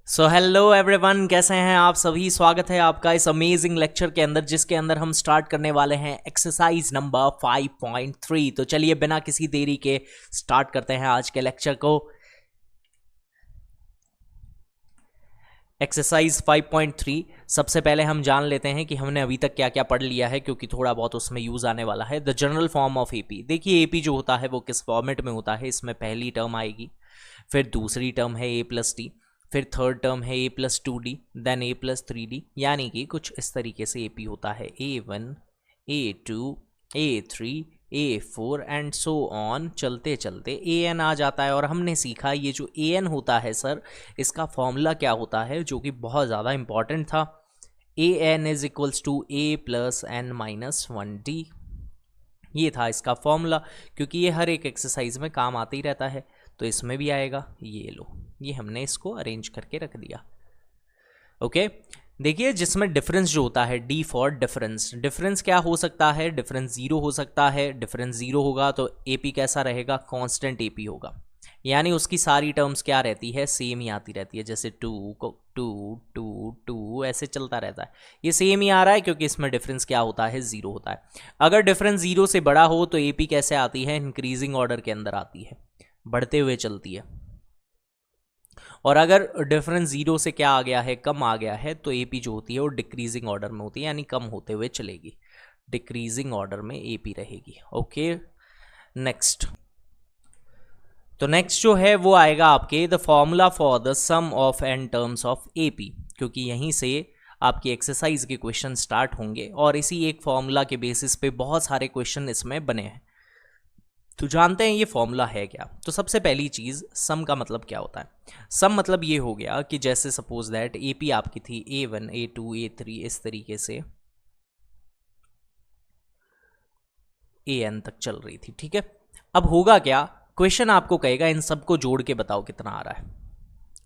So hello everyone, कैसे हैं आप सभी। स्वागत है आपका इस अमेजिंग लेक्चर के अंदर, जिसके अंदर हम स्टार्ट करने वाले हैं एक्सरसाइज नंबर 5.3। तो चलिए बिना किसी देरी के स्टार्ट करते हैं आज के लेक्चर को। एक्सरसाइज 5.3 सबसे पहले हम जान लेते हैं कि हमने अभी तक क्या क्या पढ़ लिया है, क्योंकि थोड़ा बहुत उसमें यूज आने वाला है। The general form of AP. देखिए एपी जो होता है वो किस फॉर्मेट में होता है। इसमें पहली टर्म आएगी, फिर दूसरी टर्म है a+t, फिर थर्ड टर्म है a+2d, देन a+3d, यानी कि कुछ इस तरीके से AP होता है a1, a2, a3, a4 and so on, चलते चलते an आ जाता है। और हमने सीखा ये जो an होता है सर, इसका फॉर्मूला क्या होता है, जो कि बहुत ज़्यादा इंपॉर्टेंट था। an is equals to a+n-1d, ये था इसका फॉर्मूला, क्योंकि ये हर एक एक्सरसाइज में काम आते ही रहता है, तो इसमें भी आएगा। ये लो, ये हमने इसको अरेंज करके रख दिया। ओके, देखिए जिसमें डिफरेंस जो होता है, डी फॉर डिफरेंस। डिफरेंस क्या हो सकता है? डिफरेंस जीरो हो सकता है। डिफरेंस जीरो होगा तो एपी कैसा रहेगा? कांस्टेंट एपी होगा, यानी उसकी सारी टर्म्स क्या रहती है? सेम ही आती रहती है। जैसे टू टू टू टू ऐसे चलता रहता है, ये सेम ही आ रहा है, क्योंकि इसमें डिफरेंस क्या होता है? जीरो होता है। अगर डिफरेंस जीरो से बड़ा हो तो एपी कैसे आती है? इंक्रीजिंग ऑर्डर के अंदर आती है, बढ़ते हुए चलती है। और अगर डिफरेंस जीरो से क्या आ गया है? कम आ गया है, तो एपी जो होती है वो डिक्रीजिंग ऑर्डर में होती है, यानी कम होते हुए चलेगी। डिक्रीजिंग ऑर्डर में एपी रहेगी। Okay, next. तो नेक्स्ट जो है वो आएगा आपके the formula for the sum of n terms of AP, क्योंकि यहीं से आपकी एक्सरसाइज के क्वेश्चन स्टार्ट होंगे और इसी एक फॉर्मूला के बेसिस पे बहुत सारे क्वेश्चन इसमें बने हैं। तो जानते हैं ये फॉर्मूला है क्या। तो सबसे पहली चीज़, सम का मतलब क्या होता है? सम मतलब ये हो गया कि जैसे सपोज दैट एपी आपकी थी a1, a2, a3 इस तरीके से an तक चल रही थी, ठीक है। अब होगा क्या? क्वेश्चन आपको कहेगा इन सबको जोड़ के बताओ कितना आ रहा है।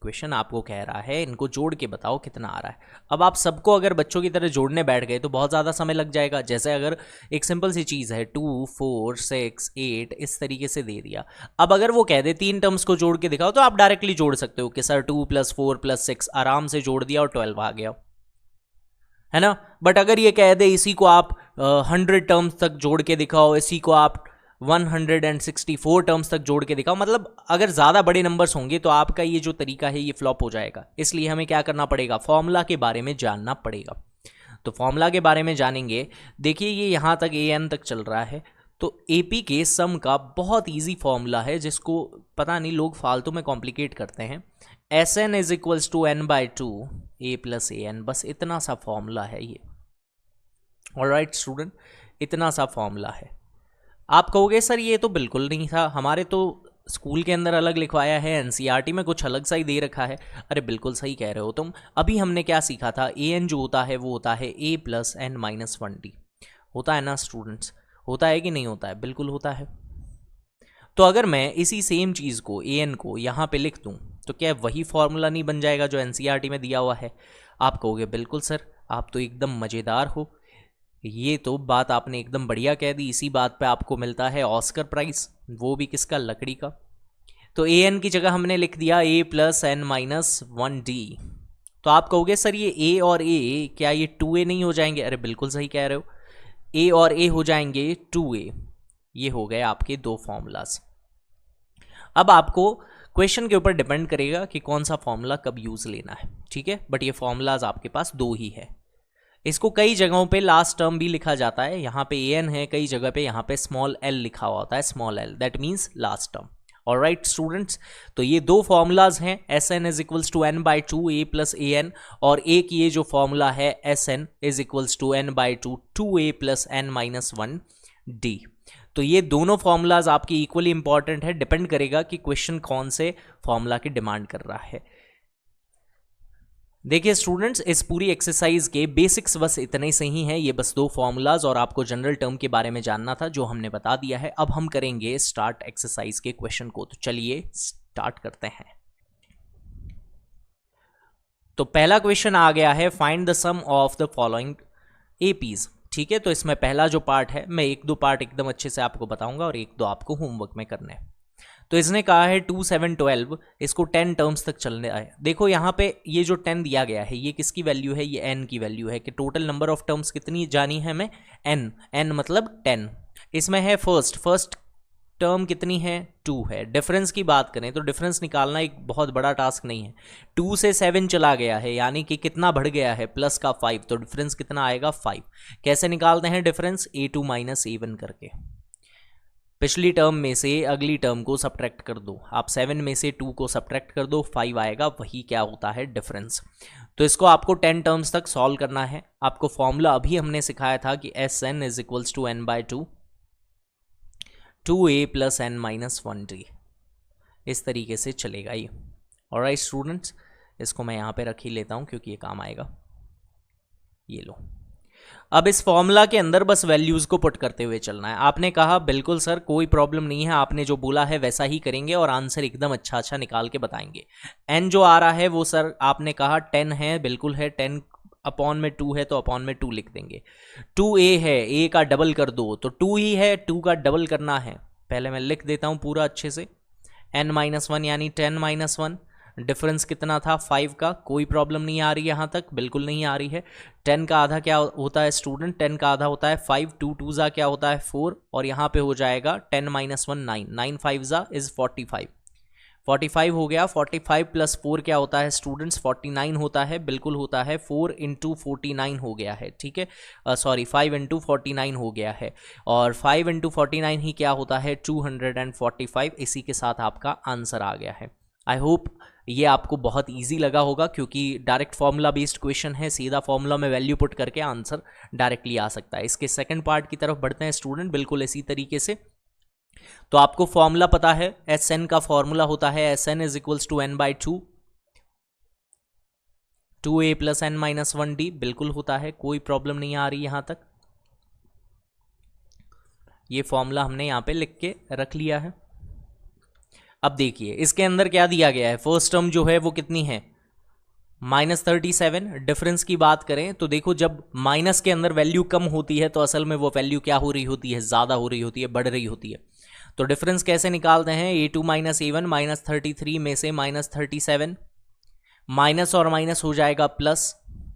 क्वेश्चन आपको कह रहा है इनको जोड़ के बताओ कितना आ रहा है। अब आप सबको अगर बच्चों की तरह जोड़ने बैठ गए तो बहुत ज़्यादा समय लग जाएगा। जैसे अगर एक सिंपल सी चीज़ है 2, 4, 6, 8 इस तरीके से दे दिया। अब अगर वो कह दे तीन टर्म्स को जोड़ के दिखाओ, तो आप डायरेक्टली जोड़ सकते हो कि सर 2 + 4 + 6, आराम से जोड़ दिया और 12 आ गया, है ना। बट अगर ये कह दे इसी को आप 100 टर्म्स तक जोड़ के दिखाओ, इसी को आप 164 टर्म्स तक जोड़ के दिखाओ, मतलब अगर ज़्यादा बड़े नंबर्स होंगे तो आपका ये जो तरीका है ये फ्लॉप हो जाएगा। इसलिए हमें क्या करना पड़ेगा? फॉर्मूला के बारे में जानना पड़ेगा। तो फॉर्मूला के बारे में जानेंगे। देखिए ये यहाँ तक an तक चल रहा है, तो एपी के सम का बहुत ईजी फॉर्मूला है, जिसको पता नहीं लोग फालतू में कॉम्प्लिकेट करते हैं। Sn is equals to n/2 a+an, बस इतना सा फॉर्मूला है ये। ऑलराइट स्टूडेंट, इतना सा फॉर्मूला है। आप कहोगे सर ये तो बिल्कुल नहीं था, हमारे तो स्कूल के अंदर अलग लिखवाया है, एनसीईआरटी में कुछ अलग सा ही दे रखा है। अरे बिल्कुल सही कह रहे हो तुम। अभी हमने क्या सीखा था? an जो होता है वो होता है a+n-1d, होता है ना स्टूडेंट्स? होता है कि नहीं होता है? बिल्कुल होता है। तो अगर मैं इसी सेम चीज़ को an को यहाँ पे लिख दूँ तो क्या वही फॉर्मूला नहीं बन जाएगा जो एनसीईआरटी में दिया हुआ है? आप कहोगे बिल्कुल सर, आप तो एकदम मज़ेदार हो, ये तो बात आपने एकदम बढ़िया कह दी। इसी बात पे आपको मिलता है ऑस्कर प्राइज, वो भी किसका? लकड़ी का। तो an की जगह हमने लिख दिया a+n-1d। तो आप कहोगे सर ये a और a क्या ये 2a नहीं हो जाएंगे? अरे बिल्कुल सही कह रहे हो, a और a हो जाएंगे 2a। ये हो गए आपके दो फॉर्मूलाज। अब आपको क्वेश्चन के ऊपर डिपेंड करेगा कि कौन सा फॉर्मूला कब यूज लेना है, ठीक है। बट ये फॉर्मूलाज आपके पास दो ही है। इसको कई जगहों पे लास्ट टर्म भी लिखा जाता है। यहाँ पे an है, कई जगह पे यहाँ पे स्मॉल l लिखा हुआ होता है, small l, that means last term. Alright students, तो ये दो फॉर्मूलाज हैं। Sn is equals to n/2 a+an, और एक ये जो फॉर्मूला है Sn is equals to n/2 2a+n-1d। तो ये दोनों फॉर्मूलाज आपकी इक्वली इंपॉर्टेंट है। डिपेंड करेगा कि क्वेश्चन कौन से फॉर्मूला की डिमांड कर रहा है। देखिए स्टूडेंट्स, इस पूरी एक्सरसाइज के बेसिक्स बस इतने से ही हैं। ये बस दो फॉर्मूलाज और आपको जनरल टर्म के बारे में जानना था, जो हमने बता दिया है। अब हम करेंगे स्टार्ट एक्सरसाइज के क्वेश्चन को। तो चलिए स्टार्ट करते हैं। तो पहला क्वेश्चन आ गया है, find the sum of the following APs, ठीक है। तो इसमें पहला जो पार्ट है, मैं एक दो पार्ट एकदम अच्छे से आपको बताऊंगा और एक दो आपको होमवर्क में करने हैं। तो इसने कहा है 2 7 12, इसको 10 टर्म्स तक चलने आए। देखो यहाँ पे ये जो 10 दिया गया है ये किसकी वैल्यू है, ये n की वैल्यू है कि टोटल नंबर ऑफ टर्म्स कितनी जानी है हमें, n मतलब 10। इसमें है फर्स्ट टर्म कितनी है, 2 है। डिफरेंस की बात करें तो डिफरेंस निकालना एक बहुत बड़ा टास्क नहीं है। 2 से 7 चला गया है यानी कि कितना बढ़ गया है, प्लस का 5, तो डिफरेंस कितना आएगा 5। कैसे निकालते हैं डिफरेंस, a2 माइनस a1 करके। पिछली टर्म में से अगली टर्म को सब्ट्रैक्ट कर दो, आप 7 में से 2 को सब्ट्रैक्ट कर दो, 5 आएगा, वही क्या होता है डिफरेंस। तो इसको आपको 10 टर्म्स तक सॉल्व करना है। आपको फॉर्मूला अभी हमने सिखाया था कि Sn is equals to n/2 2a plus n minus 1d, इस तरीके से चलेगा ये। ऑलराइट स्टूडेंट्स, इसको मैं यहाँ पे रख ही लेता हूँ क्योंकि ये काम आएगा। ये लो, अब इस फॉर्मूला के अंदर बस वैल्यूज़ को पुट करते हुए चलना है। आपने कहा बिल्कुल सर कोई प्रॉब्लम नहीं है, आपने जो बोला है वैसा ही करेंगे और आंसर एकदम अच्छा निकाल के बताएंगे। n जो आ रहा है वो सर आपने कहा 10 है, बिल्कुल है, 10 अपॉन में 2 है तो अपॉन में 2 लिख देंगे। 2a है, a का डबल कर दो तो 2 ही है, 2 का डबल करना है। पहले मैं लिख देता हूँ पूरा अच्छे से, n-1 यानी 10-1। डिफरेंस कितना था 5 का, कोई प्रॉब्लम नहीं आ रही यहाँ तक, बिल्कुल नहीं आ रही है। 10 का आधा क्या होता है स्टूडेंट, 10 का आधा होता है 5, 2 2 ज़ा क्या होता है 4, और यहाँ पे हो जाएगा 10-1 9, 9 5 ज़ा इज़ 45, 45 हो गया। 45 प्लस 4 क्या होता है स्टूडेंट्स, 49 होता है, बिल्कुल होता है। 4 इंटू 49 हो गया है, ठीक है, सॉरी 5 इंटू 49 हो गया है, और 5 इंटू 49 ही क्या होता है 245। इसी के साथ आपका आंसर आ गया है। आई होप ये आपको बहुत इजी लगा होगा क्योंकि डायरेक्ट फॉर्मूला बेस्ड क्वेश्चन है, सीधा फॉर्मूला में वैल्यू पुट करके आंसर डायरेक्टली आ सकता है। इसके सेकंड पार्ट की तरफ बढ़ते हैं स्टूडेंट, बिल्कुल इसी तरीके से। तो आपको फॉर्मूला पता है, Sn का फॉर्मूला होता है Sn is equals to n/2 2a plus n-1d, बिल्कुल होता है, कोई प्रॉब्लम नहीं आ रही यहां तक। ये फॉर्मूला हमने यहां पे लिख के रख लिया है। अब देखिए इसके अंदर क्या दिया गया है, फर्स्ट टर्म जो है वो कितनी है -37। डिफरेंस की बात करें तो देखो जब माइनस के अंदर वैल्यू कम होती है तो असल में वो वैल्यू क्या हो रही होती है, ज़्यादा हो रही होती है, बढ़ रही होती है। तो डिफरेंस कैसे निकालते हैं, a2 माइनस a1, -33 में से -37, माइनस और माइनस हो जाएगा प्लस,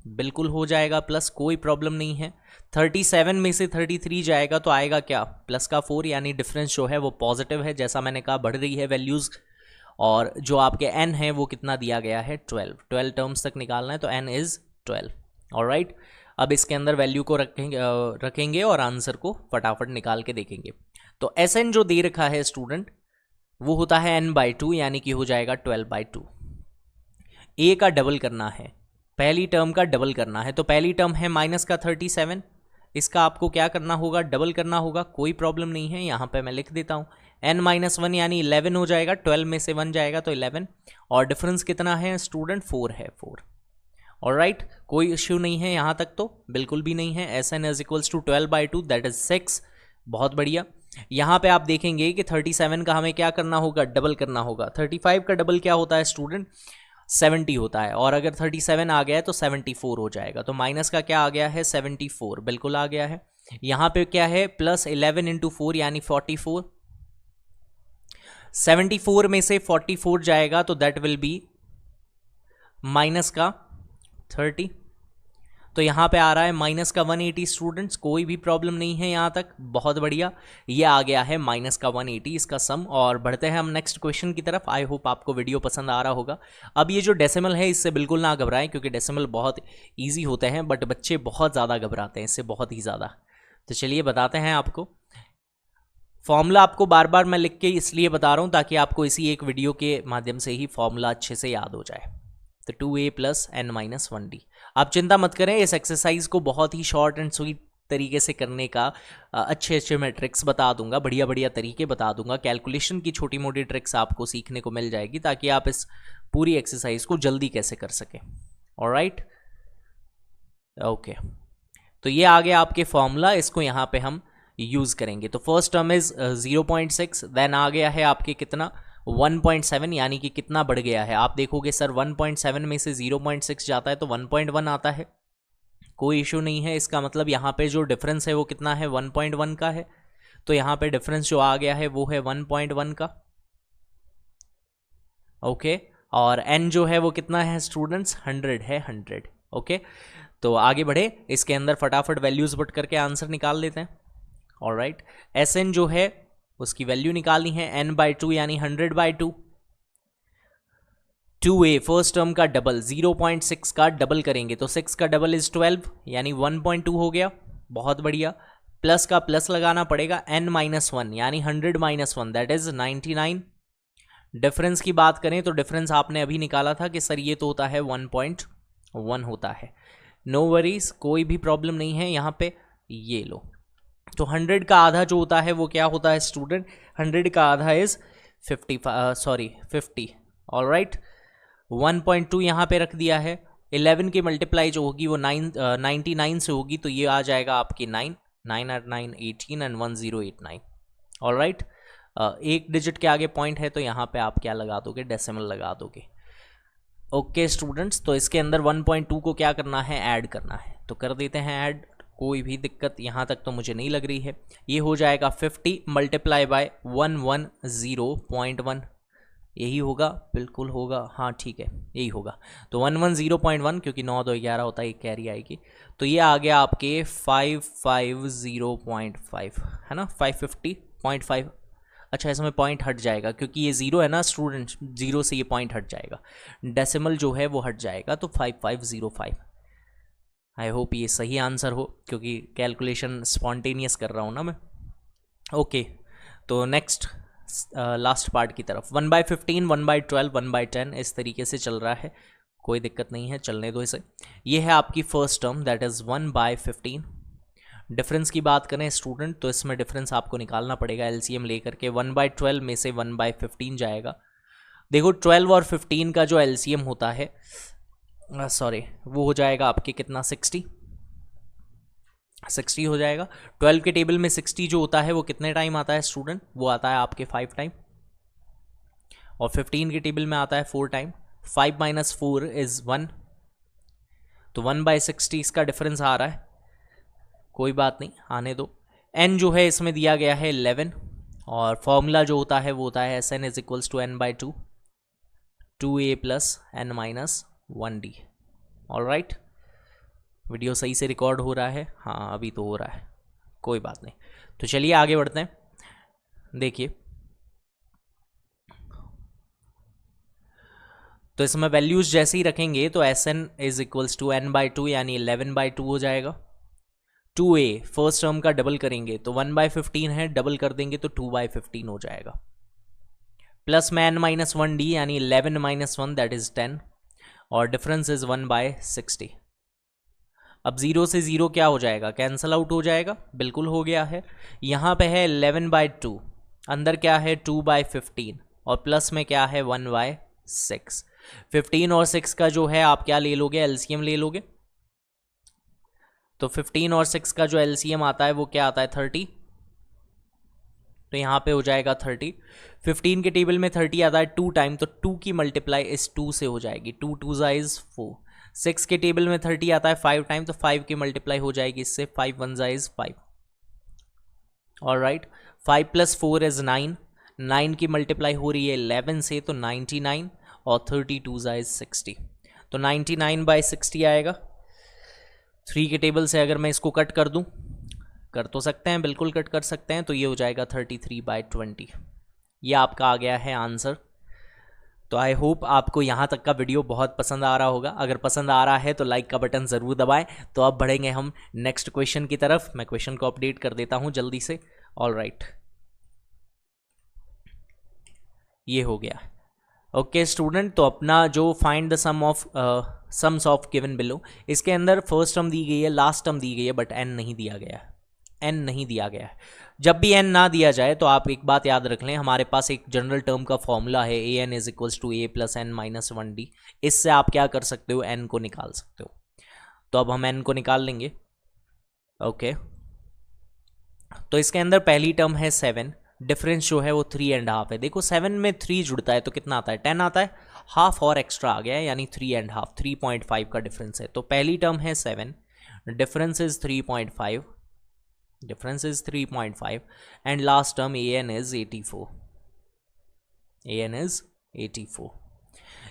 बिल्कुल हो जाएगा प्लस, कोई प्रॉब्लम नहीं है। 37 में से 33 जाएगा तो आएगा क्या, प्लस का 4, यानी डिफरेंस जो है वो पॉजिटिव है। जैसा मैंने कहा बढ़ रही है वैल्यूज़, और जो आपके n है वो कितना दिया गया है 12 टर्म्स तक निकालना है, तो n इज़ 12। ऑलराइट, अब इसके अंदर वैल्यू को रखेंगे और आंसर को फटाफट निकाल के देखेंगे। तो Sn जो दे रखा है स्टूडेंट वो होता है n/2 यानी कि हो जाएगा 12/2। a का डबल करना है, पहली टर्म का डबल करना है, तो पहली टर्म है माइनस का 37, इसका आपको क्या करना होगा, डबल करना होगा, कोई प्रॉब्लम नहीं है। यहाँ पे मैं लिख देता हूँ n-1 यानी 11 हो जाएगा, 12 में से 1 जाएगा तो 11, और डिफरेंस कितना है स्टूडेंट 4 है, 4। ऑलराइट, कोई इश्यू नहीं है यहाँ तक, तो बिल्कुल भी नहीं है। Sn is equals to 12/2 that is 6, बहुत बढ़िया। यहाँ पे आप देखेंगे कि 37 का हमें क्या करना होगा, डबल करना होगा। 35 का डबल क्या होता है स्टूडेंट, 70 होता है, और अगर 37 आ गया है तो 74 हो जाएगा। तो माइनस का क्या आ गया है 74, बिल्कुल आ गया है। यहाँ पे क्या है प्लस 11 इंटू 4 यानी 44, 74 में से 44 जाएगा तो दैट विल बी माइनस का 30, तो यहाँ पे आ रहा है माइनस का 180 स्टूडेंट्स, कोई भी प्रॉब्लम नहीं है यहाँ तक, बहुत बढ़िया। ये आ गया है माइनस का 180 इसका सम। और बढ़ते हैं हम नेक्स्ट क्वेश्चन की तरफ। आई होप आपको वीडियो पसंद आ रहा होगा। अब ये जो डेसिमल है इससे बिल्कुल ना घबराएं क्योंकि डेसिमल बहुत ईजी होते हैं, बट बच्चे बहुत ज़्यादा घबराते हैं इससे, बहुत ही ज़्यादा। तो चलिए बताते हैं आपको फॉर्मूला। आपको बार बार मैं लिख के इसलिए बता रहा हूँ ताकि आपको इसी एक वीडियो के माध्यम से ही फॉर्मूला अच्छे से याद हो जाए। तो 2a प्लस n-1d। आप चिंता मत करें, इस एक्सरसाइज को बहुत ही शॉर्ट एंड स्वीट तरीके से करने का अच्छे अच्छे मैं ट्रिक्स बता दूंगा, बढ़िया बढ़िया तरीके बता दूंगा। कैलकुलेशन की छोटी मोटी ट्रिक्स आपको सीखने को मिल जाएगी ताकि आप इस पूरी एक्सरसाइज को जल्दी कैसे कर सकें। ऑलराइट, ओके, तो ये आ गया आपके फॉर्मूला, इसको यहाँ पे हम यूज़ करेंगे। तो फर्स्ट टर्म इज 0.6, देन आ गया है आपके कितना 1.7, यानी कि कितना बढ़ गया है। आप देखोगे सर 1.7 में से 0.6 जाता है तो 1.1 आता है, कोई इशू नहीं है। इसका मतलब यहाँ पे जो डिफरेंस है वो कितना है 1.1 का है, तो यहाँ पे डिफरेंस जो आ गया है वो है 1.1 का। ओके और n जो है वो कितना है स्टूडेंट्स 100 है 100 ओके तो आगे बढ़े इसके अंदर फटाफट वैल्यूज पुट करके आंसर निकाल लेते हैं ऑलराइट Sn जो है उसकी वैल्यू निकालनी है n/2 यानी 100/2 2a फर्स्ट टर्म का डबल 0.6 का डबल करेंगे तो 6 का डबल इज 12 यानी 1.2 हो गया बहुत बढ़िया प्लस का प्लस लगाना पड़ेगा n-1 यानी 100-1 दैट इज 99 डिफरेंस की बात करें तो डिफरेंस आपने अभी निकाला था कि सर ये तो होता है 1.1 होता है नो वरीज कोई भी प्रॉब्लम नहीं है यहाँ पे ये लो तो 100 का आधा जो होता है वो क्या होता है स्टूडेंट 100 का आधा इज 50 ऑलराइट 1.2 यहाँ पे रख दिया है 11 की मल्टीप्लाई जो होगी वो 99 से होगी तो ये आ जाएगा आपकी 9 8 9 18 एंड 1089 ऑलराइट एक डिजिट के आगे पॉइंट है तो यहाँ पे आप क्या लगा दोगे डेसिमल लगा दोगे ओके स्टूडेंट्स तो इसके अंदर 1.2 को क्या करना है ऐड करना है तो कर देते हैं ऐड कोई भी दिक्कत यहाँ तक तो मुझे नहीं लग रही है ये हो जाएगा 50 मल्टीप्लाई बाय 110.1 यही होगा बिल्कुल होगा हाँ ठीक है यही होगा तो 110.1 क्योंकि 9 2 11 होता है एक कैरी आएगी तो ये आ गया आपके 550.5 है ना 550.5 अच्छा इसमें पॉइंट हट जाएगा क्योंकि ये ज़ीरो है ना स्टूडेंट ज़ीरो से ये पॉइंट हट जाएगा डेसिमल जो है वो हट जाएगा तो 5505 आई होप ये सही आंसर हो क्योंकि कैलकुलेशन स्पॉन्टेनियस कर रहा हूँ ना मैं ओके तो नेक्स्ट लास्ट पार्ट की तरफ 1/15 1/12 1/10 इस तरीके से चल रहा है कोई दिक्कत नहीं है चलने दो इसे ये है आपकी first term that is 1/15 difference की बात करें स्टूडेंट तो इसमें डिफरेंस आपको निकालना पड़ेगा एलसीएम लेकर के 1/12 में से 1/15 जाएगा देखो 12 और 15 का जो एलसीएम होता है सॉरी वो हो जाएगा आपके कितना 60 हो जाएगा 12 के टेबल में 60 जो होता है वो कितने टाइम आता है स्टूडेंट वो आता है आपके 5 टाइम और 15 के टेबल में आता है 4 टाइम 5 - 4 इज 1 तो 1/60 इसका डिफरेंस आ रहा है कोई बात नहीं आने दो n जो है इसमें दिया गया है 11 और फॉर्मूला जो होता है वो होता है Sn = n/2 2a + n-1d alright video सही से रिकॉर्ड हो रहा है हाँ अभी तो हो रहा है कोई बात नहीं तो चलिए आगे बढ़ते हैं देखिए तो इसमें वैल्यूज जैसे ही रखेंगे तो Sn = n/2 यानी 11/2 हो जाएगा 2a फर्स्ट टर्म का डबल करेंगे तो 1/15 है डबल कर देंगे तो 2/15 हो जाएगा प्लस में n-1d यानी 11 - 1 दैट इज 10 और डिफरेंस इज 1/60 अब 0 से 0 क्या हो जाएगा कैंसल आउट हो जाएगा बिल्कुल हो गया है यहाँ पे है 11/2 अंदर क्या है 2/15 और प्लस में क्या है 1/6 15 और 6 का जो है आप क्या ले लोगे एलसीएम ले लोगे तो 15 और 6 का जो एलसीएम आता है वो क्या आता है 30 तो यहाँ पे हो जाएगा 30 15 के टेबल में 30 आता है 2 टाइम तो 2 की मल्टीप्लाई इस 2 से हो जाएगी 2 2 इज 4 6 के टेबल में 30 आता है 5 टाइम तो 5 की मल्टीप्लाई हो जाएगी इससे 5 1 इज 5 ऑलराइट 5 + 4 इज 9 9 की मल्टीप्लाई हो रही है 11 से तो 99 और 32 इज 60 तो 99/60 आएगा 3 के टेबल से अगर मैं इसको कट कर दूं कर तो सकते हैं बिल्कुल कट कर सकते हैं तो ये हो जाएगा 33/20 ये आपका आ गया है आंसर तो आई होप आपको यहाँ तक का वीडियो बहुत पसंद आ रहा होगा अगर पसंद आ रहा है तो लाइक का बटन ज़रूर दबाएं तो अब बढ़ेंगे हम नेक्स्ट क्वेश्चन की तरफ मैं क्वेश्चन को अपडेट कर देता हूँ जल्दी से ऑलराइट ये हो गया ओके स्टूडेंट तो अपना जो find the sums of given below इसके अंदर फर्स्ट टर्म दी गई है लास्ट टर्म दी गई है बट n नहीं दिया गया है n नहीं दिया गया है जब भी n ना दिया जाए तो आप एक बात याद रख लें हमारे पास एक जनरल टर्म का फॉर्मूला है an = a + n-1d इससे आप क्या कर सकते हो n को निकाल सकते हो तो अब हम n को निकाल लेंगे ओके तो इसके अंदर पहली टर्म है 7 डिफरेंस जो है वो 3.5 है देखो 7 में 3 जुड़ता है तो कितना आता है 10 आता है हाफ और एक्स्ट्रा आ गया है यानी 3.5 3.5 का डिफरेंस है तो पहली टर्म है 7 difference is 3.5 and last term an is 84 an is 84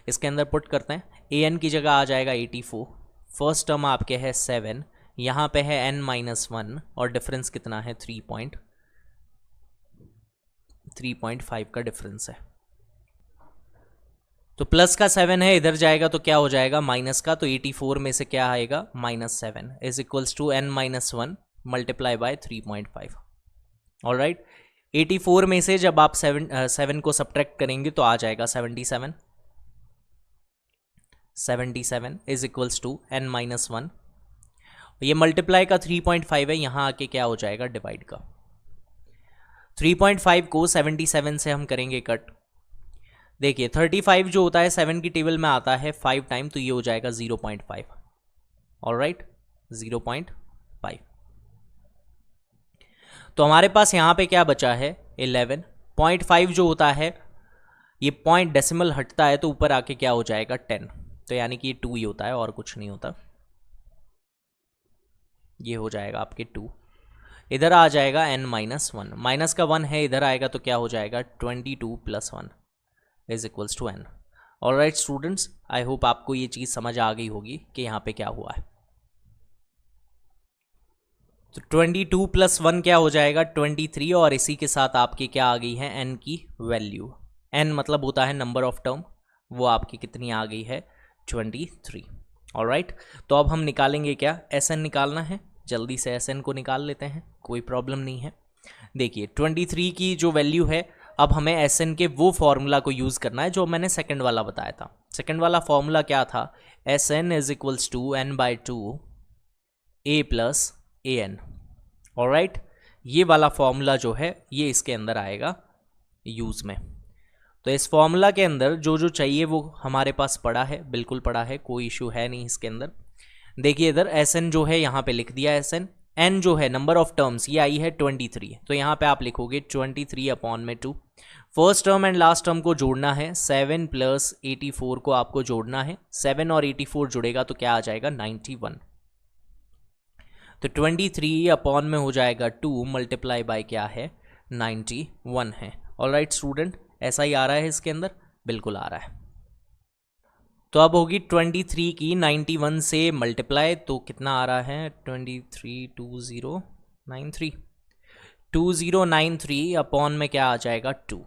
इसके अंदर पुट करते हैं, an की जगह आ जाएगा 84, फर्स्ट टर्म आपके है 7, यहाँ पे है n-1 और डिफरेंस कितना है 3.5 का डिफरेंस है। तो प्लस का 7 है, इधर जाएगा तो क्या हो जाएगा माइनस का, तो 84 में से क्या आएगा -7 is equals to n-1 multiply by 3.5। Alright, 84 में से जब आप 7 को सब्ट्रैक्ट करेंगे तो आ जाएगा 77 इज इक्वल्स टू n-1। ये मल्टीप्लाई का 3.5 है, यहाँ आके क्या हो जाएगा डिवाइड का। 3.5 को 77 से हम करेंगे कट। देखिए 35 जो होता है 7 की टेबल में आता है 5 टाइम, तो ये हो जाएगा 0.5। ऑलराइट, 0.5। तो हमारे पास यहाँ पे क्या बचा है 11। 0.5 जो होता है ये पॉइंट डेसिमल हटता है तो ऊपर आके क्या हो जाएगा 10, तो यानी कि ये 2 ही होता है और कुछ नहीं होता। ये हो जाएगा आपके 2, इधर आ जाएगा n-1, माइनस का 1 है, इधर आएगा तो क्या हो जाएगा 22 + 1 is equals to n। Alright students, I hope आपको ये चीज़ समझ आ गई होगी कि यहाँ पे क्या हुआ है। तो 22 + 1 क्या हो जाएगा 23, और इसी के साथ आपकी क्या आ गई है n की वैल्यू। n मतलब होता है नंबर ऑफ टर्म, वो आपकी कितनी आ गई है 23। ऑलराइट, तो अब हम निकालेंगे क्या, Sn निकालना है, जल्दी से Sn को निकाल लेते हैं, कोई प्रॉब्लम नहीं है। देखिए 23 की जो वैल्यू है, अब हमें Sn के वो फॉर्मूला को यूज़ करना है जो मैंने सेकंड वाला बताया था। सेकंड वाला फॉर्मूला क्या था, Sn is equals to n/2 a + an। Alright, ये वाला फॉर्मूला जो है ये इसके अंदर आएगा यूज़ में। तो इस फॉर्मूला के अंदर जो जो चाहिए वो हमारे पास पड़ा है, बिल्कुल पड़ा है, कोई इशू है नहीं इसके अंदर। देखिए इधर Sn जो है यहाँ पे लिख दिया Sn, n जो है नंबर ऑफ टर्म्स ये आई है 23, तो यहाँ पे आप लिखोगे 23/2। First term and last term को जोड़ना है, 7 + 84 को आपको जोड़ना है, 7 और 84 जुड़ेगा तो क्या आ जाएगा 91। तो 23 में हो जाएगा 2 मल्टीप्लाई बाय क्या है 91 है। ऑलराइट स्टूडेंट, ऐसा ही आ रहा है इसके अंदर, बिल्कुल आ रहा है। तो अब होगी 23 की 91 से मल्टीप्लाई, तो कितना आ रहा है 2093 में क्या आ जाएगा 2।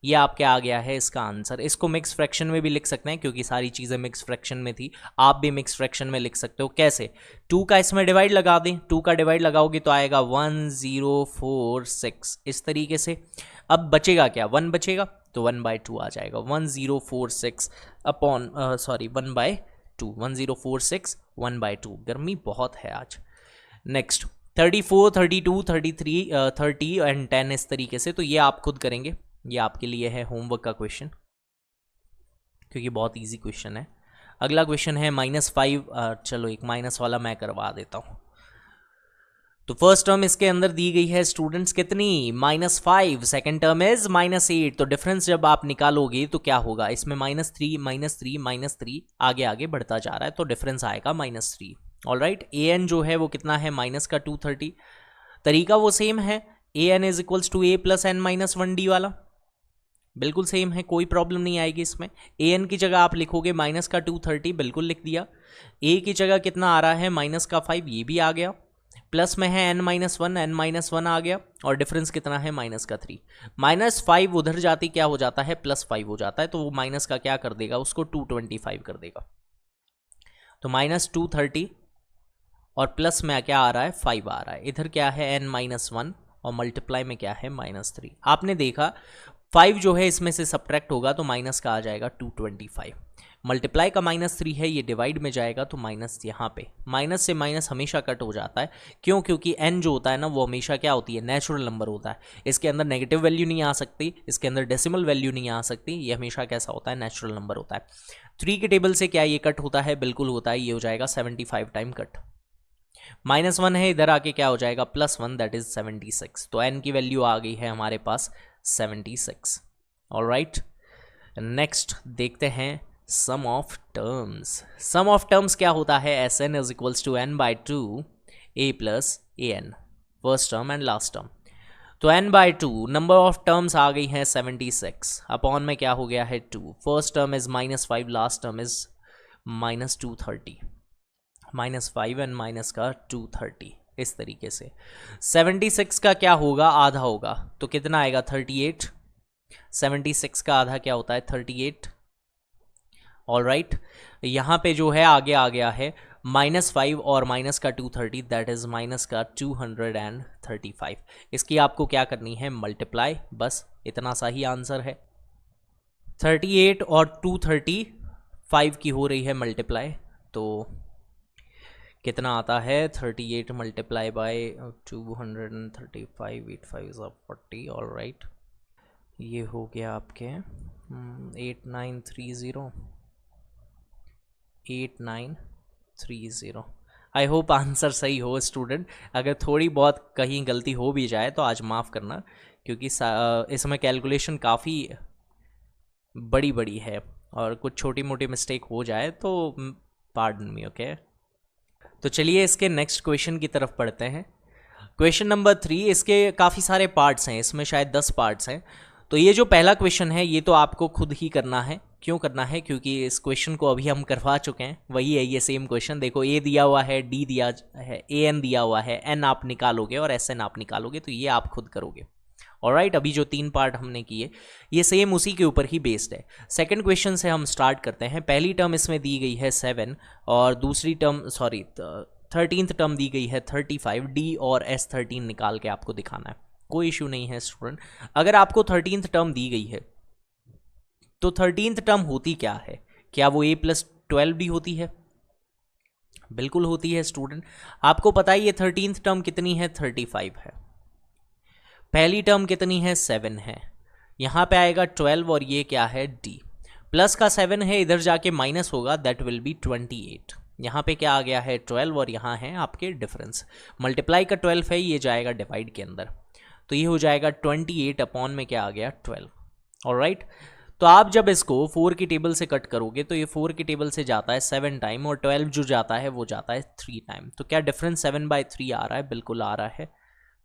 ये आपके आ गया है इसका आंसर। इसको मिक्स फ्रैक्शन में भी लिख सकते हैं क्योंकि सारी चीज़ें मिक्स फ्रैक्शन में थी, आप भी मिक्स फ्रैक्शन में लिख सकते हो। कैसे, 2 का इसमें डिवाइड लगा दें, 2 का डिवाइड लगाओगे तो आएगा 1046 इस तरीके से। अब बचेगा क्या, 1 बचेगा, तो 1/2 आ जाएगा, 1046 1/2, 1046 1/2। गर्मी बहुत है आज। नेक्स्ट 34, 32, 33, 30 एंड 10 इस तरीके से। तो ये आप खुद करेंगे, ये आपके लिए है होमवर्क का क्वेश्चन क्योंकि बहुत इजी क्वेश्चन है। अगला क्वेश्चन है -5। चलो एक माइनस वाला मैं करवा देता हूँ। तो फर्स्ट टर्म इसके अंदर दी गई है स्टूडेंट्स कितनी -5, सेकेंड टर्म इज -8। तो डिफरेंस जब आप निकालोगे तो क्या होगा, इसमें -3 -3 -3 आगे आगे बढ़ता जा रहा है तो डिफरेंस आएगा -3। ऑलराइट, an जो है वो कितना है माइनस का 230। तरीका वो सेम है, an is equals to a + n-1d वाला, बिल्कुल सेम है, कोई प्रॉब्लम नहीं आएगी इसमें। an की जगह आप लिखोगे माइनस का 230, बिल्कुल लिख दिया। a की जगह कितना आ रहा है -5, ये भी आ गया। प्लस में है n-1 आ गया, और डिफरेंस कितना है -3। -5 उधर जाती क्या हो जाता है +5 हो जाता है, तो वो माइनस का क्या कर देगा, उसको 225 कर देगा। तो -230 और प्लस में क्या आ रहा है 5 आ रहा है। इधर क्या है n-1 और मल्टीप्लाई में क्या है -3। आपने देखा 5 जो है इसमें से सब्ट्रैक्ट होगा तो माइनस का आ जाएगा 225। मल्टीप्लाई का -3 है, ये डिवाइड में जाएगा तो माइनस यहाँ पे, माइनस से माइनस हमेशा कट हो जाता है। क्यों, क्योंकि n जो होता है ना वो हमेशा क्या होती है, नेचुरल नंबर होता है। इसके अंदर नेगेटिव वैल्यू नहीं आ सकती, इसके अंदर डेसिमल वैल्यू नहीं आ सकती, ये हमेशा कैसा होता है, नेचुरल नंबर होता है। 3 के टेबल से क्या ये कट होता है, बिल्कुल होता है, ये हो जाएगा 75 टाइम कट। -1 है, इधर आके क्या हो जाएगा +1 दैट इज 76। तो n की वैल्यू आ गई है हमारे पास 76। ऑलराइट, नेक्स्ट देखते हैं sum of terms. Sum of terms क्या होता है, Sn is equals to n/2 a + an, first term and last term. तो तो n/2 नंबर ऑफ टर्म्स आ गई हैं 76, अपॉन में क्या हो गया है 2, first term is -5, last term is -230, -5 and minus का 230, इस तरीके से 76 का क्या होगा, आधा होगा, तो कितना आएगा 38, 76 का आधा क्या होता है 38। ऑलराइट, यहाँ पे जो है आगे आ गया है -5 और माइनस का 230, दैट इज माइनस का 235। इसकी आपको क्या करनी है, मल्टीप्लाई, बस इतना सा ही आंसर है। 38 और 235 की हो रही है मल्टीप्लाई, तो कितना आता है 38 मल्टीप्लाई बाय 235, 8 5 40। ऑल राइट, ये हो गया आपके 8930। आई होप आंसर सही हो स्टूडेंट। अगर थोड़ी बहुत कहीं गलती हो भी जाए तो आज माफ़ करना, क्योंकि इसमें कैलकुलेशन काफ़ी बड़ी बड़ी है और कुछ छोटी मोटी मिस्टेक हो जाए तो पार्डन मी, ओके। तो चलिए इसके नेक्स्ट क्वेश्चन की तरफ पढ़ते हैं। क्वेश्चन नंबर 3, इसके काफ़ी सारे पार्ट्स हैं, इसमें शायद 10 पार्ट्स हैं। तो ये जो पहला क्वेश्चन है ये तो आपको खुद ही करना है। क्यों करना है, क्योंकि इस क्वेश्चन को अभी हम करवा चुके हैं, वही है ये सेम क्वेश्चन। देखो ए दिया हुआ है, डी दिया है, ए एन दिया हुआ है, एन आप निकालोगे और एस एन आप निकालोगे, तो ये आप खुद करोगे। ऑलराइट, अभी जो 3 पार्ट हमने किए ये सेम उसी के ऊपर ही बेस्ड है। सेकंड क्वेश्चन से हम स्टार्ट करते हैं। पहली टर्म इसमें दी गई है 7 और दूसरी टर्म 13th टर्म दी गई है 35। डी और एस 13 निकाल के आपको दिखाना है, कोई इशू नहीं है स्टूडेंट। अगर आपको 13th टर्म दी गई है तो 13th टर्म होती क्या है, क्या वो a+12 भी होती है? बिल्कुल होती है स्टूडेंट। आपको पता है ये 13th टर्म कितनी है, 35 है। पहली टर्म कितनी है, 7 है। यहाँ पे आएगा 12 और ये क्या है, डी। प्लस का 7 है, इधर जाके माइनस होगा, दैट विल बी 28। यहाँ पे क्या आ गया है 12 और यहाँ है आपके डिफरेंस। मल्टीप्लाई का 12 है, ये जाएगा डिवाइड के अंदर, तो ये हो जाएगा 28 अपॉन में क्या आ गया 12। ऑलराइट, तो आप जब इसको 4 की टेबल से कट करोगे तो ये 4 की टेबल से जाता है 7 टाइम और 12 जो जाता है वो जाता है 3 टाइम। तो क्या डिफरेंस 7/3 आ रहा है? बिल्कुल आ रहा है।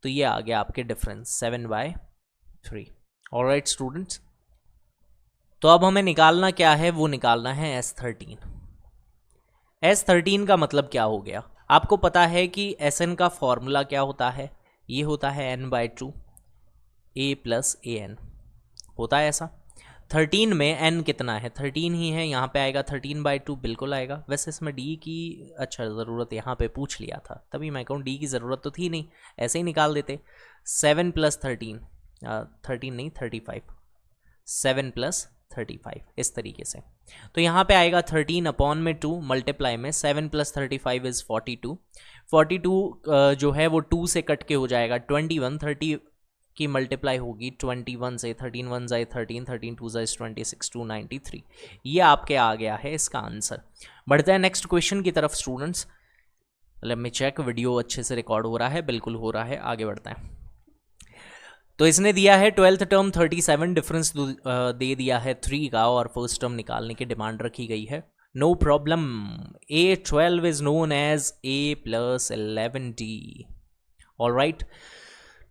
तो ये आ गया आपके डिफरेंस 7/3। ऑलराइट स्टूडेंट्स, तो अब हमें निकालना क्या है, वो निकालना है S13। S13 का मतलब क्या हो गया, आपको पता है कि Sn का फॉर्मूला क्या होता है, ये होता है n/2 a + an, होता है ऐसा। 13 में n कितना है, 13 ही है, यहाँ पे आएगा 13/2, बिल्कुल आएगा। वैसे इसमें d की अच्छा ज़रूरत यहाँ पे पूछ लिया था, तभी मैं कहूँ d की ज़रूरत तो थी नहीं, ऐसे ही निकाल देते। 7 + 13, 13 नहीं 35, 7 + 35, इस तरीके से। तो यहाँ पे आएगा 13 अपॉन में 2 मल्टीप्लाई में 7 + 35 इज़ 42। 42 जो है वो 2 से कट के हो जाएगा 21। 30 की मल्टीप्लाई होगी 21 से, 13 1 ज़ाए 13, 13 2 ज़ाए 26, 293। ये आपके आ गया है इसका आंसर। बढ़ते हैं नेक्स्ट क्वेश्चन की तरफ students. Let me check, video अच्छे से रिकॉर्ड हो रहा है, बिल्कुल हो रहा है, आगे बढ़ते हैं। तो इसने दिया है 12th टर्म 37, डिफरेंस दे दिया है 3 का और फर्स्ट टर्म निकालने की डिमांड रखी गई है। No problem, A12 is known as A + 11D। Alright,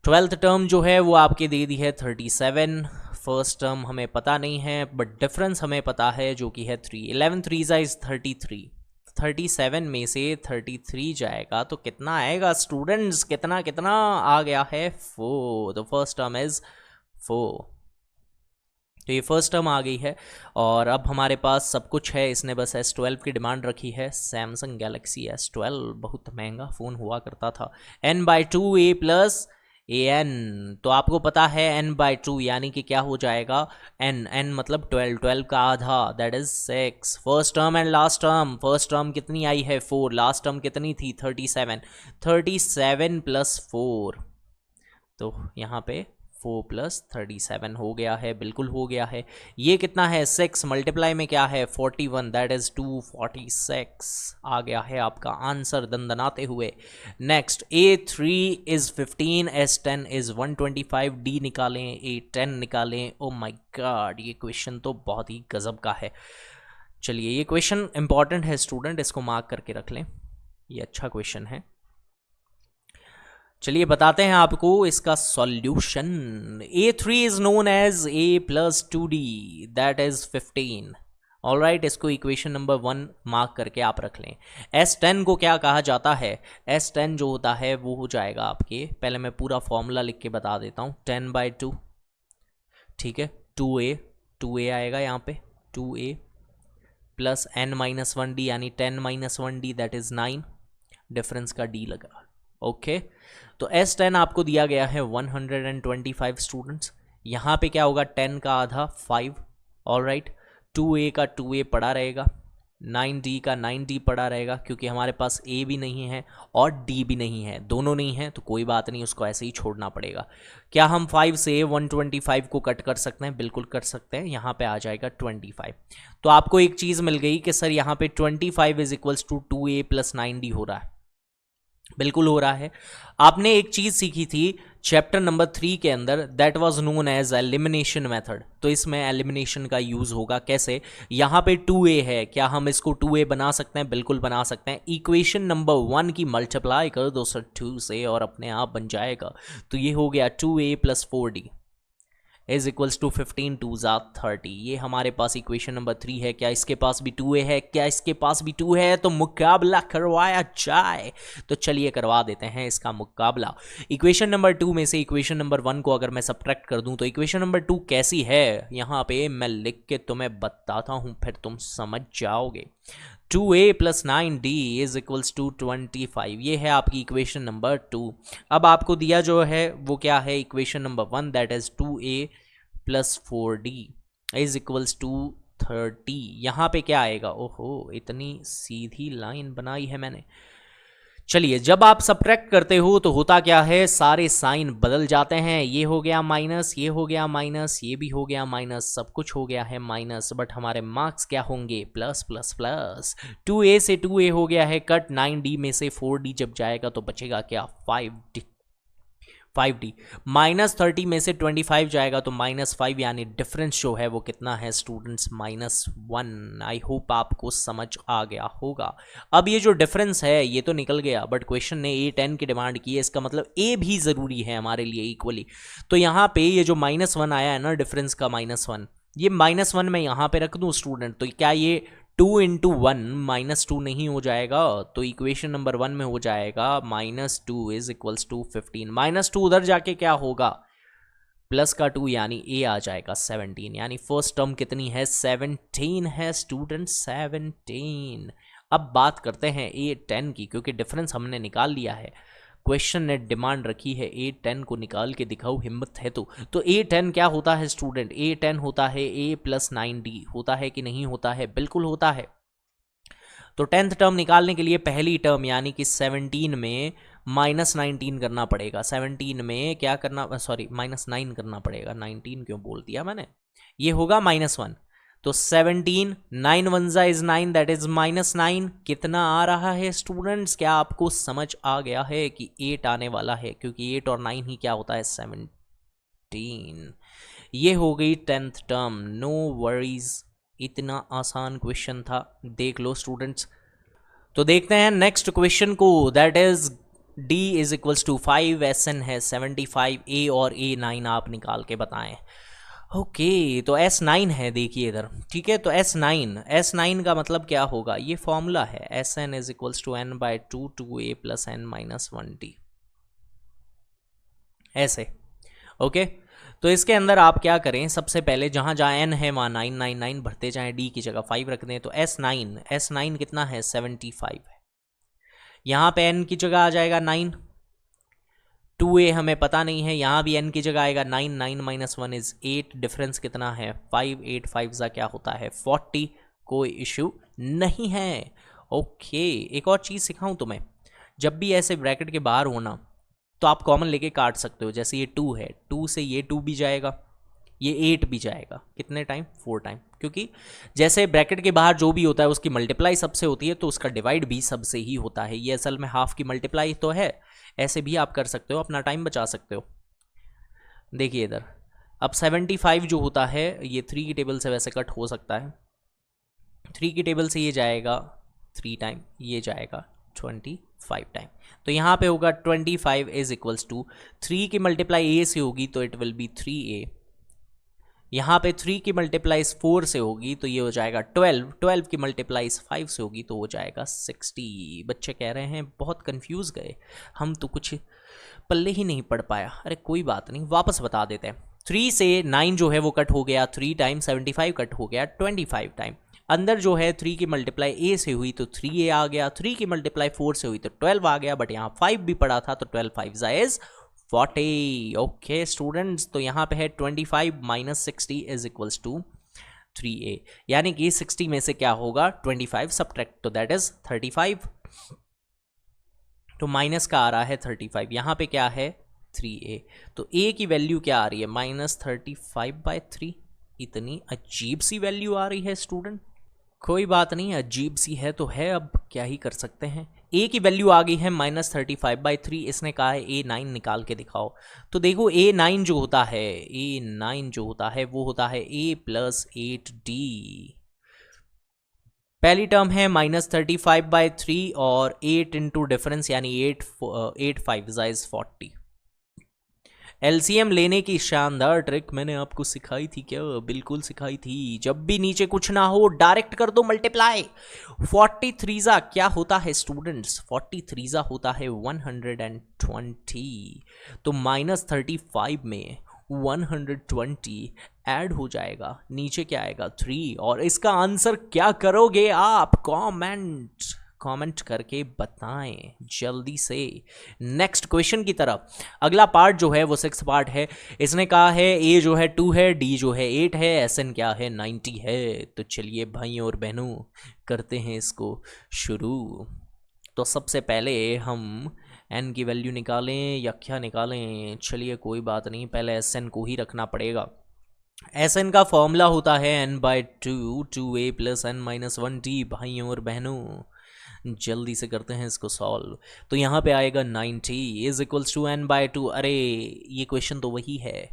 12th term जो है वो आपके दे दी है 37, फर्स्ट टर्म हमें पता नहीं है बट डिफरेंस हमें पता है जो कि है 3। 11 3 इज 33, 37 में से 33 जाएगा तो कितना आएगा स्टूडेंट्स, कितना कितना आ गया है 4। तो फर्स्ट टर्म इज 4। तो ये फर्स्ट टर्म आ गई है और अब हमारे पास सब कुछ है। इसने बस S12 की डिमांड रखी है। सैमसंग गैलेक्सी S12 बहुत महंगा फ़ोन हुआ करता था। n/2 a + an, तो आपको पता है n/2 यानी कि क्या हो जाएगा, n मतलब 12, 12 का आधा that is 6। First term and last term, first term कितनी आई है 4, लास्ट टर्म कितनी थी 37, 37 + 4, तो यहाँ पे 4 + 37 हो गया है, बिल्कुल हो गया है। ये कितना है 6 मल्टीप्लाई में क्या है 41, दैट इज 246 आ गया है आपका आंसर दंदनाते हुए। Next, A3 is 15, S10 is 125, D निकालें, A10 निकालें। ओ माय गॉड, ये क्वेश्चन तो बहुत ही गजब का है। चलिए, ये क्वेश्चन इंपॉर्टेंट है स्टूडेंट, इसको मार्क करके रख लें, ये अच्छा क्वेश्चन है। चलिए बताते हैं आपको इसका solution. A3 is known as A+2D that is 15। All right, इसको इक्वेशन नंबर 1 मार्क करके आप रख लें। S10 को क्या कहा जाता है? S10 जो होता है वो हो जाएगा आपके, पहले मैं पूरा फॉर्मूला लिख के बता देता हूँ, 10/2, ठीक है, 2a आएगा यहाँ पे, 2a प्लस n-1d यानी 10-1d दैट इज 9, डिफरेंस का d लगा। ओके तो S10 आपको दिया गया है 125 स्टूडेंट्स। यहाँ पे क्या होगा, 10 का आधा 5, ऑल राइट, 2a का 2a पड़ा रहेगा, 9d का 9d पड़ा रहेगा, क्योंकि हमारे पास a भी नहीं है और d भी नहीं है, दोनों नहीं है तो कोई बात नहीं, उसको ऐसे ही छोड़ना पड़ेगा। क्या हम 5 से 125 को कट कर सकते हैं? बिल्कुल कर सकते हैं, यहाँ पे आ जाएगा 25। तो आपको एक चीज़ मिल गई कि सर यहाँ पे 25 is equals to 2a plus 9d हो रहा है, बिल्कुल हो रहा है। आपने एक चीज सीखी थी चैप्टर नंबर 3 के अंदर, that was known as elimination method. तो इसमें एलिमिनेशन का यूज होगा कैसे? यहाँ पे 2a है, क्या हम इसको 2a बना सकते हैं? बिल्कुल बना सकते हैं। इक्वेशन नंबर 1 की मल्टीप्लाई कर दो सर 2 से और अपने आप बन जाएगा। तो ये हो गया 2a plus 4d is equals to 15 2 30। ये हमारे पास इक्वेशन नंबर 3 है। क्या इसके पास भी 2a है? क्या इसके पास भी 2 है? तो मुकाबला करवाया जाए। तो चलिए करवा देते हैं इसका मुकाबला। इक्वेशन नंबर 2 में से इक्वेशन नंबर 1 को अगर मैं सब्ट्रैक्ट कर दूं तो इक्वेशन नंबर 2 कैसी है, यहाँ पे मैं लिख के तुम्हें बताता हूं, फिर तुम समझ जाओगे। 2a plus 9d is equals to 25, ये है आपकी इक्वेशन नंबर 2। अब आपको दिया जो है वो क्या है, equation number 1 that is 2a plus 4d is equals to 30। यहाँ पे क्या आएगा? ओहो, इतनी सीधी लाइन बनाई है मैंने। चलिए, जब आप सब्ट्रैक्ट करते हो तो होता क्या है, सारे साइन बदल जाते हैं। ये हो गया माइनस, ये हो गया माइनस, ये भी हो गया माइनस, सब कुछ हो गया है माइनस, बट हमारे मार्क्स क्या होंगे? Plus plus plus. 2a से 2a हो गया है कट, 9d में से 4d जब जाएगा तो बचेगा क्या? 5d। माइनस 30 में से 25 जाएगा तो -5, यानी डिफरेंस जो है वो कितना है स्टूडेंट्स? -1। आई होप आपको समझ आ गया होगा। अब ये जो डिफरेंस है ये तो निकल गया, बट क्वेश्चन ने A10 की डिमांड की है, इसका मतलब A भी ज़रूरी है हमारे लिए इक्वली। तो यहाँ पे ये जो -1 आया है ना, डिफरेंस का -1, ये -1 मैं यहाँ पे रख दूँ स्टूडेंट, तो क्या ये 2 × 1 -2 नहीं हो जाएगा? तो इक्वेशन नंबर 1 में हो जाएगा -2 इज इक्वल्स टू 15। -2 उधर जाके क्या होगा? प्लस का 2 यानी a आ जाएगा 17, यानी फर्स्ट टर्म कितनी है? 17 है स्टूडेंट, 17। अब बात करते हैं A10 की, क्योंकि डिफरेंस हमने निकाल लिया है। क्वेश्चन ने डिमांड रखी है A10 को निकाल के दिखाओ, हिम्मत है तो A10 क्या होता है स्टूडेंट? A10 होता है a प्लस 9d, होता है कि नहीं होता है? बिल्कुल होता है। तो 10th टर्म निकालने के लिए पहली टर्म यानी कि 17 में -19 करना पड़ेगा। 17 में क्या करना, सॉरी -9 करना पड़ेगा, 19 क्यों बोल दिया मैंने, ये होगा -1। तो 17 9 1 इज 9 दैट इज -9। कितना आ रहा है स्टूडेंट्स? क्या आपको समझ आ गया है कि 8 आने वाला है? क्योंकि 8 और 9 ही क्या होता है? 17। ये हो गई 10th टर्म। नो वरीज, इतना आसान क्वेश्चन था, देख लो स्टूडेंट्स। तो देखते हैं नेक्स्ट क्वेश्चन को, that is d is equals to 5, SN है 75, a और A9 आप निकाल के बताएं। ओके तो S9 है, देखिए इधर, ठीक है। तो S9 का मतलब क्या होगा? ये फॉर्मूला है, SN is equals to n/2 2a plus n-1d, ऐसे। ओके तो इसके अंदर आप क्या करें, सबसे पहले जहाँ जहाँ n है वहाँ 999 भरते जाएं, d की जगह 5 रख दें। तो S9 कितना है? 75 है। यहाँ पे n की जगह आ जाएगा 9, 2a हमें पता नहीं है, यहाँ भी n की जगह आएगा 9, 9 - 1 इज 8, डिफरेंस कितना है? 5, 8 5 ज़ा क्या होता है? 40, कोई इशू नहीं है। ओके एक और चीज़ सिखाऊं तुम्हें, जब भी ऐसे ब्रैकेट के बाहर होना तो आप कॉमन लेके काट सकते हो। जैसे ये 2 है, 2 से ये 2 भी जाएगा, ये 8 भी जाएगा, कितने टाइम? 4 टाइम, क्योंकि जैसे ब्रैकेट के बाहर जो भी होता है उसकी मल्टीप्लाई सबसे होती है, तो उसका डिवाइड भी सबसे ही होता है। ये असल में हाफ की मल्टीप्लाई तो है, ऐसे भी आप कर सकते हो, अपना टाइम बचा सकते हो। देखिए इधर, अब 75 जो होता है ये 3 की टेबल से वैसे कट हो सकता है, 3 की टेबल से ये जाएगा 3 टाइम, ये जाएगा 25 टाइम। तो यहाँ पे होगा 25 इज इक्वल्स टू 3 की मल्टीप्लाई ए से होगी तो इट विल बी 3a। यहाँ पे 3 की मल्टीप्लाइज 4 से होगी तो ये हो जाएगा 12। 12 की मल्टीप्लाइज 5 से होगी तो हो जाएगा 60। बच्चे कह रहे हैं बहुत कंफ्यूज गए, हम तो कुछ पल्ले ही नहीं पढ़ पाया। अरे कोई बात नहीं, वापस बता देते हैं। 3 से 9 जो है वो कट हो गया 3 टाइम, 75 कट हो गया 25 टाइम। अंदर जो है 3 की मल्टीप्लाई ए से हुई तो 3a आ गया, 3 की मल्टीप्लाई 4 से हुई तो 12 आ गया, बट यहाँ 5 भी पड़ा था तो 12 5 इज 40। ओके स्टूडेंट्स, तो यहाँ पे है 25 minus 60 is equals to 3a, यानी कि 60 में से क्या होगा 25 सब्ट्रैक्ट, तो दैट इज 35। तो माइनस का आ रहा है 35, यहाँ पे क्या है 3a, तो a की वैल्यू क्या आ रही है -35/3। इतनी अजीब सी वैल्यू आ रही है स्टूडेंट। कोई बात नहीं, अजीब सी है तो है, अब क्या ही कर सकते हैं। a की वैल्यू आ गई है -35/3। इसने कहा है a9 निकाल के दिखाओ। तो देखो a9 जो होता है, a9 जो होता है वो होता है a + 8d। पहली टर्म है -35/3 और 8 इंटू डिफरेंस यानी 8 5 इज 40। एलसीएम लेने की शानदार ट्रिक मैंने आपको सिखाई थी क्या? बिल्कुल सिखाई थी। जब भी नीचे कुछ ना हो डायरेक्ट कर दो मल्टीप्लाई। 43 क्या होता है स्टूडेंट्स? 43 होता है 120। तो -35 में 120 ऐड हो जाएगा, नीचे क्या आएगा 3। और इसका आंसर क्या करोगे आप? कमेंट करके बताएं जल्दी से। नेक्स्ट क्वेश्चन की तरफ। अगला पार्ट जो है वो 6th पार्ट है। इसने कहा है ए जो है 2 है, डी जो है 8 है, एसएन क्या है 90 है। तो चलिए भाई और बहनों करते हैं इसको शुरू। तो सबसे पहले हम एन की वैल्यू निकालें या क्या निकालें? चलिए कोई बात नहीं, पहले एस एन को ही रखना पड़ेगा। एस एन का फॉर्मूला होता है n/2 2a + n-1d। भाइयों और बहनों जल्दी से करते हैं इसको सॉल्व। तो यहाँ पे आएगा 90 इज इक्वल्स टू n/2। अरे ये क्वेश्चन तो वही है,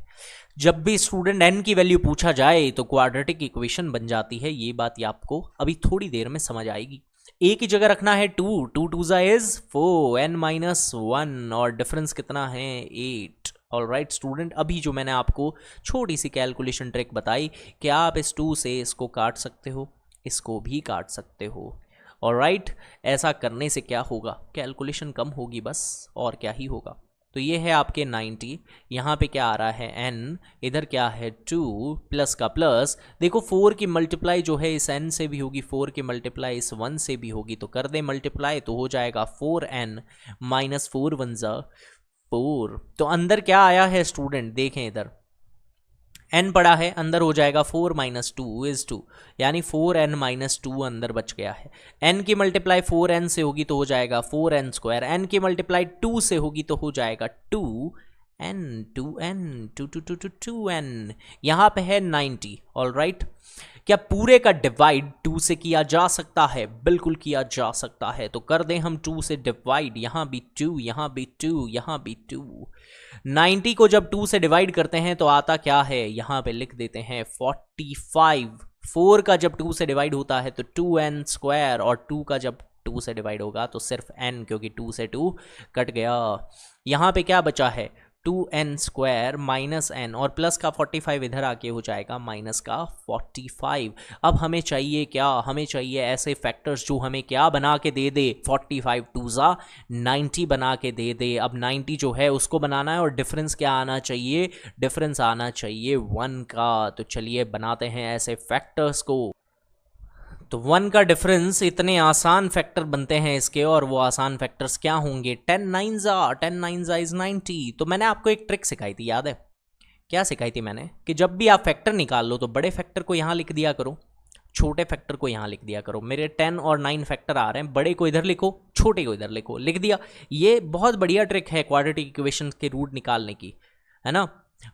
जब भी स्टूडेंट n की वैल्यू पूछा जाए तो क्वाड्रेटिक इक्वेशन बन जाती है। ये बात आपको अभी थोड़ी देर में समझ आएगी। a की जगह रखना है 2, 2 2 इज 4, n-1 और डिफरेंस कितना है 8। ऑलराइट स्टूडेंट, अभी जो मैंने आपको छोटी सी कैलकुलेशन ट्रिक बताई कि आप इस 2 से इसको काट सकते हो, इसको भी काट सकते हो। ऑलराइट, ऐसा करने से क्या होगा, कैलकुलेशन कम होगी बस, और क्या ही होगा। तो ये है आपके 90, यहाँ पे क्या आ रहा है n, इधर क्या है 2 प्लस का प्लस। देखो 4 की मल्टीप्लाई जो है इस n से भी होगी, 4 की मल्टीप्लाई इस 1 से भी होगी, तो कर दे मल्टीप्लाई तो हो जाएगा 4n - 4 1 4। तो अंदर क्या आया है स्टूडेंट, देखें इधर n पड़ा है, अंदर हो जाएगा 4 - 2 इज 2, यानी 4n - 2 अंदर बच गया है। n की मल्टीप्लाई 4n से होगी तो हो जाएगा 4n²। n की मल्टीप्लाई 2 से होगी तो हो जाएगा 2n 2n 2 2 2 2 2n। यहाँ पे है 90। ऑलराइट, क्या पूरे का डिवाइड 2 से किया जा सकता है? बिल्कुल किया जा सकता है। तो कर दें हम 2 से डिवाइड, यहाँ भी 2, यहाँ भी 2, यहाँ भी 2। 90 को जब 2 से डिवाइड करते हैं तो आता क्या है, यहाँ पे लिख देते हैं 45। 4 का जब 2 से डिवाइड होता है तो 2n², और 2 का जब 2 से डिवाइड होगा तो सिर्फ n, क्योंकि 2 से 2 कट गया। यहाँ पे क्या बचा है 2n² माइनस n, और प्लस का 45 इधर आके हो जाएगा माइनस का 45। अब हमें चाहिए क्या, हमें चाहिए ऐसे फैक्टर्स जो हमें क्या बना के दे दे, 45 2 90 बना के दे दे। अब 90 जो है उसको बनाना है, और डिफरेंस क्या आना चाहिए, डिफरेंस आना चाहिए 1 का। तो चलिए बनाते हैं ऐसे फैक्टर्स को। तो 1 का डिफरेंस, इतने आसान फैक्टर बनते हैं इसके, और वो आसान फैक्टर्स क्या होंगे 10 9 इज 90। तो मैंने आपको एक ट्रिक सिखाई थी, याद है क्या सिखाई थी मैंने, कि जब भी आप फैक्टर निकाल लो तो बड़े फैक्टर को यहाँ लिख दिया करो, छोटे फैक्टर को यहाँ लिख दिया करो। मेरे 10 और 9 फैक्टर आ रहे हैं, बड़े को इधर लिखो, छोटे को इधर लिखो, लिख दिया। ये बहुत बढ़िया ट्रिक है क्वाड्रेटिक इक्वेशन के रूट निकालने की, है ना।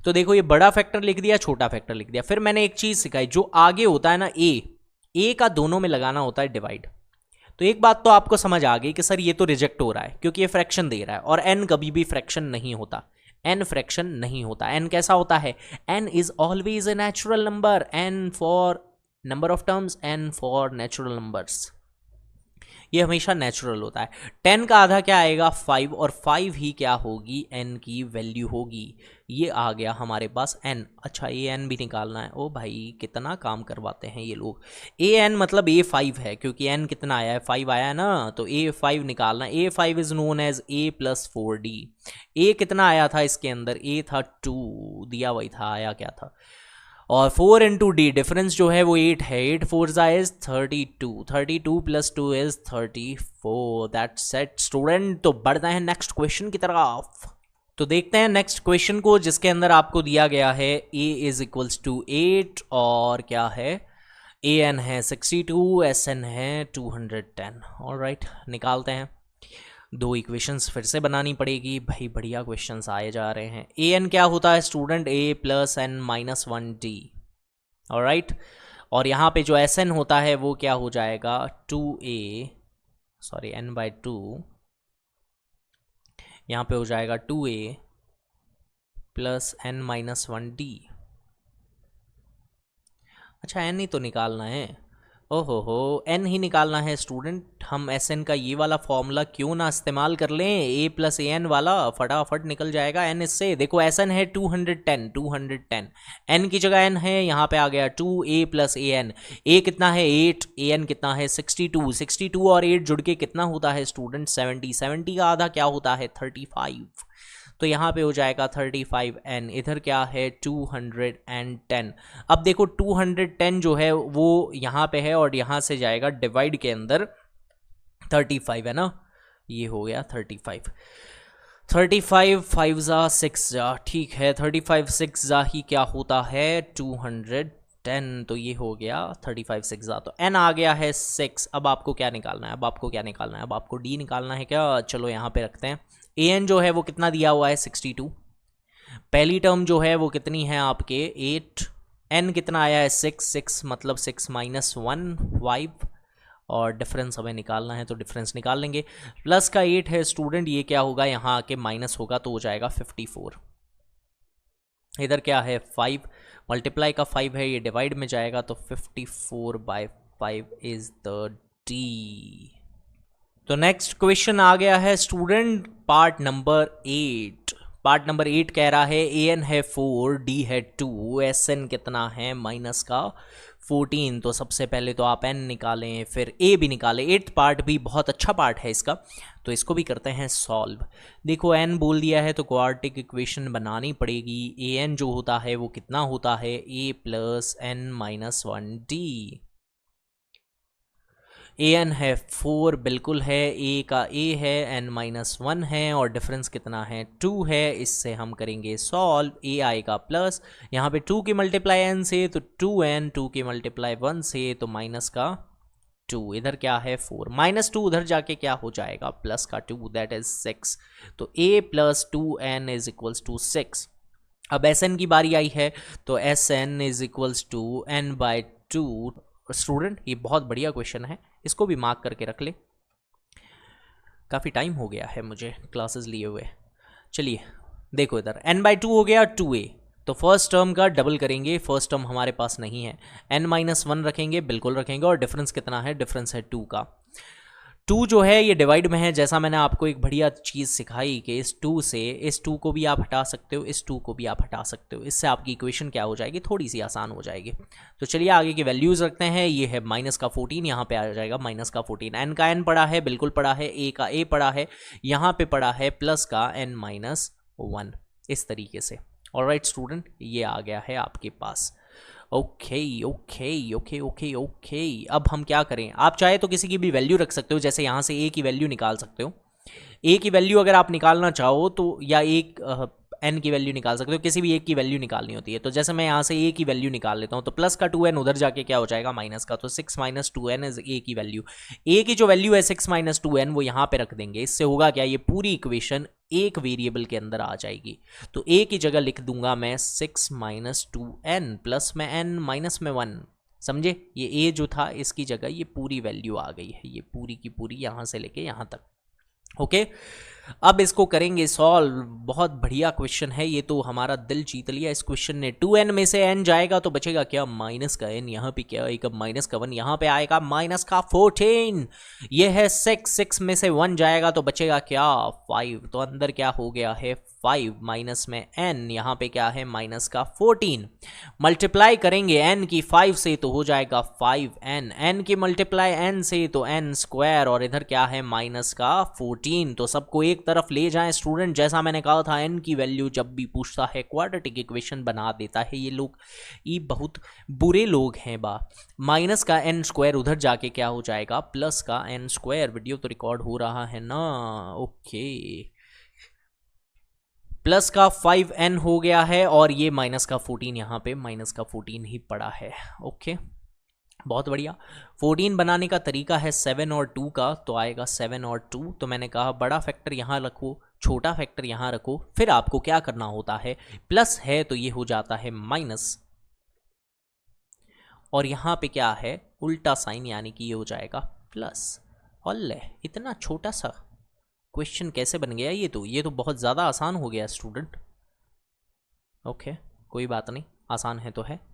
तो देखो ये बड़ा फैक्टर लिख दिया, छोटा फैक्टर लिख दिया। फिर मैंने एक चीज़ सिखाई, जो आगे होता है ना ए का दोनों में लगाना होता है डिवाइड। तो एक बात तो आपको समझ आ गई कि सर ये तो रिजेक्ट हो रहा है क्योंकि ये फ्रैक्शन दे रहा है, और n कभी भी फ्रैक्शन नहीं होता, n फ्रैक्शन नहीं होता। n कैसा होता है, n is always a natural number, n for number of terms, n for natural numbers. ये हमेशा नेचुरल होता है। 10 का आधा क्या आएगा 5, और 5 ही क्या होगी n की वैल्यू होगी। ये आ गया हमारे पास n। अच्छा an भी निकालना है। ओ भाई कितना काम करवाते हैं ये लोग। an मतलब a5 है, क्योंकि n कितना आया है 5 आया है ना, तो a5 निकालना। a5 is known as a plus 4d। a कितना आया था इसके अंदर, a था 2, दिया वही था, आया क्या था, और 4 इंटू डी, डिफरेंस जो है वो 8 है। 8 4 ज़ा is 32, 32 plus 2 is 34। That's set student. तो बढ़ते हैं नेक्स्ट क्वेश्चन की तरफ। तो देखते हैं नेक्स्ट क्वेश्चन को, जिसके अंदर आपको दिया गया है a इज इक्वल्स टू 8 और क्या है an है 62, sn है 210। ऑलराइट, निकालते हैं। दो इक्वेशंस फिर से बनानी पड़ेगी भाई, बढ़िया क्वेश्चंस आए जा रहे हैं। an क्या होता है student, a plus n minus 1d। Alright, और यहाँ पे जो sn होता है वो क्या हो जाएगा 2a, सॉरी n बाई 2, यहाँ पे हो जाएगा 2a plus n minus 1d। अच्छा n ही तो निकालना है, ओहो हो, n ही निकालना है स्टूडेंट। हम sn का ये वाला फॉर्मूला क्यों ना इस्तेमाल कर लें, a प्लस an वाला, फटाफट निकल जाएगा n इससे। देखो sn है 210, 210, n की जगह n है, यहाँ पे आ गया 2a प्लस an। a कितना है 8, an कितना है 62, 62 और 8 जुड़ के कितना होता है स्टूडेंट 70, 70 का आधा क्या होता है 35। तो यहाँ पे हो जाएगा 35n, इधर क्या है 210। अब देखो 210 जो है वो यहाँ पे है और यहाँ से जाएगा डिवाइड के अंदर 35 है ना, ये हो गया 35। 35 5 जा 6 जा, ठीक है 35 6 जा ही क्या होता है 210, तो ये हो गया 35 6 जा, तो n आ गया है 6। अब आपको क्या निकालना है, अब आपको क्या निकालना है, अब आपको d निकालना है क्या। चलो यहाँ पे रखते हैं। an जो है वो कितना दिया हुआ है 62, पहली टर्म जो है वो कितनी है आपके 8, n कितना आया है 6, 6 मतलब 6 माइनस 1 5, और डिफरेंस हमें निकालना है तो डिफरेंस निकाल लेंगे। प्लस का 8 है स्टूडेंट, ये क्या होगा यहाँ आके माइनस होगा तो हो जाएगा 54। इधर क्या है 5, मल्टीप्लाई का 5 है, ये डिवाइड में जाएगा तो 54 बाई 5 इज द डी। तो नेक्स्ट क्वेश्चन आ गया है student part number 8। Part number 8 कह रहा है an है 4, d है 2, sn कितना है माइनस का 14। तो सबसे पहले तो आप n निकालें, फिर a भी निकालें। 8th पार्ट भी बहुत अच्छा पार्ट है इसका, तो इसको भी करते हैं सॉल्व। देखो n बोल दिया है तो क्वाड्रेटिक इक्वेशन बनानी पड़ेगी। an जो होता है वो कितना होता है a plus n minus 1d। an है 4, बिल्कुल है, a का a है, n माइनस 1 है, और डिफरेंस कितना है 2 है। इससे हम करेंगे सॉल्व, a आएगा प्लस, यहाँ पे 2 की मल्टीप्लाई n से तो 2n, 2 की मल्टीप्लाई 1 से तो माइनस का 2, इधर क्या है 4, माइनस 2 उधर जाके क्या हो जाएगा प्लस का 2, दैट इज 6। तो a plus 2n is equals to 6। अब sn की बारी आई है तो sn is equals to n by 2। Student ये बहुत बढ़िया क्वेश्चन है, इसको भी मार्क करके रख ले, काफ़ी टाइम हो गया है मुझे क्लासेस लिए हुए। चलिए देखो इधर n बाई 2 हो गया 2a, तो फर्स्ट टर्म का डबल करेंगे, फर्स्ट टर्म हमारे पास नहीं है, n माइनस 1 रखेंगे, बिल्कुल रखेंगे, और डिफरेंस कितना है, डिफरेंस है 2 का। 2 जो है ये डिवाइड में है, जैसा मैंने आपको एक बढ़िया चीज़ सिखाई कि इस 2 से इस 2 को भी आप हटा सकते हो, इस 2 को भी आप हटा सकते हो, इससे आपकी इक्वेशन क्या हो जाएगी, थोड़ी सी आसान हो जाएगी। तो चलिए आगे की वैल्यूज़ रखते हैं। ये है माइनस का 14, यहाँ पे आ जाएगा माइनस का 14, n का n पड़ा है, बिल्कुल पड़ा है, a का a पड़ा है, यहाँ पे पड़ा है प्लस का n माइनस 1, इस तरीके से। ऑलराइट स्टूडेंट, ये आ गया है आपके पास। Okay okay okay okay okay, अब हम क्या करें, आप चाहे तो किसी की भी वैल्यू रख सकते हो, जैसे यहाँ से a की वैल्यू निकाल सकते हो। a की वैल्यू अगर आप निकालना चाहो तो, या एक n की वैल्यू निकाल सकते हो, किसी भी एक की वैल्यू निकालनी होती है। तो जैसे मैं यहाँ से a की वैल्यू निकाल लेता हूँ तो प्लस का 2n उधर जाके क्या हो जाएगा माइनस का, तो 6 माइनस 2n इज a की वैल्यू। a की जो वैल्यू है 6 माइनस 2n वो यहाँ पे रख देंगे, इससे होगा क्या, ये पूरी इक्वेशन एक वेरिएबल के अंदर आ जाएगी। तो a की जगह लिख दूंगा मैं 6 माइनस 2n, प्लस में n, माइनस में 1, समझे। ये a जो था इसकी जगह ये पूरी वैल्यू आ गई है, ये पूरी की पूरी यहाँ से लेके यहाँ तक। ओके अब इसको करेंगे सॉल्व। बहुत बढ़िया क्वेश्चन है ये, तो हमारा दिल जीत लिया इस क्वेश्चन ने। 2n में से n जाएगा तो बचेगा क्या, माइनस का n, यहाँ पे क्या आएगा माइनस का 1, यहाँ पे आएगा माइनस का 14। ये है 6 में से 1 जाएगा तो बचेगा क्या 5, तो अंदर क्या हो गया है 5 माइनस में n, यहाँ पे क्या है माइनस का 14। मल्टीप्लाई करेंगे n की 5 से तो हो जाएगा 5n, n की मल्टीप्लाई n से तो n स्क्वायर, और इधर क्या है माइनस का 14। तो सबको एक तरफ ले जाएं स्टूडेंट, जैसा मैंने कहा था n की वैल्यू जब भी पूछता है क्वाड्रेटिक इक्वेशन बना देता है ये लोग, ये बहुत बुरे लोग हैं बा। माइनस का n स्क्वायर उधर जाके क्या हो जाएगा प्लस का n स्क्वायर। वीडियो तो रिकॉर्ड हो रहा है ना, ओके। प्लस का 5n हो गया है और ये माइनस का 14, यहाँ पे माइनस का 14 ही पड़ा है, ओके। बहुत बढ़िया। 14 बनाने का तरीका है 7 और 2 का, तो आएगा 7 और 2। तो मैंने कहा बड़ा फैक्टर यहाँ रखो, छोटा फैक्टर यहाँ रखो, फिर आपको क्या करना होता है, प्लस है तो ये हो जाता है माइनस, और यहाँ पे क्या है उल्टा साइन, यानी कि ये हो जाएगा प्लस। और इतना छोटा सा क्वेश्चन कैसे बन गया ये तो बहुत ज़्यादा आसान हो गया स्टूडेंट, ओके। कोई बात नहीं, आसान है तो है।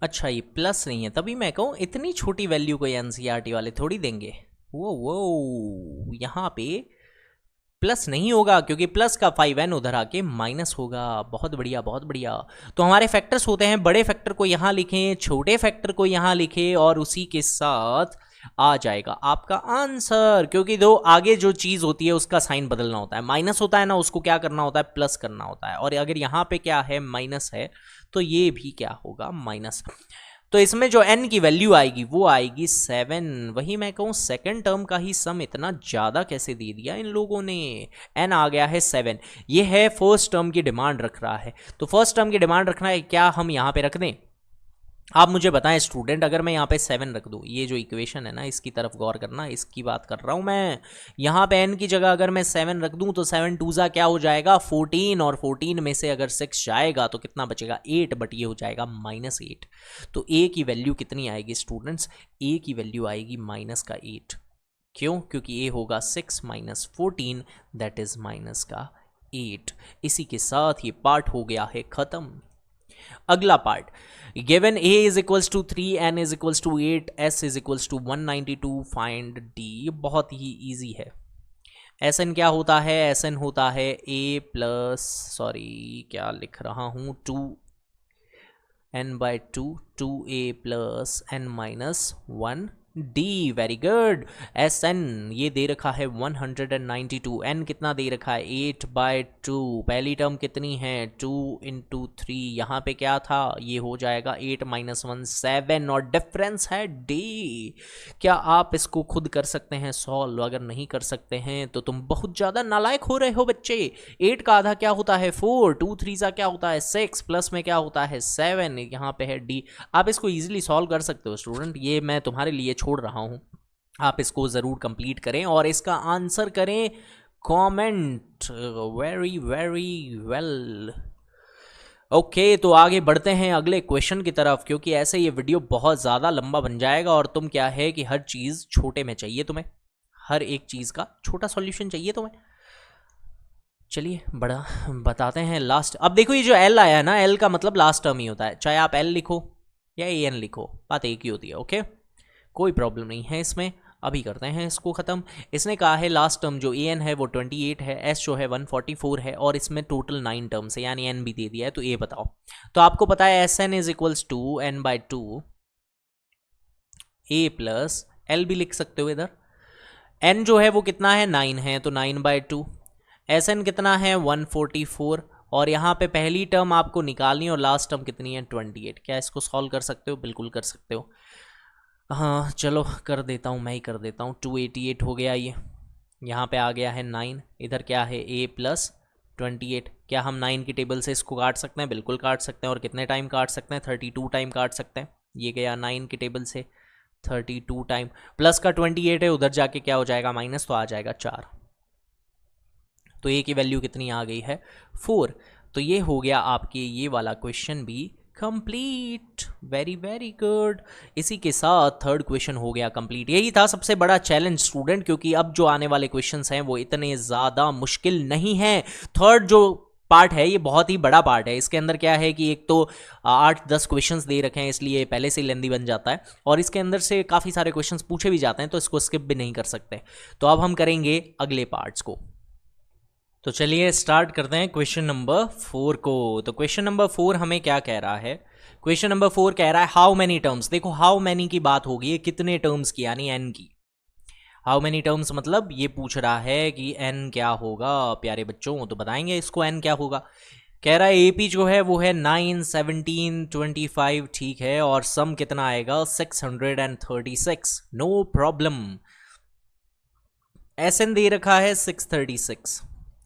अच्छा ये प्लस नहीं है, तभी मैं कहूँ इतनी छोटी वैल्यू को एनसीईआरटी वाले थोड़ी देंगे। वो यहाँ पे प्लस नहीं होगा, क्योंकि प्लस का 5n उधर आके माइनस होगा। बहुत बढ़िया बहुत बढ़िया। तो हमारे फैक्टर्स होते हैं, बड़े फैक्टर को यहाँ लिखें, छोटे फैक्टर को यहाँ लिखें, और उसी के साथ आ जाएगा आपका आंसर। क्योंकि दो आगे जो चीज होती है उसका साइन बदलना होता है, माइनस होता है ना, उसको क्या करना होता है प्लस करना होता है, और अगर यहाँ पे क्या है माइनस है तो ये भी क्या होगा माइनस। तो इसमें जो n की वैल्यू आएगी वो आएगी 7। वही मैं कहूँ सेकंड टर्म का ही सम इतना ज़्यादा कैसे दे दिया इन लोगों ने। n आ गया है 7, ये है फर्स्ट टर्म की डिमांड रख रहा है। तो फर्स्ट टर्म की डिमांड रखना है, क्या हम यहाँ पे रख दें? आप मुझे बताएं स्टूडेंट, अगर मैं यहाँ पे 7 रख दूँ, ये जो इक्वेशन है ना इसकी तरफ गौर करना, इसकी बात कर रहा हूँ मैं। यहाँ पे n की जगह अगर मैं 7 रख दूँ तो 7 2 क्या हो जाएगा 14, और 14 में से अगर 6 जाएगा तो कितना बचेगा 8, बट ये हो जाएगा -8। तो a की वैल्यू कितनी आएगी स्टूडेंट्स, a की वैल्यू आएगी माइनस का 8। क्यों? क्योंकि a होगा 6 माइनस 14, दैट इज माइनस का 8। इसी के साथ ये पार्ट हो गया है खत्म। अगला part, given a is equals to 3, n is equals to 8, s is equals to 192, find d। बहुत ही इजी है। Sn क्या होता है? Sn होता है a प्लस, सॉरी क्या लिख रहा हूँ, 2n/2, 2a plus n minus 1 d। Very good. Sn ये दे रखा है 192, n कितना दे रखा है 8/2। पहली टर्म कितनी है 2 × 3, यहाँ पे क्या था ये हो जाएगा 8 - 1 7, और डिफरेंस है d। क्या आप इसको खुद कर सकते हैं सॉल्व? अगर नहीं कर सकते हैं तो तुम बहुत ज़्यादा नालायक हो रहे हो बच्चे। 8 का आधा क्या होता है 4, 2 3 क्या होता है 6, प्लस में क्या होता है 7, यहाँ पे है d। आप इसको इजीली सॉल्व कर सकते हो स्टूडेंट, ये मैं तुम्हारे लिए छोड़ रहा हूं, आप इसको जरूर कंप्लीट करें और इसका आंसर करें comment. Very very well, okay. तो आगे बढ़ते हैं अगले क्वेश्चन की तरफ, क्योंकि ऐसे ये वीडियो बहुत ज़्यादा लंबा बन जाएगा, और तुम क्या है कि हर चीज़ छोटे में चाहिए तुम्हें, हर एक चीज़ का छोटा सॉल्यूशन चाहिए तुम्हें। चलिए बड़ा बताते हैं लास्ट। अब देखो ये जो L आया है ना, L का मतलब लास्ट टर्म ही होता है, चाहे आप L लिखो या AN लिखो, बात एक ही होती है, ओके। कोई प्रॉब्लम नहीं है इसमें। अभी करते हैं इसको ख़त्म। इसने कहा है लास्ट टर्म जो AN है वो 28 है, S जो है 144 है, और इसमें टोटल 9 टर्म्स है, यानी N भी दे दिया है। तो A बताओ। तो आपको पता है Sn is equals to n/2, A plus L भी लिख सकते हो इधर। N जो है वो कितना है 9 है, तो 9/2। Sn कितना है 144, और यहाँ पे पहली टर्म आपको निकालनी और लास्ट टर्म कितनी है 28। क्या इसको सॉल्व कर सकते हो? बिल्कुल कर सकते हो। हाँ चलो कर देता हूँ, मैं ही कर देता हूँ। 288 हो गया ये, यहाँ पे आ गया है 9, इधर क्या है a प्लस 28। क्या हम 9 की टेबल से इसको काट सकते हैं? बिल्कुल काट सकते हैं। और कितने टाइम काट सकते हैं? 32 टाइम काट सकते हैं। ये गया 9 की टेबल से 32 टाइम, प्लस का 28 है, उधर जाके क्या हो जाएगा माइनस, तो आ जाएगा 4। तो a की वैल्यू कितनी आ गई है 4। तो ये हो गया आपके ये वाला क्वेश्चन भी कंप्लीट, वेरी वेरी गुड। इसी के साथ थर्ड क्वेश्चन हो गया कंप्लीट। यही था सबसे बड़ा चैलेंज स्टूडेंट, क्योंकि अब जो आने वाले क्वेश्चंस हैं वो इतने ज़्यादा मुश्किल नहीं हैं। थर्ड जो पार्ट है ये बहुत ही बड़ा पार्ट है। इसके अंदर क्या है कि एक तो 8-10 क्वेश्चंस दे रखे हैं, इसलिए पहले से ही लेंदी बन जाता है, और इसके अंदर से काफ़ी सारे क्वेश्चंस पूछे भी जाते हैं, तो इसको स्किप भी नहीं कर सकते। तो अब हम करेंगे अगले पार्ट्स को। तो चलिए स्टार्ट करते हैं क्वेश्चन नंबर 4 को। तो क्वेश्चन नंबर 4 हमें क्या कह रहा है? क्वेश्चन नंबर 4 कह रहा है हाउ मेनी टर्म्स। देखो हाउ मेनी की बात होगी, है कितने टर्म्स की, यानी एन की। हाउ मेनी टर्म्स मतलब ये पूछ रहा है कि एन क्या होगा प्यारे बच्चों, तो बताएंगे इसको एन क्या होगा। कह रहा है एपी जो है वो है 9, 17, 25, ठीक है, और सम कितना आएगा 636। No problem. एसएन दे रखा है 636।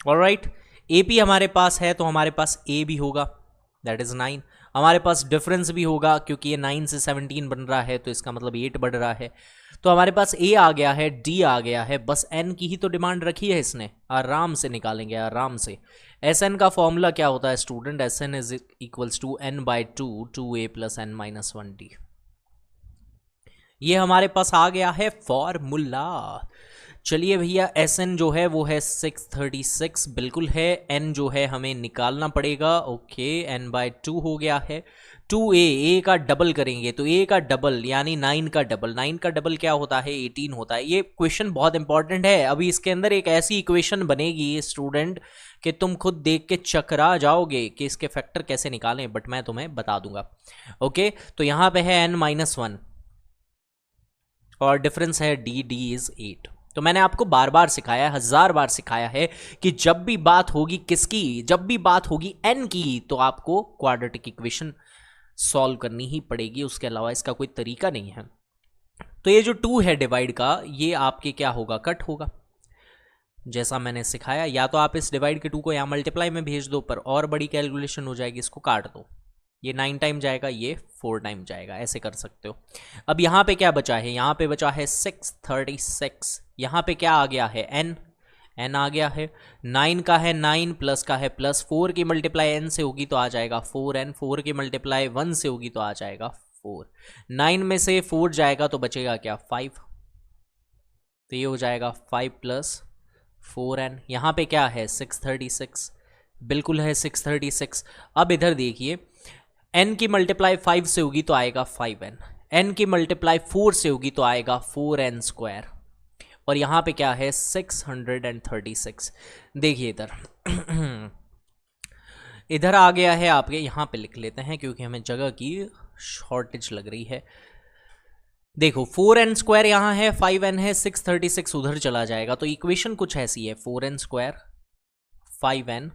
ऑलराइट, एपी हमारे पास है तो हमारे पास ए भी होगा, दैट इज 9। हमारे पास डिफरेंस भी होगा क्योंकि ये 9 से 17 बन रहा है, तो इसका मतलब 8 बढ़ रहा है। तो हमारे पास ए आ गया है, डी आ गया है, बस एन की ही तो डिमांड रखी है इसने। आराम से निकालेंगे, आराम से। एस एन का फॉर्मूला क्या होता है student? S N is equals to n by 2a plus n minus 1d। ये हमारे पास आ गया है फॉर्मूला। चलिए भैया, एस एन जो है वो है 636 बिल्कुल है। एन जो है हमें निकालना पड़ेगा। ओके, एन बाई 2 हो गया है। 2a, ए का डबल करेंगे तो ए का डबल यानी 9 का डबल। 9 का डबल क्या होता है? 18 होता है। ये क्वेश्चन बहुत इंपॉर्टेंट है। अभी इसके अंदर एक ऐसी इक्वेशन बनेगी स्टूडेंट कि तुम खुद देख के चकरा जाओगे कि इसके फैक्टर कैसे निकालें, बट मैं तुम्हें बता दूंगा। ओके, तो यहाँ पे है n-1 और डिफरेंस है डी इज 8। तो मैंने आपको बार बार सिखाया है, 1000 बार सिखाया है कि जब भी बात होगी किसकी, जब भी बात होगी एन की, तो आपको क्वाड्रेटिक इक्वेशन सॉल्व करनी ही पड़ेगी, उसके अलावा इसका कोई तरीका नहीं है। तो ये जो 2 है डिवाइड का, ये आपके क्या होगा? कट होगा, जैसा मैंने सिखाया। या तो आप इस डिवाइड के 2 को यहाँ मल्टीप्लाई में भेज दो, पर और बड़ी कैलकुलेशन हो जाएगी, इसको काट दो। ये 9 टाइम जाएगा, ये 4 टाइम जाएगा, ऐसे कर सकते हो। अब यहाँ पे क्या बचा है? यहाँ पे बचा है 636। यहाँ पे क्या आ गया है? एन आ गया है। 9 का है 9, प्लस का है प्लस, 4 की मल्टीप्लाई एन से होगी तो आ जाएगा 4n, 4 की मल्टीप्लाई 1 से होगी तो आ जाएगा 4। 9 में से 4 जाएगा तो बचेगा क्या? 5। तो ये हो जाएगा 5 प्लस 4n। यहाँ पे क्या है? 636 बिल्कुल है 636। अब इधर देखिए, n की मल्टीप्लाई 5 से होगी तो आएगा 5n, n की मल्टीप्लाई 4 से होगी तो आएगा 4n², और यहाँ पे क्या है? 636। देखिए इधर इधर आ गया है आपके, यहाँ पे लिख लेते हैं क्योंकि हमें जगह की शॉर्टेज लग रही है। देखो 4n² यहाँ है, 5n है, 636 उधर चला जाएगा, तो इक्वेशन कुछ ऐसी है 4n², 5n,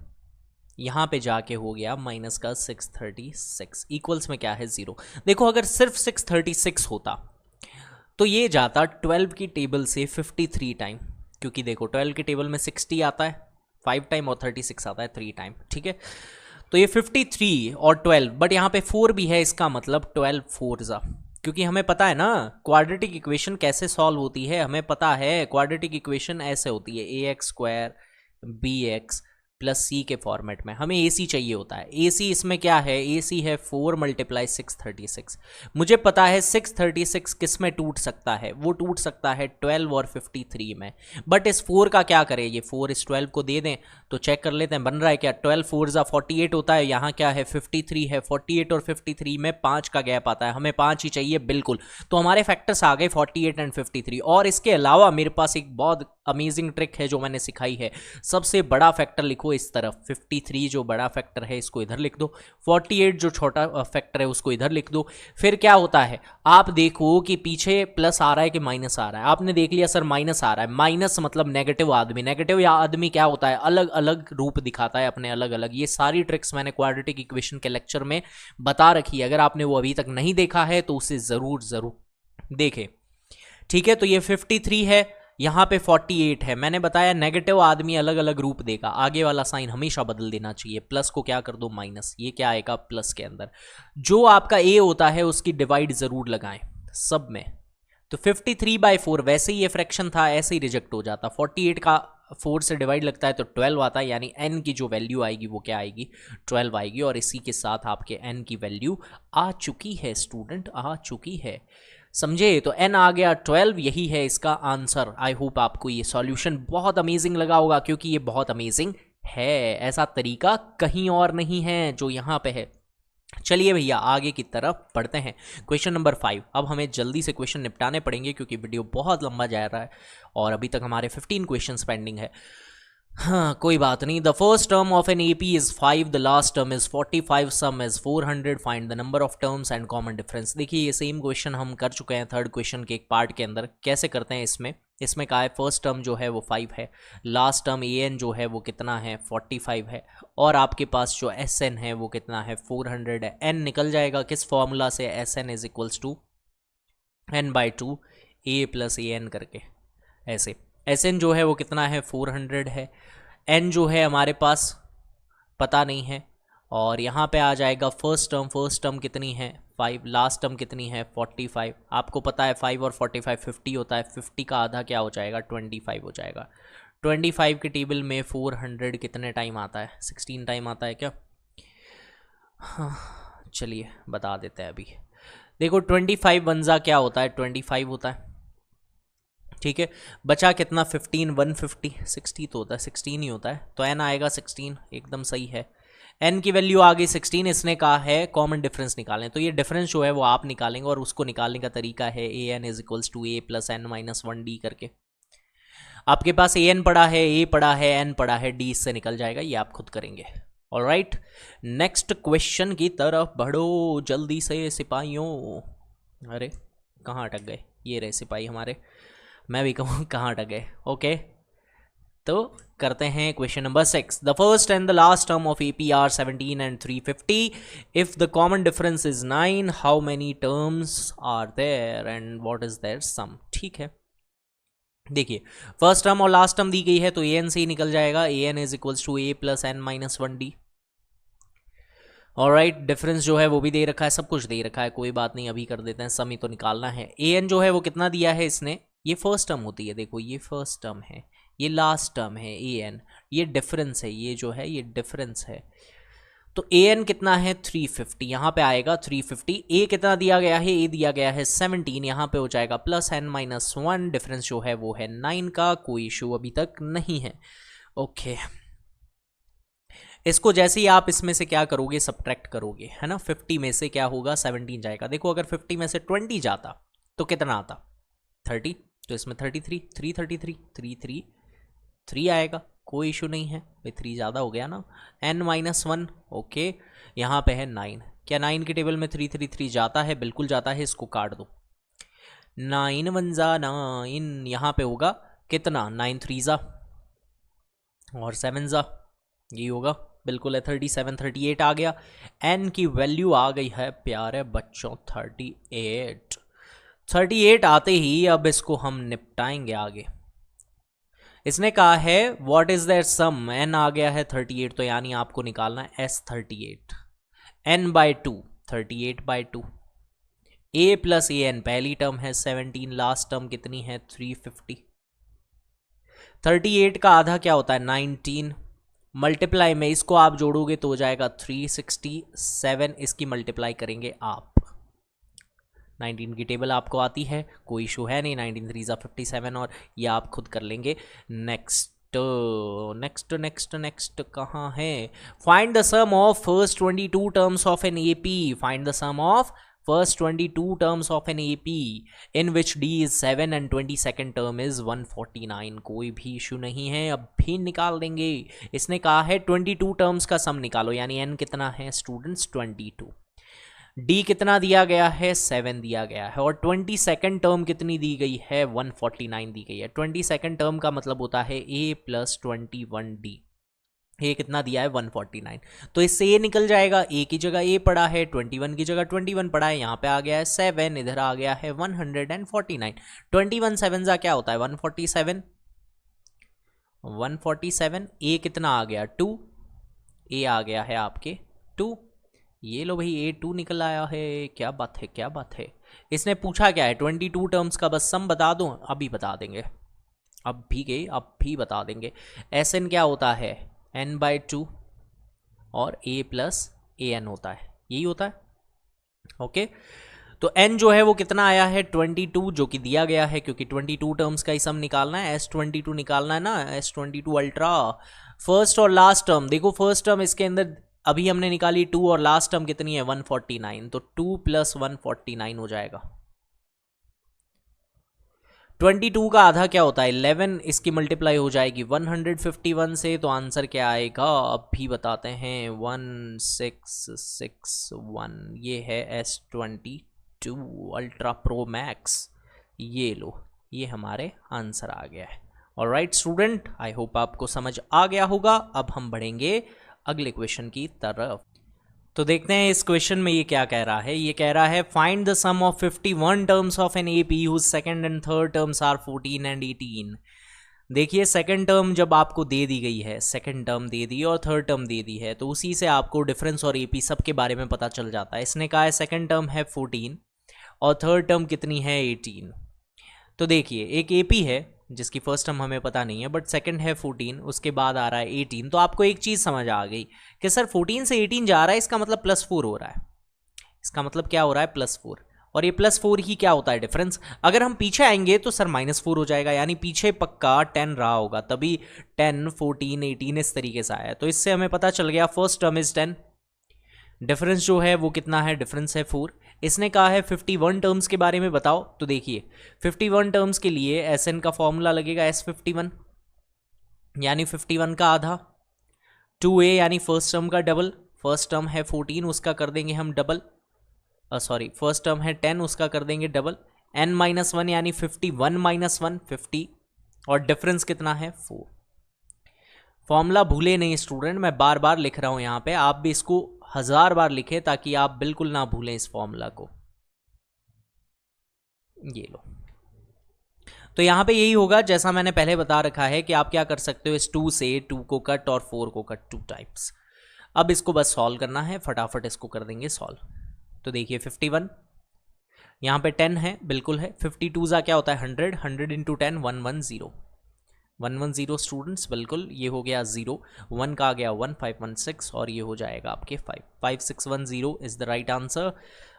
यहाँ पे जाके हो गया माइनस का 636, इक्वल्स में क्या है? 0। देखो अगर सिर्फ 636 होता तो ये जाता 12 की टेबल से 53 टाइम, क्योंकि देखो 12 की टेबल में 60 आता है 5 टाइम और 36 आता है 3 टाइम, ठीक है। तो ये 53 और 12, बट यहाँ पे 4 भी है, इसका मतलब 12 4 क्योंकि हमें पता है ना क्वाड्रेटिक इक्वेशन कैसे सॉल्व होती है। हमें पता है क्वाड्रेटिक इक्वेशन ऐसे होती है ax² bx प्लस सी के फॉर्मेट में। हमें AC चाहिए होता है। AC इसमें क्या है? AC है 4 मल्टीप्लाई 636। मुझे पता है 636 किस में टूट सकता है? वो टूट सकता है 12 और 53 में। बट इस 4 का क्या करें? ये 4 इस 12 को दे दें तो चेक कर लेते हैं बन रहा है क्या? 12 4 48 होता है। यहाँ क्या है? 53 है। 48 और 53 में 5 का गैप आता है, हमें 5 ही चाहिए बिल्कुल। तो हमारे फैक्टर्स आ गए 48 एंड 53। और इसके अलावा मेरे पास एक बहुत अमेजिंग ट्रिक है जो मैंने सिखाई है। सबसे बड़ा फैक्टर लिखो इस तरफ, 53 जो बड़ा फैक्टर है इसको इधर लिख दो, 48 जो छोटा फैक्टर है उसको इधर लिख दो। फिर क्या होता है? आप देखो कि पीछे प्लस आ रहा है कि माइनस आ रहा है। आपने देख लिया सर माइनस आ रहा है, माइनस मतलब नेगेटिव आदमी। नेगेटिव या आदमी क्या होता है? अलग अलग रूप दिखाता है अपने, अलग अलग। ये सारी ट्रिक्स मैंने क्वाड्रेटिक इक्वेशन के लेक्चर में बता रखी है, अगर आपने वो अभी तक नहीं देखा है तो उसे जरूर देखें, ठीक है। तो ये 53 है, यहाँ पे 48 है। मैंने बताया नेगेटिव आदमी अलग अलग रूप देगा, आगे वाला साइन हमेशा बदल देना चाहिए। प्लस को क्या कर दो? माइनस। ये क्या आएगा? प्लस के अंदर जो आपका ए होता है उसकी डिवाइड जरूर लगाएं सब में। तो 53/4 वैसे ही ये फ्रैक्शन था, ऐसे ही रिजेक्ट हो जाता। 48 का 4 से डिवाइड लगता है तो 12 आता है, यानी n की जो वैल्यू आएगी वो क्या आएगी, 12 आएगी। और इसी के साथ आपके n की वैल्यू आ चुकी है स्टूडेंट, आ चुकी है, समझे। तो n आ गया 12, यही है इसका आंसर। आई होप आपको ये सॉल्यूशन बहुत अमेजिंग लगा होगा, क्योंकि ये बहुत अमेजिंग है, ऐसा तरीका कहीं और नहीं है जो यहाँ पे है। चलिए भैया आगे की तरफ बढ़ते हैं। Question number 5। अब हमें जल्दी से क्वेश्चन निपटाने पड़ेंगे क्योंकि वीडियो बहुत लंबा जा रहा है और अभी तक हमारे 15 क्वेश्चंस पेंडिंग है। हाँ कोई बात नहीं। The first term of an AP is 5, the last term is 45, some is 400, find the number of terms and common difference. देखिए ये सेम क्वेश्चन हम कर चुके हैं थर्ड क्वेश्चन के एक पार्ट के अंदर। कैसे करते हैं इसमें कहा है फर्स्ट टर्म जो है वो 5 है, लास्ट टर्म ए एन जो है वो कितना है 45 है, और आपके पास जो एस एन है वो कितना है 400 है। एन निकल जाएगा किस फॉर्मूला से, S N is equals to n/2 a plus a n करके, ऐसे। एस एन जो है वो कितना है 400 है, एन जो है हमारे पास पता नहीं है, और यहाँ पे आ जाएगा फर्स्ट टर्म कितनी है 5, लास्ट टर्म कितनी है 45। आपको पता है 5 और 45 50 होता है, 50 का आधा क्या हो जाएगा 25 हो जाएगा। 25 के टेबल में 400 कितने टाइम आता है, 16 टाइम आता है क्या? हाँ चलिए बता देते हैं अभी। देखो 25 वंजा क्या होता है 25 होता है, ठीक है। बचा कितना 15, 150, 60 तो होता है, 16 ही होता है, तो n आएगा 16, एकदम सही है। n की वैल्यू आ गई 16, इसने कहा है कॉमन डिफरेंस निकालें, तो ये डिफरेंस जो है वो आप निकालेंगे और उसको निकालने का तरीका है a n is equals to a plus n minus 1 d करके। आपके पास ए एन पड़ा है, ए पड़ा है, एन पड़ा है, डी इससे निकल जाएगा, ये आप खुद करेंगे। ऑलराइट नेक्स्ट क्वेश्चन की तरफ बढ़ो जल्दी से सिपाहियों। अरे कहाँ अटक गए, ये रहे सिपाही हमारे, मैं भी कहूँ कहाँ अटक गए। ओके तो करते हैं question number 6। The first and the last term of AP are 17 and 350। If the common difference is 9, how many terms are there and what is their sum. ठीक है देखिए फर्स्ट टर्म और लास्ट टर्म दी गई है तो a n से ही निकल जाएगा, a n is equals to a plus n minus 1 d. Alright difference जो है वो भी दे रखा है, सब कुछ दे रखा है, कोई बात नहीं अभी कर देते हैं, सम ही तो निकालना है। ए एन जो है वो कितना दिया है इसने, ये फर्स्ट टर्म होती है, देखो ये फर्स्ट टर्म है, ये लास्ट टर्म है ए एन, ये डिफरेंस है, ये जो है ये डिफरेंस है। तो ए एन कितना है 350, यहाँ पे आएगा 350। ए कितना दिया गया है, ए दिया गया है 17, यहाँ पे हो जाएगा प्लस एन माइनस 1, डिफरेंस जो है वो है 9 का, कोई इशू अभी तक नहीं है। ओके इसको जैसे ही आप इसमें से क्या करोगे सब्ट्रैक्ट करोगे, है ना, 50 में से क्या होगा 17 जाएगा। देखो अगर 50 में से 20 जाता तो कितना आता 30, तो इसमें 33, 333, 3 आएगा, कोई इशू नहीं है भाई, 3 ज़्यादा हो गया ना। n-1 ओके, यहाँ पे है 9, क्या 9 के टेबल में 333 जाता है, बिल्कुल जाता है, इसको काट दो। 9 1 जा 9, यहाँ पे होगा कितना 9 3 जा और 7 जा, ये होगा बिल्कुल है 37, 38 आ गया। n की वैल्यू आ गई है प्यारे बच्चों 38 आते ही अब इसको हम निपटाएंगे आगे। इसने कहा है what is their sum, n आ गया है 38, तो यानी आपको निकालना है s38, n/2 38/2, a plus a n पहली टर्म है 17, लास्ट टर्म कितनी है 350। 38 का आधा क्या होता है 19, मल्टीप्लाई में इसको आप जोड़ोगे तो हो जाएगा 367, इसकी मल्टीप्लाई करेंगे आप। 19 की टेबल आपको आती है, कोई इशू है नहीं, 19 3 57, और ये आप खुद कर लेंगे। नेक्स्ट कहाँ है, find the sum of first 22 terms of an AP, find the sum of first 22 terms of an AP in which D is 7 and 22nd term is 149। कोई भी इशू नहीं है, अब भी निकाल देंगे। इसने कहा है 22 टर्म्स का सम निकालो, यानी n कितना है स्टूडेंट्स 22, D कितना दिया गया है 7 दिया गया है, और 22nd टर्म कितनी दी गई है 149 दी गई है। 22nd टर्म का मतलब होता है A प्लस 21D, ये कितना दिया है 149, तो इससे ये निकल जाएगा, ए की जगह ए पड़ा है, 21 की जगह 21 पड़ा है, यहाँ पे आ गया है 7, इधर आ गया है 149। 21 7 जा क्या होता है 147, ए कितना आ गया 2, ए आ गया है आपके 2, ये लो भाई ए 2 निकल आया है, क्या बात है क्या बात है। इसने पूछा क्या है 22 टर्म्स का बस सम बता दूं, अभी बता देंगे। अब भी बता देंगे। एस एन क्या होता है, n/2 और a प्लस ए एन होता है, यही होता है। ओके, तो n जो है वो कितना आया है 22, जो कि दिया गया है क्योंकि 22 टर्म्स का ही सम निकालना है, S22 निकालना है ना, S22 अल्ट्रा। फर्स्ट और लास्ट टर्म देखो, फर्स्ट टर्म इसके अंदर अभी हमने निकाली 2 और लास्ट टर्म कितनी है 149, तो 2 + 149 हो जाएगा। 22 का आधा क्या होता है 11, इसकी मल्टीप्लाई हो जाएगी 151 से, तो आंसर क्या आएगा अब भी बताते हैं 1661। ये है S22 अल्ट्रा प्रो मैक्स, ये लो, ये हमारे आंसर आ गया है। ऑलराइट स्टूडेंट, आई होप आपको समझ आ गया होगा। अब हम बढ़ेंगे अगले क्वेश्चन की तरफ। तो देखते हैं इस क्वेश्चन में ये क्या कह रहा है। ये कह रहा है find the sum of 51 terms of an AP whose second and third terms are 14 and 18। देखिए सेकंड टर्म जब आपको दे दी गई है, सेकंड टर्म दे दी और थर्ड टर्म दे दी है, तो उसी से आपको डिफरेंस और एपी सब के बारे में पता चल जाता है। इसने कहा है सेकंड टर्म है 14 और थर्ड टर्म कितनी है 18। तो देखिए एक एपी है जिसकी फर्स्ट टर्म हमें पता नहीं है, बट सेकंड है 14, उसके बाद आ रहा है 18। तो आपको एक चीज़ समझ आ गई कि सर 14 से 18 जा रहा है, इसका मतलब +4 हो रहा है। इसका मतलब क्या हो रहा है +4, और ये +4 ही क्या होता है डिफरेंस। अगर हम पीछे आएंगे तो सर -4 हो जाएगा, यानी पीछे पक्का 10 रहा होगा, तभी 10 14 18 इस तरीके से आया। तो इससे हमें पता चल गया फर्स्ट टर्म इज 10, डिफरेंस जो है वो कितना है, डिफरेंस है 4। इसने कहा है 51 टर्म्स के बारे में बताओ। तो देखिए 51 टर्म्स के लिए एस एन का फॉर्मूला लगेगा S51, यानी 51 का आधा, 2a यानी फर्स्ट टर्म का डबल, फर्स्ट टर्म है 14 उसका कर देंगे हम डबल, सॉरी फर्स्ट टर्म है 10 उसका कर देंगे डबल, n-1 यानी 51 - 1 50, और डिफरेंस कितना है 4। फॉर्मूला भूले नहीं स्टूडेंट, मैं बार बार लिख रहा हूं यहाँ पे, आप भी इसको 1000 बार लिखें ताकि आप बिल्कुल ना भूलें इस फॉर्मूला को। ये लो, तो यहाँ पे यही होगा जैसा मैंने पहले बता रखा है कि आप क्या कर सकते हो, इस 2 से 2 को कट और 4 को कट 2 टाइप्स। अब इसको बस सॉल्व करना है, फटाफट इसको कर देंगे सॉल्व। तो देखिए 51, यहाँ पे 10 है, बिल्कुल है, 52 ज़ा क्या होता है 100, 100 × 10 110, 110 स्टूडेंट्स, बिल्कुल ये हो गया 0, 1 का आ गया 1, 516, और ये हो जाएगा आपके 5610 इज़ द राइट आंसर।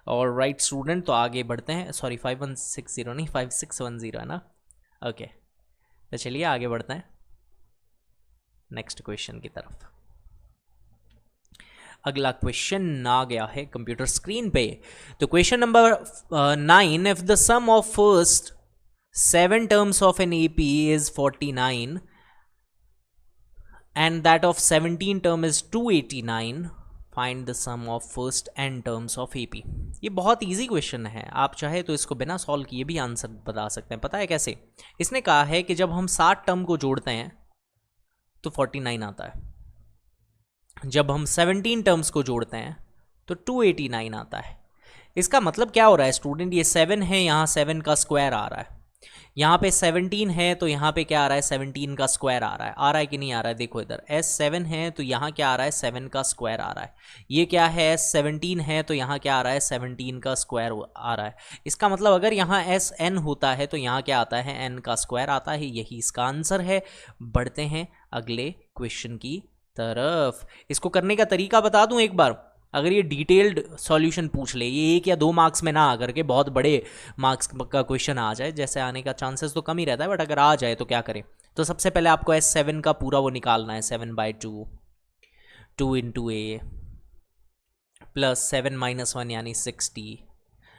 और राइट स्टूडेंट, तो आगे बढ़ते हैं, सॉरी 5160 नहीं 5610 है ना, ओके। तो चलिए आगे बढ़ते हैं नेक्स्ट क्वेश्चन की तरफ। अगला क्वेश्चन आ गया है कंप्यूटर स्क्रीन पे। तो question number 9, if the sum of first 7 terms of an AP is 49 and that of 17 term is 289, find the sum of first n terms of AP। ये बहुत इजी क्वेश्चन है, आप चाहे तो इसको बिना सॉल्व किए भी आंसर बता सकते हैं। पता है कैसे? इसने कहा है कि जब हम 7 टर्म को जोड़ते हैं तो 49 आता है, जब हम 17 टर्म्स को जोड़ते हैं तो 289 आता है। इसका मतलब क्या हो रहा है स्टूडेंट, ये 7 है, यहाँ 7 का स्क्वायर आ रहा है, यहाँ पे 17 है तो यहाँ पे क्या आ रहा है 17 का स्क्वायर आ रहा है कि नहीं आ रहा है? देखो इधर S7 है तो यहाँ क्या आ रहा है 7 का स्क्वायर आ रहा है। ये क्या है S17 है तो यहाँ क्या आ रहा है 17 का स्क्वायर आ रहा है। इसका मतलब अगर यहाँ SN होता है तो यहाँ क्या आता है N का स्क्वायर आता है, यही इसका आंसर है। बढ़ते हैं अगले क्वेश्चन की तरफ। इसको करने का तरीका बता दूं एक बार, अगर ये डिटेल्ड सॉल्यूशन पूछ ले, ये 1 या 2 मार्क्स में ना आकर के बहुत बड़े मार्क्स का क्वेश्चन आ जाए, जैसे आने का चांसेस तो कम ही रहता है, बट अगर आ जाए तो क्या करें? तो सबसे पहले आपको S7 का पूरा वो निकालना है, 7/2, 2 × A प्लस 7 - 1 यानी 60,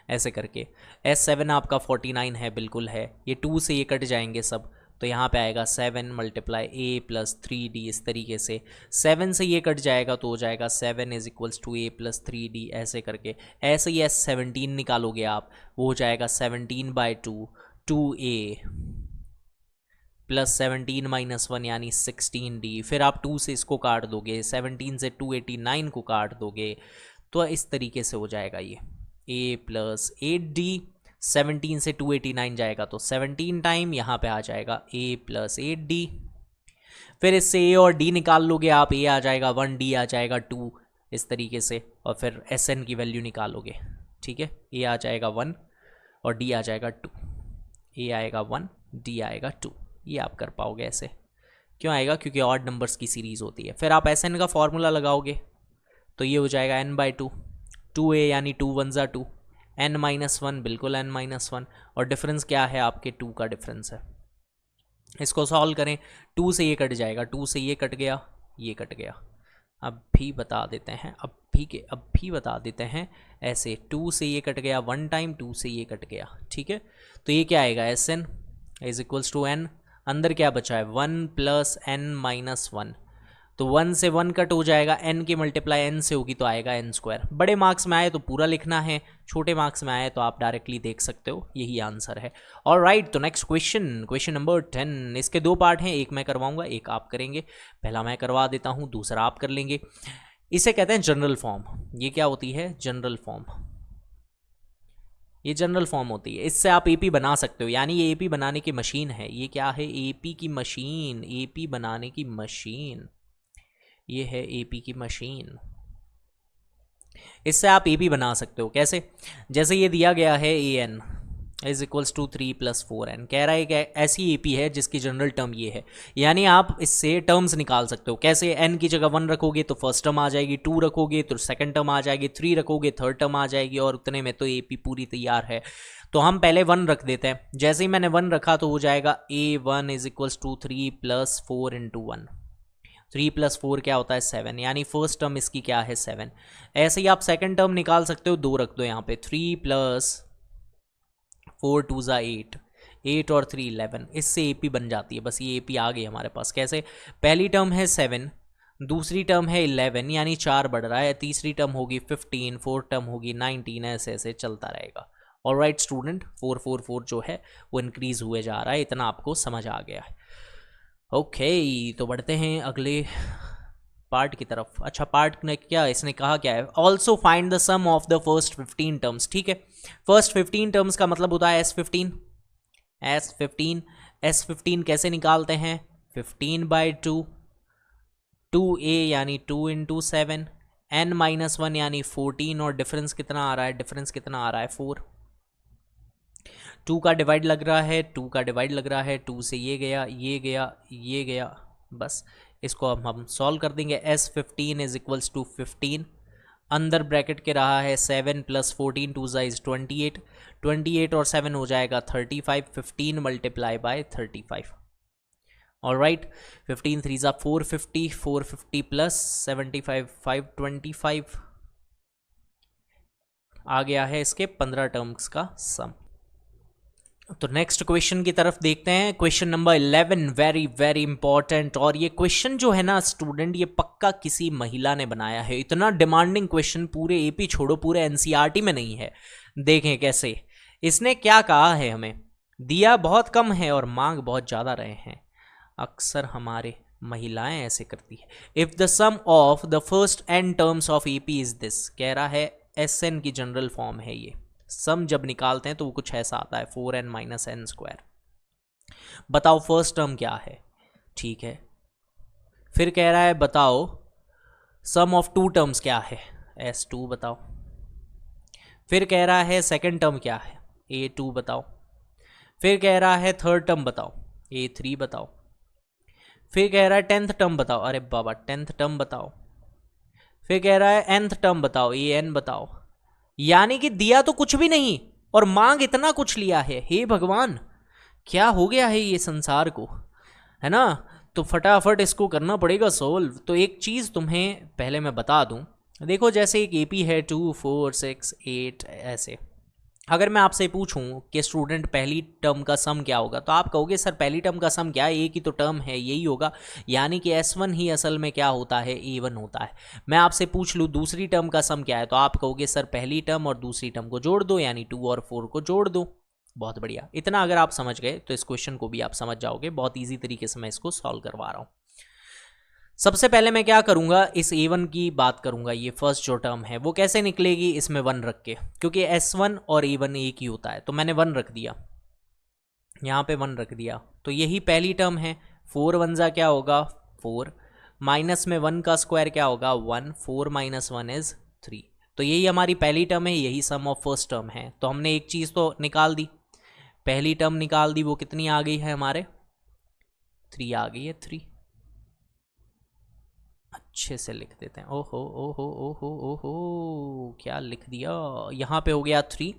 ऐसे करके। S7 आपका 49 है, बिल्कुल है, ये 2 से ये कट जाएंगे सब, तो यहाँ पे आएगा 7 × A प्लस 3D, इस तरीके से। 7 से ये कट जाएगा तो हो जाएगा 7 = A प्लस 3D, ऐसे करके। ऐसे ही S17 निकालोगे आप, वो हो जाएगा 17/2, 2A प्लस 17 - 1 यानी 16D। फिर आप 2 से इसको काट दोगे, 17 से 289 को काट दोगे, तो इस तरीके से हो जाएगा ये A प्लस 8D। 17 से 289 जाएगा तो 17 टाइम, यहाँ पे आ जाएगा A प्लस 8D। फिर इससे A और D निकाल लोगे आप, A आ जाएगा 1, D आ जाएगा 2, इस तरीके से। और फिर SN की वैल्यू निकालोगे, ठीक है। A आ जाएगा 1 और D आ जाएगा 2, A आएगा 1, D आएगा 2, ये आप कर पाओगे ऐसे। क्यों आएगा? क्योंकि ऑड नंबर्स की सीरीज़ होती है। फिर आप एस एन का फॉर्मूला लगाओगे तो ये हो जाएगा n/2, 2a यानी 2 1 ज़ा 2, n-1 बिल्कुल n-1, और डिफरेंस क्या है आपके 2 का डिफरेंस है। इसको सॉल्व करें, 2 से ये कट जाएगा, 2 से ये कट गया, ये कट गया। अब भी बता देते हैं, अब भी बता देते हैं ऐसे, 2 से ये कट गया 1 टाइम, 2 से ये कट गया, ठीक है। तो ये क्या आएगा, S N is equals to n, अंदर क्या बचा है 1 + n-1, तो 1 से 1 कट हो जाएगा, n की मल्टीप्लाई n से होगी तो आएगा n²। बड़े मार्क्स में आए तो पूरा लिखना है, छोटे मार्क्स में आए तो आप डायरेक्टली देख सकते हो, यही आंसर है। और राइट, तो नेक्स्ट क्वेश्चन नंबर 10। इसके 2 पार्ट हैं, एक मैं करवाऊंगा, एक आप करेंगे। पहला मैं करवा देता हूँ, दूसरा आप कर लेंगे। इसे कहते हैं जनरल फॉर्म। ये क्या होती है? General form. ये जनरल फॉर्म होती है, इससे आप एपी बना सकते हो, यानी ये एपी बनाने की मशीन है। ये क्या है? एपी की मशीन, एपी बनाने की मशीन। ये है एपी की मशीन। इससे आप एपी बना सकते हो। कैसे? जैसे ये दिया गया है an is equals to 3 + 4n, कह रहा है कि ऐसी एपी है जिसकी जनरल टर्म ये है, यानी आप इससे टर्म्स निकाल सकते हो। कैसे? n की जगह 1 रखोगे तो फर्स्ट टर्म आ जाएगी, 2 रखोगे तो सेकंड टर्म आ जाएगी, 3 रखोगे थर्ड टर्म आ जाएगी, और उतने में तो एपी पूरी तैयार है। तो हम पहले 1 रख देते हैं। जैसे ही मैंने 1 रखा तो हो जाएगा a1 इज इक्वल्स टू 3 + 4 × 1। 3 + 4 क्या होता है? 7, यानी फर्स्ट टर्म इसकी क्या है? 7। ऐसे ही आप सेकंड टर्म निकाल सकते हो, 2 रख दो यहाँ पे, 3 + 4 2 ज़ा 8, 8 और 3 11, इससे एपी बन जाती है। बस ये एपी आ गई हमारे पास। कैसे? पहली टर्म है 7, दूसरी टर्म है 11, यानी 4 बढ़ रहा है, तीसरी टर्म होगी 15, फोर्थ टर्म होगी 19, ऐसे ऐसे चलता रहेगा। ऑलराइट स्टूडेंट, 4 4 4 जो है वो इंक्रीज हुए जा रहा है, इतना आपको समझ आ गया है। ओके, तो बढ़ते हैं अगले पार्ट की तरफ। अच्छा, पार्ट ने क्या, इसने कहा क्या है? Also find the sum of the first 15 terms. ठीक है, फर्स्ट 15 टर्म्स का मतलब होता है S15। S15 कैसे निकालते हैं? 15/2, 2a यानी 2 × 7, n-1 यानी 14, और डिफरेंस कितना आ रहा है? डिफरेंस कितना आ रहा है? 4। 2 का डिवाइड लग रहा है, 2 का डिवाइड लग रहा है, 2 से ये गया, ये गया, ये गया, बस इसको अब हम सॉल्व कर देंगे। S15 इज इक्वल्स टू 15, अंदर ब्रैकेट के रहा है 7 + 14 2 इज 28, 28 और 7 हो जाएगा 35, 15 मल्टीप्लाई बाय 35। ऑलराइट, 15 3 ज़ा 450, 450 + 75 525 आ गया है इसके 15 टर्म्स का सम। तो नेक्स्ट क्वेश्चन की तरफ देखते हैं। Question number 11, very very important. और ये क्वेश्चन जो है ना स्टूडेंट, ये पक्का किसी महिला ने बनाया है। इतना डिमांडिंग क्वेश्चन पूरे एपी छोड़ो, पूरे एनसीईआरटी में नहीं है। देखें कैसे इसने क्या कहा है, हमें दिया बहुत कम है और मांग बहुत ज़्यादा रहे हैं। अक्सर हमारे महिलाएं ऐसे करती है। If the sum of the first n terms of AP is this, कह रहा है SN की जनरल फॉर्म है ये। सम जब निकालते हैं तो वो कुछ ऐसा आता है, 4n - n²। बताओ फर्स्ट टर्म क्या है? ठीक है, फिर कह रहा है बताओ सम ऑफ 2 टर्म्स क्या है? S2 बताओ। फिर कह रहा है सेकंड टर्म क्या है? A2 बताओ। फिर कह रहा है थर्ड टर्म बताओ, A3 बताओ। फिर कह रहा है 10th टर्म बताओ, अरे बाबा 10th टर्म बताओ। फिर कह रहा है nth टर्म बताओ, AN बताओ। यानी कि दिया तो कुछ भी नहीं और मांग इतना कुछ लिया है। हे भगवान, क्या हो गया है ये संसार को, है ना? तो फटाफट इसको करना पड़ेगा सोल्व। तो एक चीज़ तुम्हें पहले मैं बता दूं, देखो जैसे एक एपी है 2 4 6 8 ऐसे। अगर मैं आपसे पूछूं कि स्टूडेंट पहली टर्म का सम क्या होगा, तो आप कहोगे सर पहली टर्म का सम क्या है, एक ही तो टर्म है, यही होगा। यानी कि S1 ही असल में क्या होता है? A1 होता है। मैं आपसे पूछ लूँ दूसरी टर्म का सम क्या है, तो आप कहोगे सर पहली टर्म और दूसरी टर्म को जोड़ दो, यानी 2 और 4 को जोड़ दो। बहुत बढ़िया, इतना अगर आप समझ गए तो इस क्वेश्चन को भी आप समझ जाओगे। बहुत ईजी तरीके से मैं इसको सॉल्व करवा रहा हूँ। सबसे पहले मैं क्या करूंगा, इस A1 की बात करूंगा। ये फर्स्ट जो टर्म है वो कैसे निकलेगी, इसमें 1 रख के, क्योंकि S1 और A1 एक ही होता है। तो मैंने 1 रख दिया, यहाँ पे 1 रख दिया, तो यही पहली टर्म है। 4 1 ज़ा क्या होगा? 4, माइनस में 1 का स्क्वायर क्या होगा? 1, 4 - 1 इज 3। तो यही हमारी पहली टर्म है, यही सम ऑफ फर्स्ट टर्म है। तो हमने एक चीज़ तो निकाल दी, पहली टर्म निकाल दी, वो कितनी आ गई है हमारे 3 आ गई है 3, अच्छे से लिख देते हैं। ओहो ओहो ओहो ओहो, क्या लिख दिया, यहाँ पे हो गया 3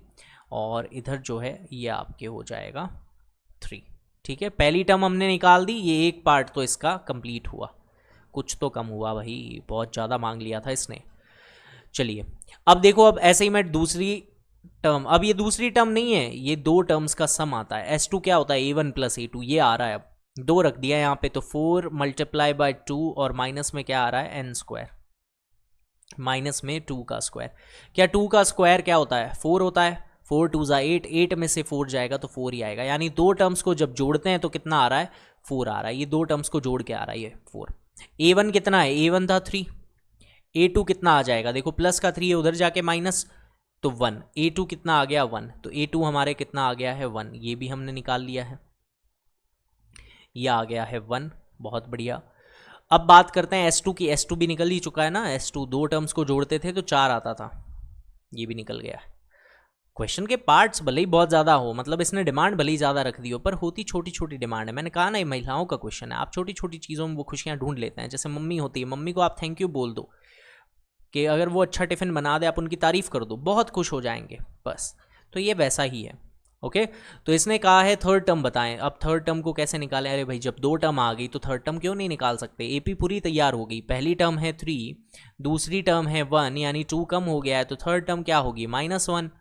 और इधर जो है ये आपके हो जाएगा 3। ठीक है, पहली टर्म हमने निकाल दी, ये एक पार्ट तो इसका कंप्लीट हुआ। कुछ तो कम हुआ भाई, बहुत ज़्यादा मांग लिया था इसने। चलिए अब देखो, अब ऐसे ही मैं दूसरी टर्म, अब ये दूसरी टर्म नहीं है, ये दो टर्म्स का सम आता है। S2 क्या होता है, A1 प्लस A2, ये आ रहा है। अब 2 रख दिया यहाँ पे, तो 4 मल्टीप्लाई बाय 2 और माइनस में क्या आ रहा है, n स्क्वायर, माइनस में 2 का स्क्वायर। क्या 2 का स्क्वायर क्या होता है, 4 होता है। 4 2 ज़ा 8, 8 में से 4 जाएगा तो 4 ही आएगा। यानी दो टर्म्स को जब जोड़ते हैं तो कितना आ रहा है, 4 आ रहा है। ये दो टर्म्स को जोड़ के आ रहा है ये 4। A1 कितना है, A1 था 3, A2 कितना आ जाएगा, देखो प्लस का 3 है, उधर जाके माइनस, तो 1। A2 कितना आ गया, 1, तो A2 हमारे कितना आ गया है, 1। ये भी हमने निकाल लिया है, ये आ गया है 1, बहुत बढ़िया। अब बात करते हैं S2 की। S2 भी निकल ही चुका है ना, S2 दो टर्म्स को जोड़ते थे तो 4 आता था, ये भी निकल गया है। क्वेश्चन के पार्ट्स भले ही बहुत ज़्यादा हो, मतलब इसने डिमांड भले ही ज़्यादा रख दी हो, पर होती छोटी छोटी डिमांड है। मैंने कहा ना, ये महिलाओं का क्वेश्चन है, आप छोटी छोटी चीज़ों में वो खुशियाँ ढूंढ लेते हैं। जैसे मम्मी होती है, मम्मी को आप थैंक यू बोल दो, कि अगर वो अच्छा टिफ़िन बना दे, आप उनकी तारीफ़ कर दो, बहुत खुश हो जाएंगे बस। तो ये वैसा ही है। ओके, तो इसने कहा है थर्ड टर्म बताएं। अब थर्ड टर्म को कैसे निकालें, अरे भाई जब दो टर्म आ गई तो थर्ड टर्म क्यों नहीं निकाल सकते। एपी पूरी तैयार हो गई, पहली टर्म है 3, दूसरी टर्म है 1, यानी 2 कम हो गया है, तो थर्ड टर्म क्या होगी, -1।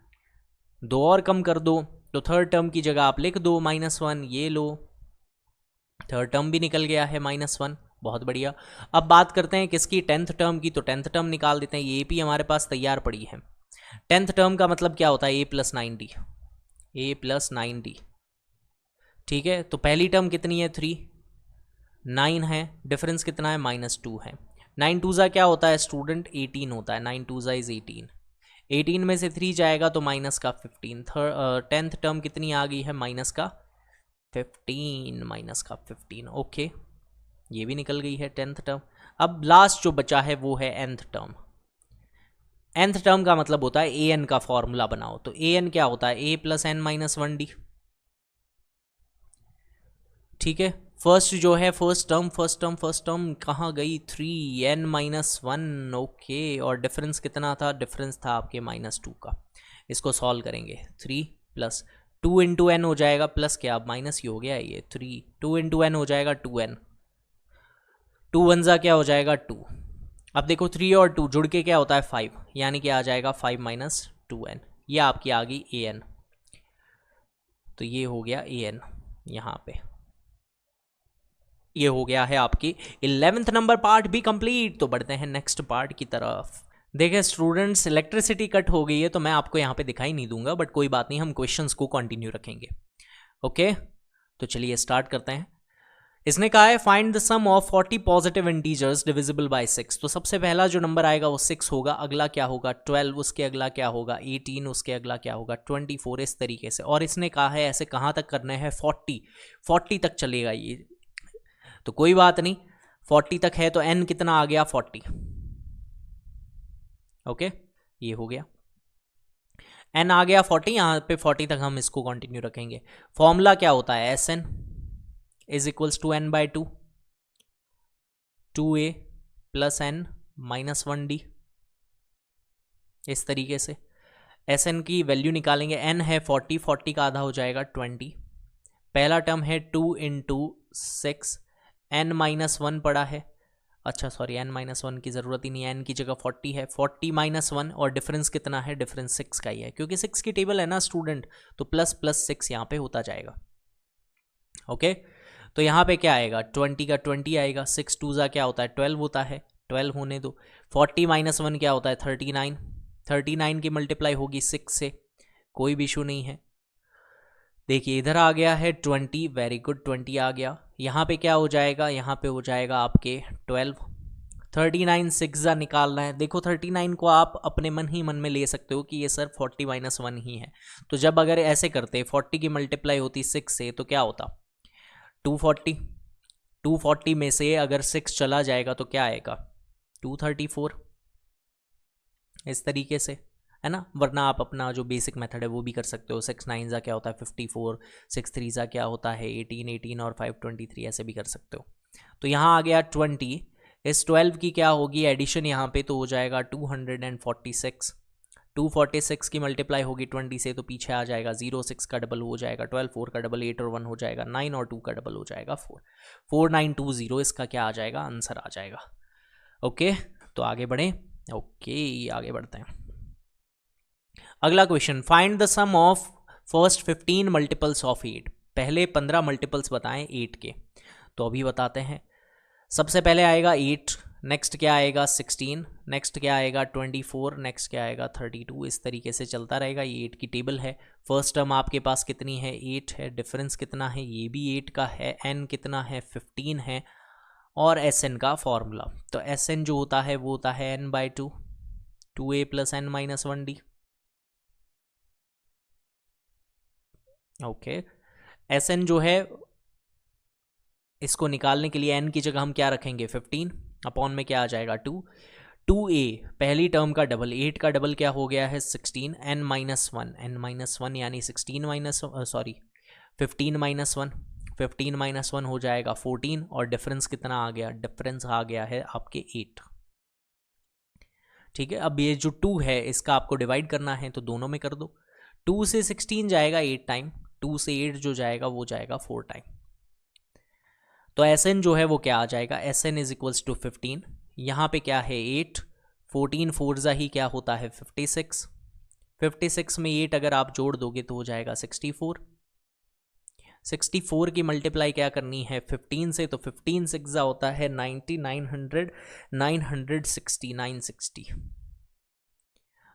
2 और कम कर दो, तो थर्ड टर्म की जगह आप लिख दो -1, ये लो, थर्ड टर्म भी निकल गया है -1, बहुत बढ़िया। अब बात करते हैं किसकी, टेंथ टर्म की, तो टेंथ टर्म निकाल देते हैं। ये भी हमारे पास तैयार पड़ी है। टेंथ टर्म का मतलब क्या होता है, a+90, a+90। ठीक है, तो पहली टर्म कितनी है, 3, 9 है, डिफरेंस कितना है, -2 है। 9 2 ज़ा क्या होता है स्टूडेंट, 18 होता है, 9 2 ज़ा इज 18। 18 में से 3 जाएगा तो माइनस का 15। टेंथ टर्म कितनी आ गई है, -15, -15। ओके, ये भी निकल गई है टेंथ टर्म। अब लास्ट जो बचा है वो है nth टर्म। nth टर्म का मतलब होता है an का फॉर्मूला बनाओ, तो an क्या होता है, a + n-1d। ठीक है, फर्स्ट जो है फर्स्ट टर्म कहाँ गई, 3n-1। ओके, और डिफरेंस कितना था, डिफरेंस था आपके -2 का। इसको सॉल्व करेंगे, 3 + 2 × n हो जाएगा, प्लस क्या, अब माइनस ही हो गया ये 3, 2 × n हो जाएगा 2n, 2 1 ज़ा क्या हो जाएगा 2। अब देखो 3 और 2 जुड़ के क्या होता है 5, यानी कि आ जाएगा 5 - 2n। ये आपकी आ गई an, तो ये हो गया an यहाँ पे। ये हो गया है आपकी 11th नंबर पार्ट भी कंप्लीट। तो बढ़ते हैं नेक्स्ट पार्ट की तरफ। देखिए स्टूडेंट्स, इलेक्ट्रिसिटी कट हो गई है तो मैं आपको यहाँ पे दिखाई नहीं दूंगा, बट कोई बात नहीं, हम क्वेश्चंस को कंटिन्यू रखेंगे। ओके, तो चलिए स्टार्ट करते हैं। इसने कहा है find the sum of 40 positive integers divisible by 6। तो सबसे पहला जो नंबर आएगा वो 6 होगा, अगला क्या होगा 12, उसके अगला क्या होगा 18, उसके अगला क्या होगा 24, इस तरीके से। और इसने कहा है ऐसे कहाँ तक करने हैं, 40 तक चलेगा ये, तो कोई बात नहीं, 40 तक है तो n कितना आ गया 40। ओके, ये हो गया, n आ गया 40, यहाँ पे 40 तक हम इसको कंटिन्यू रखेंगे। फॉर्मूला क्या होता है, Sn = n/2, 2a + n - 1d, इस तरीके से Sn की वैल्यू निकालेंगे। n है 40, 40 का आधा हो जाएगा 20। पहला टर्म है 2 × 6, n-1 पड़ा है, अच्छा सॉरी n-1 की ज़रूरत ही नहीं है, n की जगह 40 है, 40 - 1, और डिफरेंस कितना है, डिफरेंस 6 का ही है, क्योंकि 6 की टेबल है ना स्टूडेंट, तो ++6 यहाँ पे होता जाएगा। ओके, तो यहाँ पे क्या आएगा, 20 का 20 आएगा, 6 2 ज़ा क्या होता है 12 होता है, 12 होने दो। 40 - 1 क्या होता है 39, 39 की मल्टीप्लाई होगी 6 से, कोई भी इशू नहीं है। देखिए इधर आ गया है 20, वेरी गुड, 20 आ गया। यहाँ पे क्या हो जाएगा, यहाँ पे हो जाएगा आपके 12। 39 6 ज़ा निकालना है। देखो 39 को आप अपने मन ही मन में ले सकते हो कि ये सर 40 - 1 ही है, तो जब अगर ऐसे करते 40 की मल्टीप्लाई होती 6 से तो क्या होता 240, 240 में से अगर 6 चला जाएगा तो क्या आएगा 234, इस तरीके से, है ना। वरना आप अपना जो बेसिक मेथड है वो भी कर सकते हो, 6 9 क्या होता है 54, 6 3 क्या होता है 18, 18 और 5 23, ऐसे भी कर सकते हो। तो यहाँ आ गया 20, इस 12 की क्या होगी एडिशन यहाँ पे, तो हो जाएगा 246। 246 की मल्टीप्लाई होगी 20 से, तो पीछे आ जाएगा 0, 6 का डबल हो जाएगा 12, 4 का डबल 8 और 1 हो जाएगा 9 और 2 का डबल हो जाएगा 4, 4920 इसका क्या आ जाएगा, आंसर आ जाएगा। ओके, तो आगे बढ़ें। ओके, आगे बढ़ते हैं। अगला क्वेश्चन, find the sum of first 15 multiples of 8। पहले 15 मल्टीपल्स बताएं 8 के, तो अभी बताते हैं। सबसे पहले आएगा 8, नेक्स्ट क्या आएगा 16, नेक्स्ट क्या आएगा 24, नेक्स्ट क्या आएगा 32, इस तरीके से चलता रहेगा। ये 8 की टेबल है। फर्स्ट टर्म आपके पास कितनी है 8 है, डिफरेंस कितना है ये भी 8 का है, n कितना है 15 है, और Sn का फॉर्मूला, तो Sn जो होता है वो होता है n/2, 2a + n - 1d। Okay, Sn जो है इसको निकालने के लिए n की जगह हम क्या रखेंगे 15, अपॉन में क्या आ जाएगा 2, 2a पहली टर्म का डबल, 8 का डबल क्या हो गया है 16, n - 1, n - 1 यानी 15 - 1 हो जाएगा 14, और डिफरेंस कितना आ गया, डिफरेंस आ गया है आपके 8। ठीक है, अब ये जो 2 है इसका आपको डिवाइड करना है, तो दोनों में कर दो। 2 से 16 जाएगा 8 टाइम, 2 से 8 जो जाएगा वो जाएगा 4 टाइम। तो Sn जो है वो क्या आ जाएगा, Sn इज इक्वल्स टू 15, यहाँ पे क्या है 8, 14 4 ही क्या होता है 56, 56 में 8 अगर आप जोड़ दोगे तो हो जाएगा 64, 64 की मल्टीप्लाई क्या करनी है 15 से, तो 15 6 होता है 90, 900, 960, 960,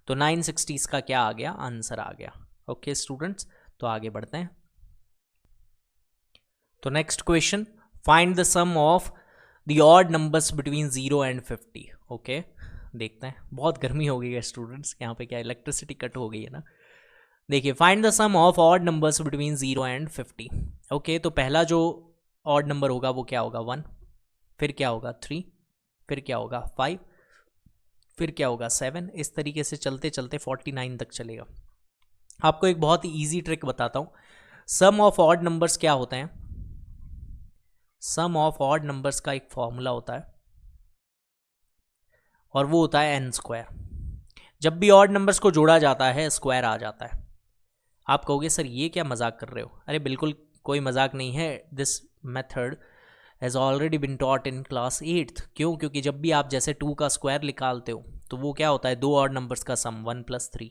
तो 960 इसका क्या आ गया, आंसर आ गया। ओके स्टूडेंट्स, तो आगे बढ़ते हैं। तो next question, find the sum of the odd numbers between 0 and 50। Okay, देखते हैं। बहुत गर्मी हो गई है स्टूडेंट्स, यहाँ पे क्या इलेक्ट्रिसिटी कट हो गई है ना। देखिए, find the sum of odd numbers between 0 and 50। Okay, तो पहला जो ऑड नंबर होगा वो क्या होगा 1, फिर क्या होगा 3, फिर क्या होगा 5, फिर क्या होगा 7, इस तरीके से चलते चलते 49 तक चलेगा। आपको एक बहुत ही ईजी ट्रिक बताता हूँ। सम ऑफ ऑड नंबर्स क्या होते हैं, सम ऑफ ऑड नंबर्स का एक फॉर्मूला होता है और वो होता है n²। जब भी ऑड नंबर्स को जोड़ा जाता है स्क्वायर आ जाता है। आप कहोगे सर ये क्या मजाक कर रहे हो, अरे बिल्कुल कोई मजाक नहीं है। This method has already been taught in class 8th। क्यों, क्योंकि जब भी आप जैसे 2 का स्क्वायर निकालते हो तो वो क्या होता है, दो ऑड नंबर्स का सम 1 + 3,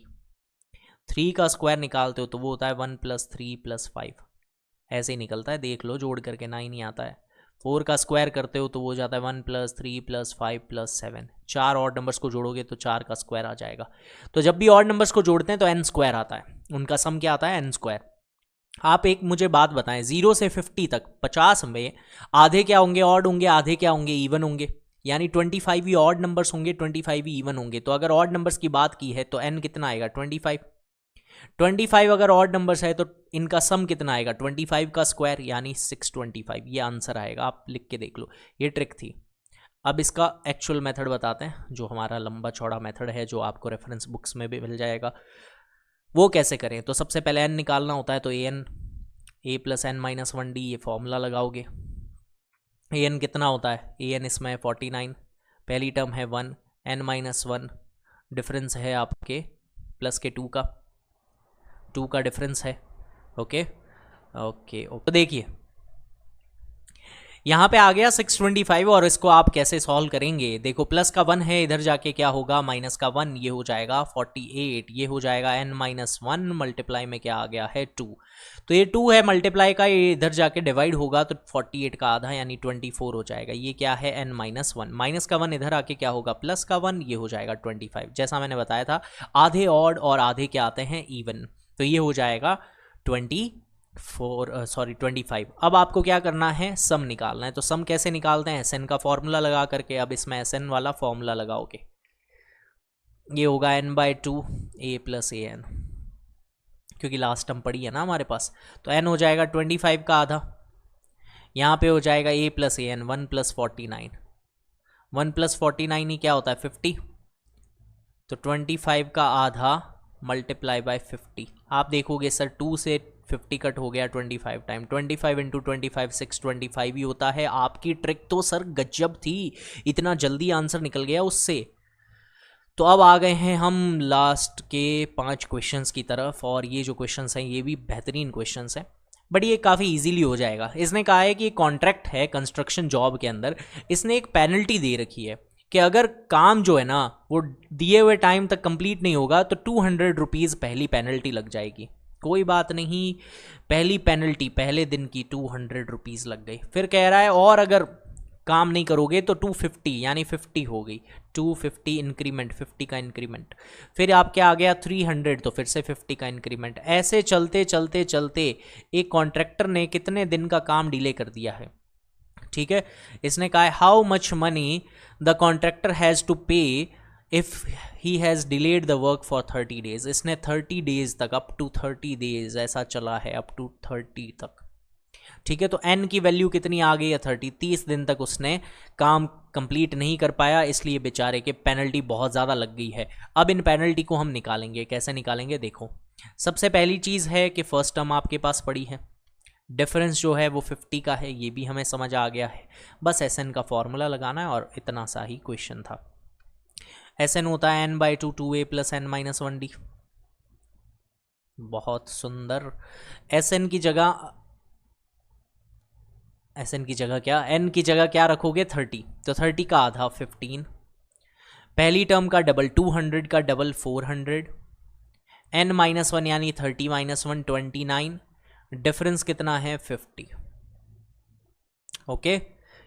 3 का स्क्वायर निकालते हो तो वो होता है 1 + 3 + 5, ऐसे ही निकलता है, देख लो जोड़ करके 9 ही आता है। 4 का स्क्वायर करते हो तो वो जाता है 1 + 3 + 5 + 7, 4 ऑड नंबर्स को जोड़ोगे तो 4 का स्क्वायर आ जाएगा। तो जब भी ऑड नंबर्स को जोड़ते हैं तो n² आता है, उनका सम क्या आता है n²। आप एक मुझे बात बताएं, 0 से 50 तक 50 में आधे क्या होंगे, ऑड होंगे, आधे क्या होंगे, इवन होंगे। यानी 25 ही ऑड नंबर्स होंगे, 25 ही इवन होंगे। तो अगर ऑड नंबर्स की बात की है तो n कितना आएगा 25, 25 अगर ऑड नंबर्स है तो इनका सम कितना आएगा 25 का स्क्वायर यानी 625, ये आंसर आएगा। आप लिख के देख लो, ये ट्रिक थी। अब इसका एक्चुअल मेथड बताते हैं, जो हमारा लंबा चौड़ा मेथड है, जो आपको रेफरेंस बुक्स में भी मिल जाएगा। वो कैसे करें, तो सबसे पहले n निकालना होता है, तो a + n - 1d ये फॉर्मूला लगाओगे। an कितना होता है, an इसमें 49, पहली टर्म है 1, n - 1, डिफरेंस है आपके प्लस के 2 का डिफरेंस है। ओके ओके, तो देखिए यहाँ पे आ गया 625, और इसको आप कैसे सॉल्व करेंगे, देखो प्लस का 1 है, इधर जाके क्या होगा माइनस का 1, ये हो जाएगा 48, ये हो जाएगा n - 1 मल्टीप्लाई में क्या आ गया है 2, तो ये 2 है मल्टीप्लाई का, ये इधर जाके डिवाइड होगा तो 48 का आधा यानी 24 हो जाएगा। ये क्या है n - 1, माइनस का 1 इधर आके क्या होगा प्लस का 1, ये हो जाएगा 25। जैसा मैंने बताया था आधे ऑड और आधे क्या आते हैं इवन, तो ये हो जाएगा 25। अब आपको क्या करना है, सम निकालना है। तो सम कैसे निकालते हैं, Sn का फॉर्मूला लगा करके। अब इसमें Sn वाला फॉर्मूला लगाओगे, ये होगा n/2 a + an, क्योंकि लास्ट टर्म पड़ी है ना हमारे पास। तो n हो जाएगा 25 का आधा, यहाँ पे हो जाएगा a + an 1 + 49, 1 + 49 ही क्या होता है 50, तो 25 का आधा मल्टीप्लाई बाय 50। आप देखोगे सर 2 से 50 कट हो गया 25 टाइम, 25 इंटू 25 625 ही होता है। आपकी ट्रिक तो सर गजब थी, इतना जल्दी आंसर निकल गया उससे। तो अब आ गए हैं हम लास्ट के 5 क्वेश्चंस की तरफ, और ये जो क्वेश्चंस हैं ये भी बेहतरीन क्वेश्चंस हैं, बट ये काफ़ी इजीली हो जाएगा। इसने कहा है कि एक कॉन्ट्रैक्ट है कंस्ट्रक्शन जॉब के अंदर, इसने एक पेनल्टी दे रखी है कि अगर काम जो है ना वो दिए हुए टाइम तक कंप्लीट नहीं होगा तो 200 रुपीज़ पहली पेनल्टी लग जाएगी। कोई बात नहीं, पहली पेनल्टी पहले दिन की 200 रुपीज़ लग गई। फिर कह रहा है और अगर काम नहीं करोगे तो 250 यानी 50 हो गई, 250 इंक्रीमेंट, 50 का इंक्रीमेंट। फिर आपके आ गया 300 तो फिर से 50 का इंक्रीमेंट। ऐसे चलते चलते चलते एक कॉन्ट्रैक्टर ने कितने दिन का काम डिले कर दिया है, ठीक है। इसने कहा है how much money the contractor has to pay if he has delayed the work for 30 days. इसने 30 डेज तक, अप टू 30 डेज ऐसा चला है, अप टू 30 तक, ठीक है। तो n की वैल्यू कितनी आ गई है 30। 30 दिन तक उसने काम कंप्लीट नहीं कर पाया, इसलिए बेचारे के पेनल्टी बहुत ज़्यादा लग गई है। अब इन पेनल्टी को हम निकालेंगे, कैसे निकालेंगे देखो। सबसे पहली चीज़ है कि फर्स्ट टर्म आपके पास पड़ी है, डिफरेंस जो है वो 50 का है, ये भी हमें समझ आ गया है। बस SN का फॉर्मूला लगाना है और इतना सा ही क्वेश्चन था। SN होता है n/2 2a + n-1d। बहुत सुंदर। SN की जगह क्या, n की जगह क्या रखोगे 30, तो 30 का आधा 15, पहली टर्म का डबल 200 का डबल 400, n-1 यानी 30 - 1 29, डिफरेंस कितना है 50। ओके,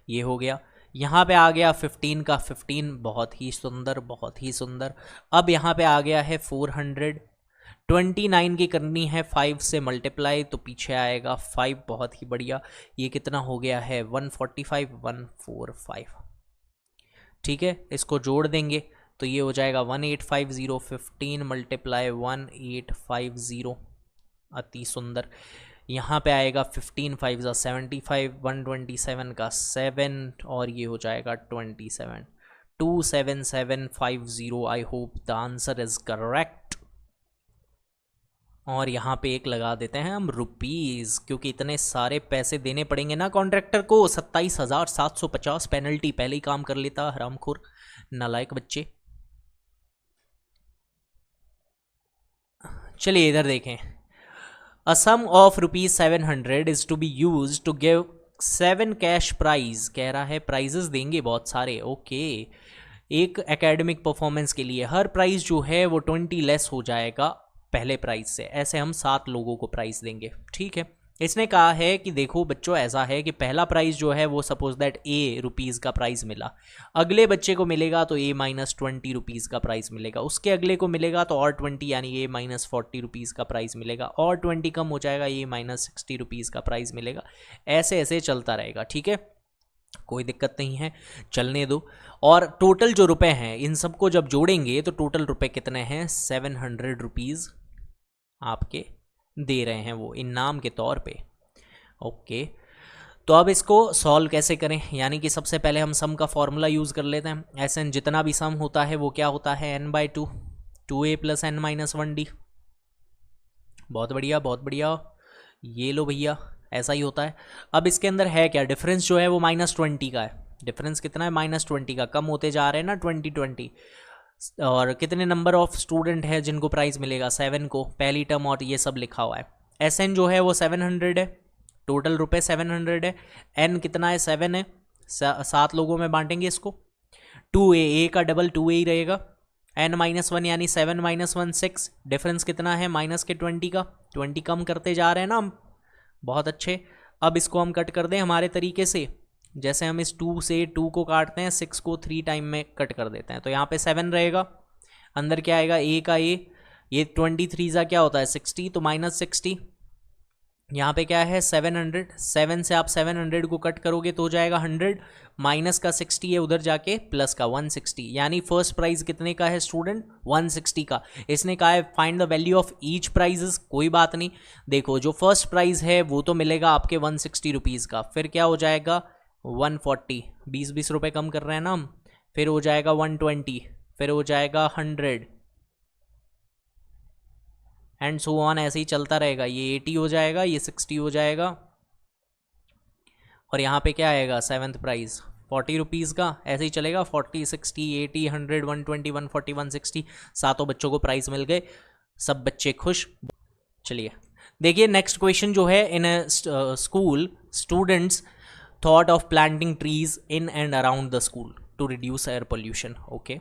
ये हो गया। यहाँ पे आ गया 15 का 15, बहुत ही सुंदर, बहुत ही सुंदर। अब यहाँ पे आ गया है 400, 29 की करनी है 5 से मल्टीप्लाई, तो पीछे आएगा 5, बहुत ही बढ़िया। ये कितना हो गया है 145, 145, ठीक है। इसको जोड़ देंगे तो ये हो जाएगा 1850, 15 मल्टीप्लाई 1850, अति सुंदर। यहाँ पे आएगा 15 5 75, 127 का 7, और ये हो जाएगा 27, 27750। I hope the answer is correct. और यहाँ पे एक लगा देते हैं हम रुपीज़, क्योंकि इतने सारे पैसे देने पड़ेंगे ना कॉन्ट्रैक्टर को। 27,750 पेनल्टी, पहले ही काम कर लेता हरामखोर नालायक बच्चे। चलिए इधर देखें। A sum of ₹700 is to be use to give 7 cash prize. कह रहा है प्राइजेस देंगे बहुत सारे, ओके। एक एकेडमिक परफॉर्मेंस के लिए हर प्राइज जो है वो 20 लेस हो जाएगा पहले प्राइस से। ऐसे हम 7 लोगों को प्राइस देंगे, ठीक है। इसने कहा है कि देखो बच्चों, ऐसा है कि पहला प्राइस जो है वो सपोज दैट A रुपीज़ का प्राइस मिला, अगले बच्चे को मिलेगा तो A - 20 रुपीज़ का प्राइस मिलेगा, उसके अगले को मिलेगा तो और 20 यानी A - 40 रुपीज़ का प्राइस मिलेगा, और 20 कम हो जाएगा, A - 60 रुपीज़ का प्राइस मिलेगा। ऐसे ऐसे चलता रहेगा, ठीक है, कोई दिक्कत नहीं है, चलने दो। और टोटल जो रुपए हैं इन सबको जब जोड़ेंगे तो टोटल रुपए कितने हैं 700 रुपीज़ आपके दे रहे हैं वो इनाम के तौर पे, ओके। तो अब इसको सॉल्व कैसे करें, यानी कि सबसे पहले हम सम का फॉर्मूला यूज़ कर लेते हैं। SN जितना भी सम होता है वो क्या होता है n/2 2a + n-1d। बहुत बढ़िया, बहुत बढ़िया, ये लो भैया, ऐसा ही होता है। अब इसके अंदर है क्या, डिफरेंस जो है वो -20 का है। डिफरेंस कितना है -20 का, कम होते जा रहे हैं ना 20। और कितने नंबर ऑफ स्टूडेंट है जिनको प्राइज़ मिलेगा 7 को, पहली टर्म, और ये सब लिखा हुआ है। SN जो है वो 700 है, टोटल रुपए 700 है। N कितना है 7 है, 7 लोगों में बांटेंगे इसको। 2a का डबल 2a ही रहेगा। n-1 यानी 7 - 1 6, डिफरेंस कितना है माइनस के 20 का, 20 कम करते जा रहे हैं ना हम, बहुत अच्छे। अब इसको हम कट कर दें हमारे तरीके से, जैसे हम इस 2 से 2 को काटते हैं, 6 को 3 टाइम में कट कर देते हैं, तो यहाँ पे 7 रहेगा, अंदर क्या आएगा A का A, ये 23 सा क्या होता है 60, तो -60। यहाँ पे क्या है 700, 7 से आप 700 को कट करोगे तो हो जाएगा 100, माइनस का 60 है उधर जाके, प्लस का 160, यानी फर्स्ट प्राइज कितने का है स्टूडेंट 160 का। इसने कहा है find the value of each prizes, कोई बात नहीं, देखो जो फर्स्ट प्राइज है वो तो मिलेगा आपके 160 रुपीज़ का, फिर क्या हो जाएगा 140, 20 रुपये कम कर रहे हैं ना हम, फिर हो जाएगा 120, फिर हो जाएगा 100 एंड सो ऑन, ऐसे ही चलता रहेगा। ये 80 हो जाएगा, ये 60 हो जाएगा, और यहाँ पे क्या आएगा 7th प्राइज 40 रुपीज़ का। ऐसे ही चलेगा 40 60 80 100 120 140 160, सातों बच्चों को प्राइज मिल गए, सब बच्चे खुश। चलिए देखिए नेक्स्ट क्वेश्चन जो है, in school students thought of planting trees in and around the school to reduce air pollution. Okay,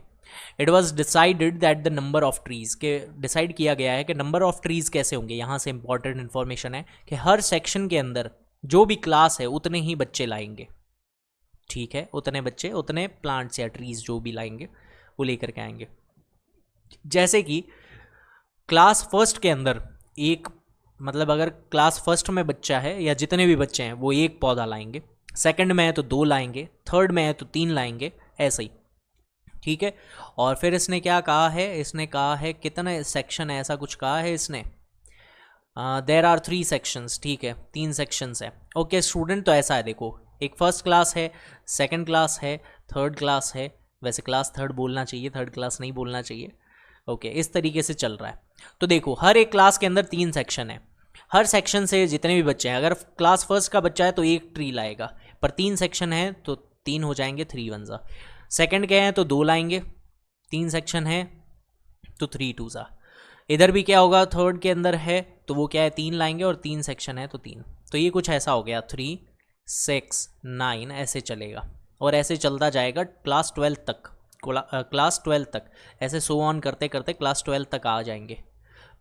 it was decided that the number of trees के, डिसाइड किया गया है कि नंबर ऑफ ट्रीज कैसे होंगे। यहाँ से इंपॉर्टेंट इन्फॉर्मेशन है कि हर सेक्शन के अंदर जो भी क्लास है उतने ही बच्चे लाएंगे, ठीक है, उतने बच्चे उतने प्लांट्स या ट्रीज जो भी लाएंगे वो लेकर के आएंगे। जैसे कि क्लास फर्स्ट के अंदर एक, मतलब अगर क्लास फर्स्ट में बच्चा है या जितने भी बच्चे हैं वो एक पौधा लाएंगे, सेकंड में है तो 2 लाएंगे, थर्ड में है तो 3 लाएंगे, ऐसे ही, ठीक है। और फिर इसने क्या कहा है, इसने कहा है कितने सेक्शन है, ऐसा कुछ कहा है इसने, देयर आर 3 सेक्शंस, ठीक है, 3 सेक्शंस है। ओके स्टूडेंट, तो ऐसा है देखो, एक फर्स्ट क्लास है, सेकंड क्लास है, थर्ड क्लास है, वैसे क्लास थर्ड बोलना चाहिए, थर्ड क्लास नहीं बोलना चाहिए। ओके इस तरीके से चल रहा है। तो देखो हर एक क्लास के अंदर 3 सेक्शन है, हर सेक्शन से जितने भी बच्चे हैं, अगर क्लास फर्स्ट का बच्चा है तो 1 ट्री लाएगा, पर 3 सेक्शन है तो 3 हो जाएंगे, 3 1 जा। सेकंड के हैं तो 2 लाएंगे, 3 सेक्शन है तो 3 2 जा। इधर भी क्या होगा, थर्ड के अंदर है तो वो क्या है 3 लाएंगे, और 3 सेक्शन है तो 3, तो ये कुछ ऐसा हो गया 3 6 9, ऐसे चलेगा और ऐसे चलता जाएगा क्लास 12 तक, क्लास 12 तक, ऐसे सो ऑन करते करते क्लास 12 तक आ जाएंगे।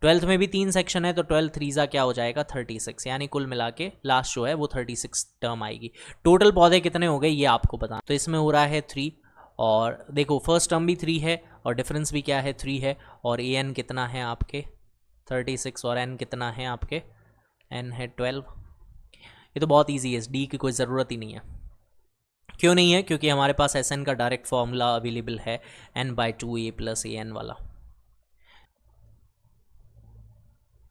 12th में भी 3 सेक्शन है तो 12 3 क्या हो जाएगा 36, यानी कुल मिला के लास्ट जो है वो 36 टर्म आएगी। टोटल पौधे कितने हो गए ये आपको बताना, तो इसमें हो रहा है 3, और देखो फर्स्ट टर्म भी 3 है और डिफरेंस भी क्या है 3 है, और ए एन कितना है आपके 36 और एन कितना है आपके, एन है 12। ये तो बहुत ईजी है, डी की कोई ज़रूरत ही नहीं है। क्यों नहीं है, क्योंकि हमारे पास एस एन का डायरेक्ट फॉर्मूला अवेलेबल है n/2a + an वाला।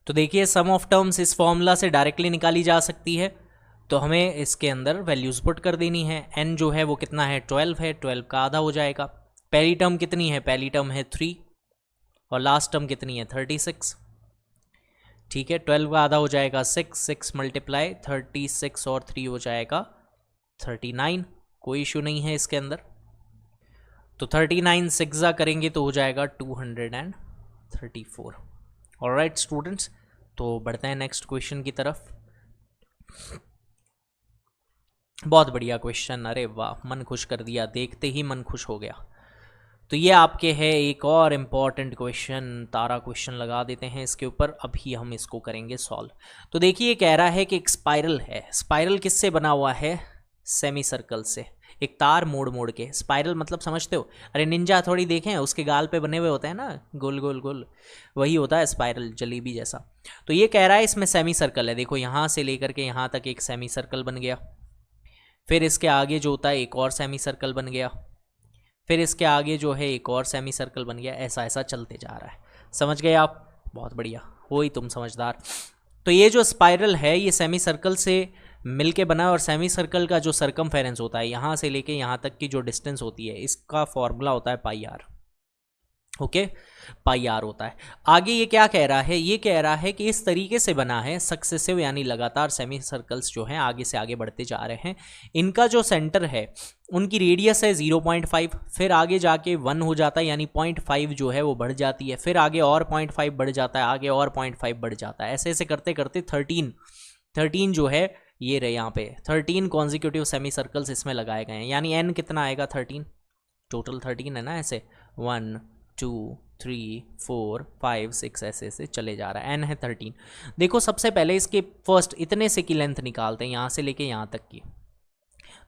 तो देखिए सम ऑफ टर्म्स इस फॉर्मूला से डायरेक्टली निकाली जा सकती है, तो हमें इसके अंदर वैल्यूज़ पुट कर देनी है। n जो है वो कितना है 12 है, 12 का आधा हो जाएगा। पहली टर्म कितनी है, पहली टर्म है 3 और लास्ट टर्म कितनी है 36, ठीक है। 12 का आधा हो जाएगा 6, 6 × 36 और 3 हो जाएगा 39, कोई इशू नहीं है इसके अंदर। तो 39 6 करेंगे तो हो जाएगा 234। ऑलराइट स्टूडेंट्स, तो बढ़ते हैं नेक्स्ट क्वेश्चन की तरफ। बहुत बढ़िया क्वेश्चन, अरे वाह मन खुश कर दिया, देखते ही मन खुश हो गया। तो ये आपके है एक और इम्पॉर्टेंट क्वेश्चन, तारा क्वेश्चन लगा देते हैं इसके ऊपर, अभी हम इसको करेंगे सॉल्व। तो देखिए कह रहा है कि एक स्पाइरल है, स्पाइरल किससे बना हुआ है, सेमी सर्कल से, एक तार मोड़ मोड़ के। स्पाइरल मतलब समझते हो, अरे निंजा थोड़ी देखें, उसके गाल पे बने हुए होते हैं ना गोल गोल गोल, वही होता है स्पाइरल, जलेबी जैसा। तो ये कह रहा है इसमें सेमी सर्कल है, देखो यहाँ से लेकर के यहाँ तक एक सेमी सर्कल बन गया, फिर इसके आगे जो होता है एक और सेमी सर्कल बन गया, फिर इसके आगे जो है एक और सेमी सर्कल बन गया, ऐसा ऐसा चलते जा रहा है। समझ गए आप, बहुत बढ़िया, हो ही तुम समझदार। तो ये जो स्पाइरल है ये सेमी सर्कल से मिलके बना है, और सेमी सर्कल का जो सरकमफेरेंस होता है यहाँ से लेके यहाँ तक की जो डिस्टेंस होती है, इसका फॉर्मूला होता है πr। ओके πr होता है। आगे ये क्या कह रहा है, ये कह रहा है कि इस तरीके से बना है सक्सेसिव, यानी लगातार सेमी सर्कल्स जो हैं आगे से आगे बढ़ते जा रहे हैं। इनका जो सेंटर है उनकी रेडियस है 0.5, फिर आगे जाके 1 हो जाता है, यानी 0.5 जो है वो बढ़ जाती है, फिर आगे और 0.5 बढ़ जाता है, आगे और 0.5 बढ़ जाता है, ऐसे ऐसे करते करते 13 जो है ये रहे यहाँ पे 13 कॉन्जिक्यूटिव सेमी सर्कल्स इसमें लगाए गए हैं। यानी n कितना आएगा 13, टोटल 13 है ना, ऐसे 1 2 3 4 5 6 ऐसे ऐसे चले जा रहा है, n है 13। देखो सबसे पहले इसके फर्स्ट इतने से की लेंथ निकालते हैं, यहाँ से लेके यहाँ तक की।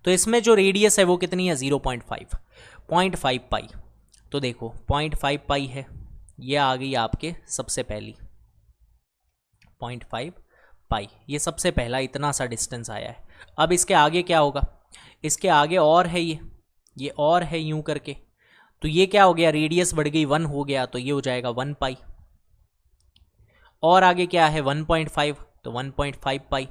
तो इसमें जो रेडियस है वो कितनी है 0.5 पाई। तो देखो 0.5 पाई है, ये आ गई आपके सबसे पहली 0.5 पाई, ये सबसे पहला इतना सा डिस्टेंस आया है। अब इसके आगे क्या होगा, इसके आगे और है ये और है यूं करके, तो ये क्या हो गया, रेडियस बढ़ गई 1 हो गया, तो ये हो जाएगा 1 पाई। और आगे क्या है 1.5, तो 1.5 पाई,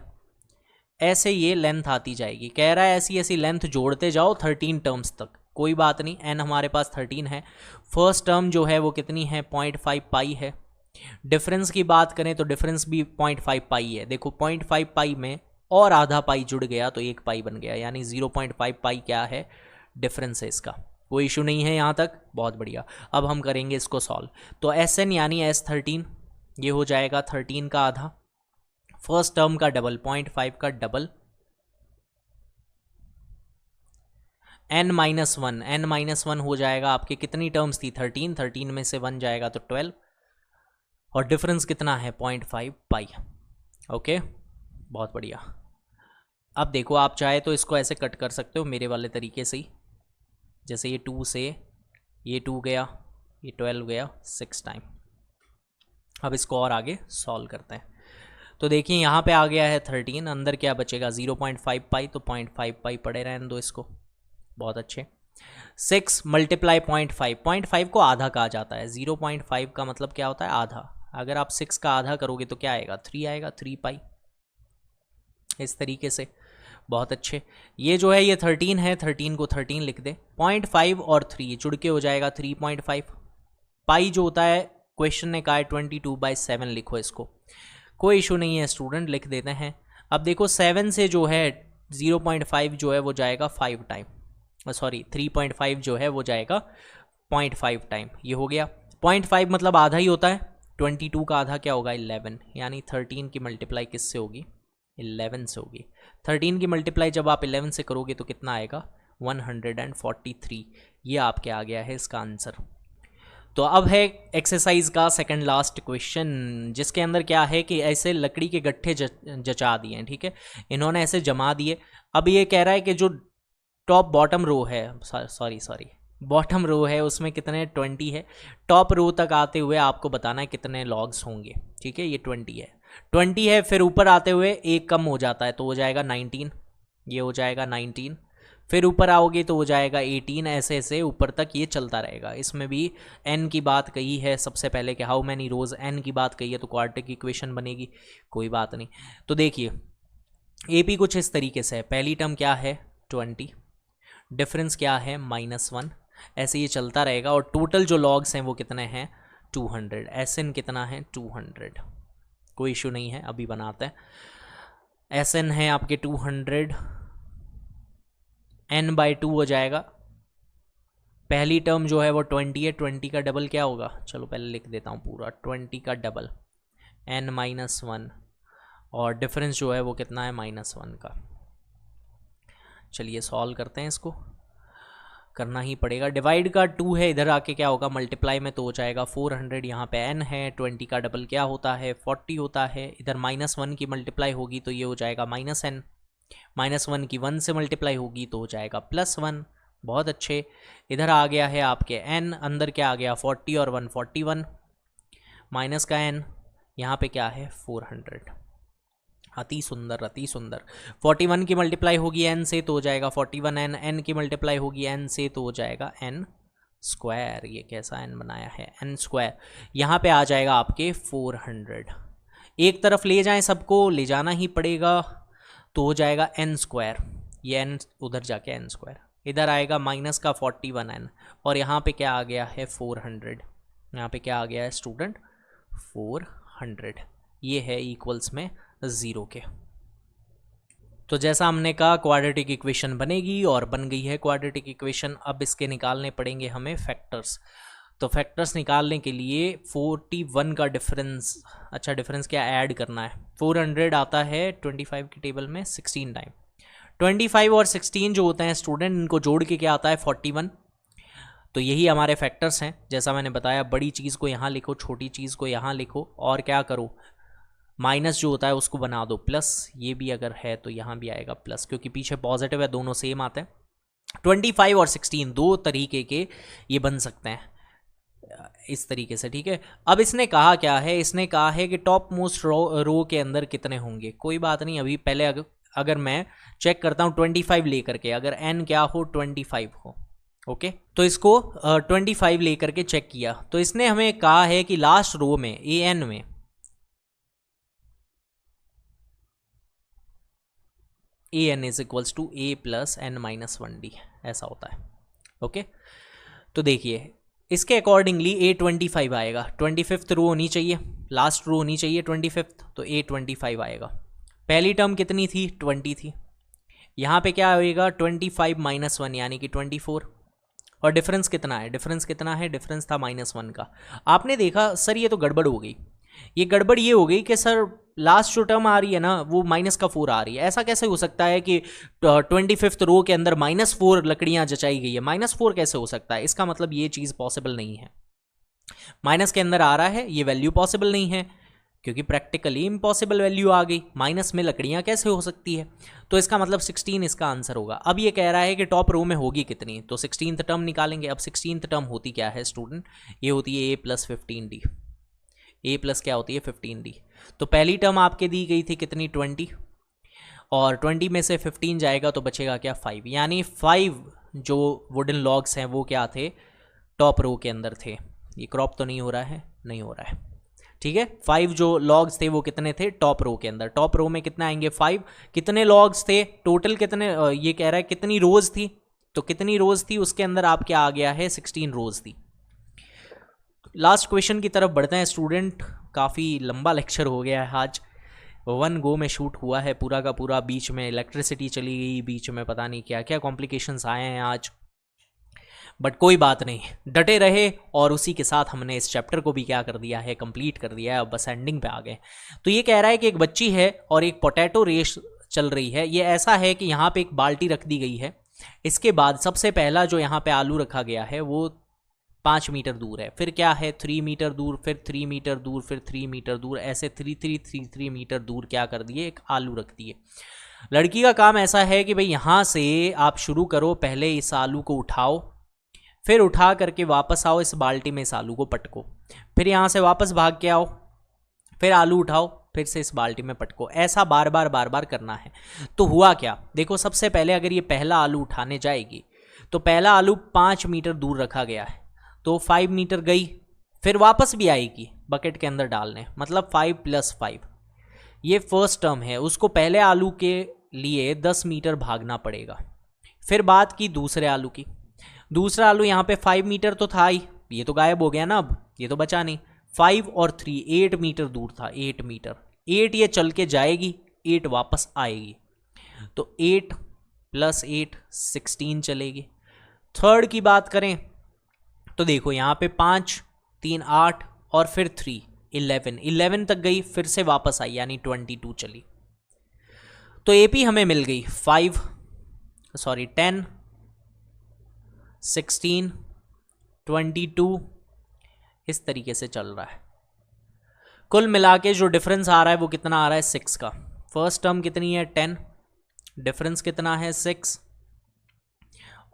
ऐसे ये लेंथ आती जाएगी। कह रहा है ऐसी ऐसी लेंथ जोड़ते जाओ 13 टर्म्स तक, कोई बात नहीं, n हमारे पास 13 है। फर्स्ट टर्म जो है वो कितनी है, 0.5 पाई है। डिफरेंस की बात करें तो डिफरेंस भी 0.5 पाई है। देखो 0.5 पाई में और आधा पाई जुड़ गया तो 1 पाई बन गया, यानी 0.5 पाई क्या है, डिफरेंस है इसका। कोई इशू नहीं है यहाँ तक, बहुत बढ़िया। अब हम करेंगे इसको सॉल्व। तो Sn यानी S13 ये हो जाएगा 13 का आधा, फर्स्ट टर्म का डबल 0.5 का डबल, n-1 हो जाएगा आपके, कितनी टर्म्स थी 13, 13 में से 1 जाएगा तो 12, और डिफरेंस कितना है 0.5 पाई। ओके, बहुत बढ़िया। अब देखो आप चाहे तो इसको ऐसे कट कर सकते हो मेरे वाले तरीके से ही, जैसे ये 2 से ये 2 गया, ये 12 गया 6 टाइम। अब इसको और आगे सॉल्व करते हैं। तो देखिए यहाँ पे आ गया है 13, अंदर क्या बचेगा 0.5 पाई, तो 0.5 पाई पड़े रहने दो इसको, बहुत अच्छे। 6 मल्टीप्लाई 0.5 को आधा कहा जाता है। 0.5 का मतलब क्या होता है, आधा। अगर आप 6 का आधा करोगे तो क्या आएगा, 3 आएगा, 3 पाई, इस तरीके से। बहुत अच्छे। ये जो है ये 13 है, 13 को 13 लिख दे, 0.5 और 3 जुड़ के हो जाएगा 3.5। पाई जो होता है क्वेश्चन ने कहा है 22/7 लिखो इसको, कोई इशू नहीं है स्टूडेंट, लिख देते हैं। अब देखो 7 से जो है 0.5 जो है वो जाएगा 5 टाइम, सॉरी 3.5 जो है वो जाएगा 0.5 टाइम, ये हो गया। 0.5 मतलब आधा ही होता है, 22 का आधा क्या होगा 11, यानी 13 की मल्टीप्लाई किससे होगी, 11 से होगी। 13 की मल्टीप्लाई जब आप 11 से करोगे तो कितना आएगा 143, ये आपके आ गया है इसका आंसर। तो अब है एक्सरसाइज का सेकंड लास्ट क्वेश्चन, जिसके अंदर क्या है कि ऐसे लकड़ी के गट्ठे जचा दिए हैं, ठीक है, इन्होंने ऐसे जमा दिए। अब ये कह रहा है कि जो टॉप बॉटम रो है, सॉरी बॉटम रो है उसमें कितने 20 है, टॉप रो तक आते हुए आपको बताना है कितने लॉग्स होंगे, ठीक है, ये 20 है, फिर ऊपर आते हुए एक कम हो जाता है तो हो जाएगा 19, ये हो जाएगा 19, फिर ऊपर आओगे तो हो जाएगा 18, ऐसे ऐसे ऊपर तक ये चलता रहेगा। इसमें भी n की बात कही है सबसे पहले कि हाउ मैनी रोज, n की बात कही है तो क्वाड्रेटिक इक्वेशन बनेगी, कोई बात नहीं। तो देखिए AP कुछ इस तरीके से है, पहली टर्म क्या है 20, डिफरेंस क्या है -1, ऐसे ये चलता रहेगा, और टोटल जो लॉग्स हैं वो कितने हैं 200, SN कितना है 200, कोई इशू नहीं है, अभी बनाते हैं। SN है आपके 200, n/2 हो जाएगा। पहली टर्म जो है वो 20 है, 20 का डबल क्या होगा, चलो पहले लिख देता हूँ पूरा, 20 का डबल n-1, और डिफरेंस जो है वो कितना है -1 का। चलिए सॉल्व करते हैं, इसको करना ही पड़ेगा। डिवाइड का 2 है, इधर आके क्या होगा मल्टीप्लाई में तो हो जाएगा 400, यहाँ पे n है, 20 का डबल क्या होता है 40 होता है, इधर -1 की मल्टीप्लाई होगी तो ये हो जाएगा -n, -1 की 1 से मल्टीप्लाई होगी तो हो जाएगा +1, बहुत अच्छे। इधर आ गया है आपके n, अंदर क्या आ गया 40 और 1 41, माइनस का n, यहाँ पे क्या है 400, अति सुंदर अति सुंदर। 41 की मल्टीप्लाई होगी n से तो हो जाएगा 41n, n की मल्टीप्लाई होगी n से तो हो जाएगा n स्क्वायर, ये कैसा n बनाया है n स्क्वायर, यहाँ पे आ जाएगा आपके 400। एक तरफ ले जाएं, सबको ले जाना ही पड़ेगा, तो हो जाएगा n स्क्वायर, ये n उधर जाके n स्क्वायर, इधर आएगा माइनस का 41n, और यहाँ पे क्या आ गया है 400, यहाँ पे क्या आ गया है स्टूडेंट 400, ये है इक्वल्स में 0 के। तो जैसा हमने कहा क्वाड्रेटिक इक्वेशन बनेगी, और बन गई है क्वाड्रेटिक इक्वेशन। अब इसके निकालने पड़ेंगे हमें फैक्टर्स। तो फैक्टर्स निकालने के लिए 41 का डिफरेंस, अच्छा डिफरेंस क्या ऐड करना है, 400 आता है 25 की टेबल में 16 टाइम, 25 और 16 जो होते हैं स्टूडेंट, इनको जोड़ के क्या आता है 41, तो यही हमारे फैक्टर्स हैं। जैसा मैंने बताया बड़ी चीज़ को यहाँ लिखो, छोटी चीज़ को यहाँ लिखो, और क्या करो माइनस जो होता है उसको बना दो प्लस, ये भी अगर है तो यहाँ भी आएगा प्लस, क्योंकि पीछे पॉजिटिव है, दोनों सेम आते हैं। 25 और 16 दो तरीके के ये बन सकते हैं इस तरीके से, ठीक है। अब इसने कहा क्या है, इसने कहा है कि टॉप मोस्ट रो के अंदर कितने होंगे, कोई बात नहीं, अभी पहले अगर मैं चेक करता हूँ 25 लेकर के, अगर n क्या हो 25 हो, ओके, तो इसको 25 लेकर के चेक किया, तो इसने हमें कहा है कि लास्ट रो में an में a n is equals to a plus n minus 1d, ऐसा होता है। ओके, तो देखिए इसके अकॉर्डिंगली A25 आएगा, 25th रो होनी चाहिए, लास्ट रो होनी चाहिए 25th, तो A25 आएगा। पहली टर्म कितनी थी, 20 थी, यहाँ पे क्या होएगा 25 माइनस 1 यानी कि 24, और डिफरेंस कितना है, डिफरेंस कितना है, डिफरेंस था -1 का। आपने देखा सर ये तो गड़बड़ हो गई, ये गड़बड़ ये हो गई कि सर लास्ट जो टर्म आ रही है ना वो -4 आ रही है, ऐसा कैसे हो सकता है कि 25th रो के अंदर -4 लकड़ियां जचाई गई है, -4 कैसे हो सकता है, इसका मतलब ये चीज़ पॉसिबल नहीं है। माइनस के अंदर आ रहा है, ये वैल्यू पॉसिबल नहीं है, क्योंकि प्रैक्टिकली इम्पॉसिबल वैल्यू आ गई, माइनस में लकड़ियां कैसे हो सकती है, तो इसका मतलब 16 इसका आंसर होगा। अब ये कह रहा है कि टॉप रो में होगी कितनी, तो 16th टर्म निकालेंगे। अब 16th टर्म होती क्या है स्टूडेंट, ये होती है a plus 15d, a plus क्या होती है 15d। तो पहली टर्म आपके दी गई थी कितनी 20, और 20 में से 15 जाएगा तो बचेगा क्या 5, यानी 5 जो वुडन लॉग्स हैं वो क्या थे, टॉप रो के अंदर थे। ये क्रॉप तो नहीं हो रहा है, नहीं हो रहा है, ठीक है। 5 जो लॉग्स थे वो कितने थे टॉप रो के अंदर, टॉप रो में कितना आएंगे 5, कितने लॉग्स थे टोटल, कितने ये कह रहा है कितनी रोज थी, तो कितनी रोज थी उसके अंदर आपके आ गया है 16 रोज थी। लास्ट क्वेश्चन की तरफ बढ़ते हैं स्टूडेंट, काफ़ी लंबा लेक्चर हो गया है आज, 1 गो में शूट हुआ है पूरा का पूरा, बीच में इलेक्ट्रिसिटी चली गई, बीच में पता नहीं क्या क्या कॉम्प्लिकेशंस आए हैं आज, बट कोई बात नहीं, डटे रहे, और उसी के साथ हमने इस चैप्टर को भी क्या कर दिया है, कंप्लीट कर दिया है। अब बस एंडिंग पे आ गए। तो ये कह रहा है कि एक बच्ची है और एक पोटैटो रेस चल रही है। ये ऐसा है कि यहाँ पे एक बाल्टी रख दी गई है, इसके बाद सबसे पहला जो यहाँ पे आलू रखा गया है वो 5 मीटर दूर है, फिर क्या है 3 मीटर दूर, फिर 3 मीटर दूर, फिर 3 मीटर दूर, ऐसे 3 मीटर दूर क्या कर दिए, एक आलू रख दिए। लड़की का काम ऐसा है कि भाई यहाँ से आप शुरू करो, पहले इस आलू को उठाओ, फिर उठा करके वापस आओ, इस बाल्टी में इस आलू को पटको, फिर यहाँ से वापस भाग के आओ, फिर आलू उठाओ, फिर से इस बाल्टी में पटको, ऐसा बार बार करना है। तो हुआ क्या, देखो सबसे पहले अगर ये पहला आलू उठाने जाएगी तो पहला आलू 5 मीटर दूर रखा गया है, तो 5 मीटर गई, फिर वापस भी आएगी बकेट के अंदर डालने, मतलब 5 + 5, ये फर्स्ट टर्म है, उसको पहले आलू के लिए 10 मीटर भागना पड़ेगा। फिर बात की दूसरे आलू की, दूसरा आलू यहाँ पे 5 मीटर तो था ही, ये तो गायब हो गया ना, अब ये तो बचा नहीं, 5 और 3 8 मीटर दूर था, 8 मीटर, 8 ये चल के जाएगी, 8 वापस आएगी, तो 8 + 8 16 चलेगी। थर्ड की बात करें तो देखो यहाँ पे 5 3 8 और फिर 3 11 तक गई, फिर से वापस आई, यानी 22 चली। तो एपी हमें मिल गई 10 16 22, इस तरीके से चल रहा है। कुल मिला के जो डिफरेंस आ रहा है वो कितना आ रहा है 6 का। फर्स्ट टर्म कितनी है 10, डिफरेंस कितना है 6,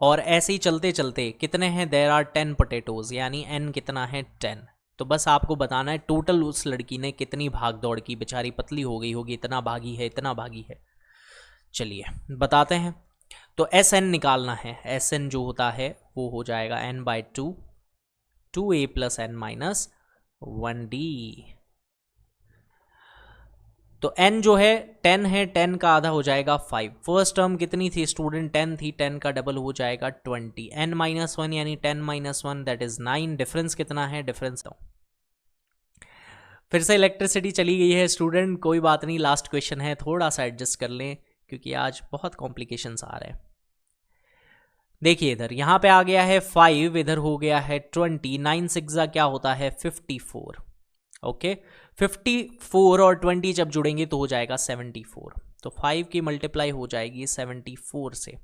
और ऐसे ही चलते चलते कितने हैं, देयर आर 10 पोटैटोज, यानी n कितना है 10। तो बस आपको बताना है टोटल उस लड़की ने कितनी भाग दौड़ की, बेचारी पतली हो गई होगी, इतना भागी है, इतना भागी है। चलिए बताते हैं, तो Sn निकालना है, Sn जो होता है वो हो जाएगा n/2 2a + n - 1d। तो n जो है 10 है, 10 का आधा हो जाएगा 5। फर्स्ट टर्म कितनी थी स्टूडेंट 10 थी, 10 का डबल हो जाएगा 20, n - 1 यानी 10 - 1 दैट इज 9। डिफरेंस कितना है, डिफरेंस तो फिर से इलेक्ट्रिसिटी चली गई है स्टूडेंट, कोई बात नहीं, लास्ट क्वेश्चन है, थोड़ा सा एडजस्ट कर लें क्योंकि आज बहुत कॉम्प्लिकेशंस आ रहे हैं। देखिए इधर यहाँ पे आ गया है 5, इधर हो गया है 20, 9 6 क्या होता है 54, ओके 54 और 20 जब जुड़ेंगे तो हो जाएगा 74, तो 5 की मल्टीप्लाई हो जाएगी 74 से।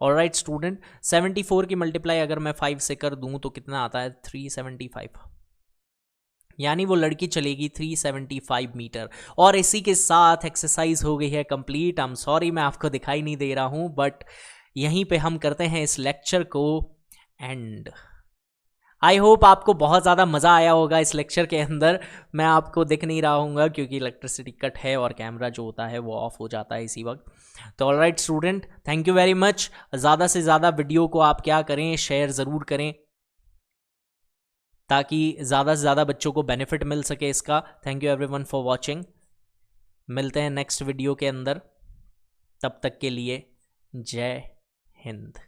ऑलराइट स्टूडेंट, 74 की मल्टीप्लाई अगर मैं 5 से कर दूं तो कितना आता है 375, यानी वो लड़की चलेगी 375 मीटर। और इसी के साथ एक्सरसाइज हो गई है कंप्लीट। आई एम सॉरी मैं आपको दिखाई नहीं दे रहा हूं, बट यहीं पे हम करते हैं इस लेक्चर को एंड। आई होप आपको बहुत ज़्यादा मज़ा आया होगा इस लेक्चर के अंदर। मैं आपको दिख नहीं रहा हूँगा क्योंकि इलेक्ट्रिसिटी कट है और कैमरा जो होता है वो ऑफ हो जाता है इसी वक्त। तो alright student, thank you very much. ज़्यादा से ज़्यादा वीडियो को आप क्या करें, शेयर ज़रूर करें ताकि ज़्यादा से ज़्यादा बच्चों को बेनिफिट मिल सके इसका। Thank you everyone for watching. मिलते हैं नेक्स्ट वीडियो के अंदर। तब तक के लिए जय हिंद।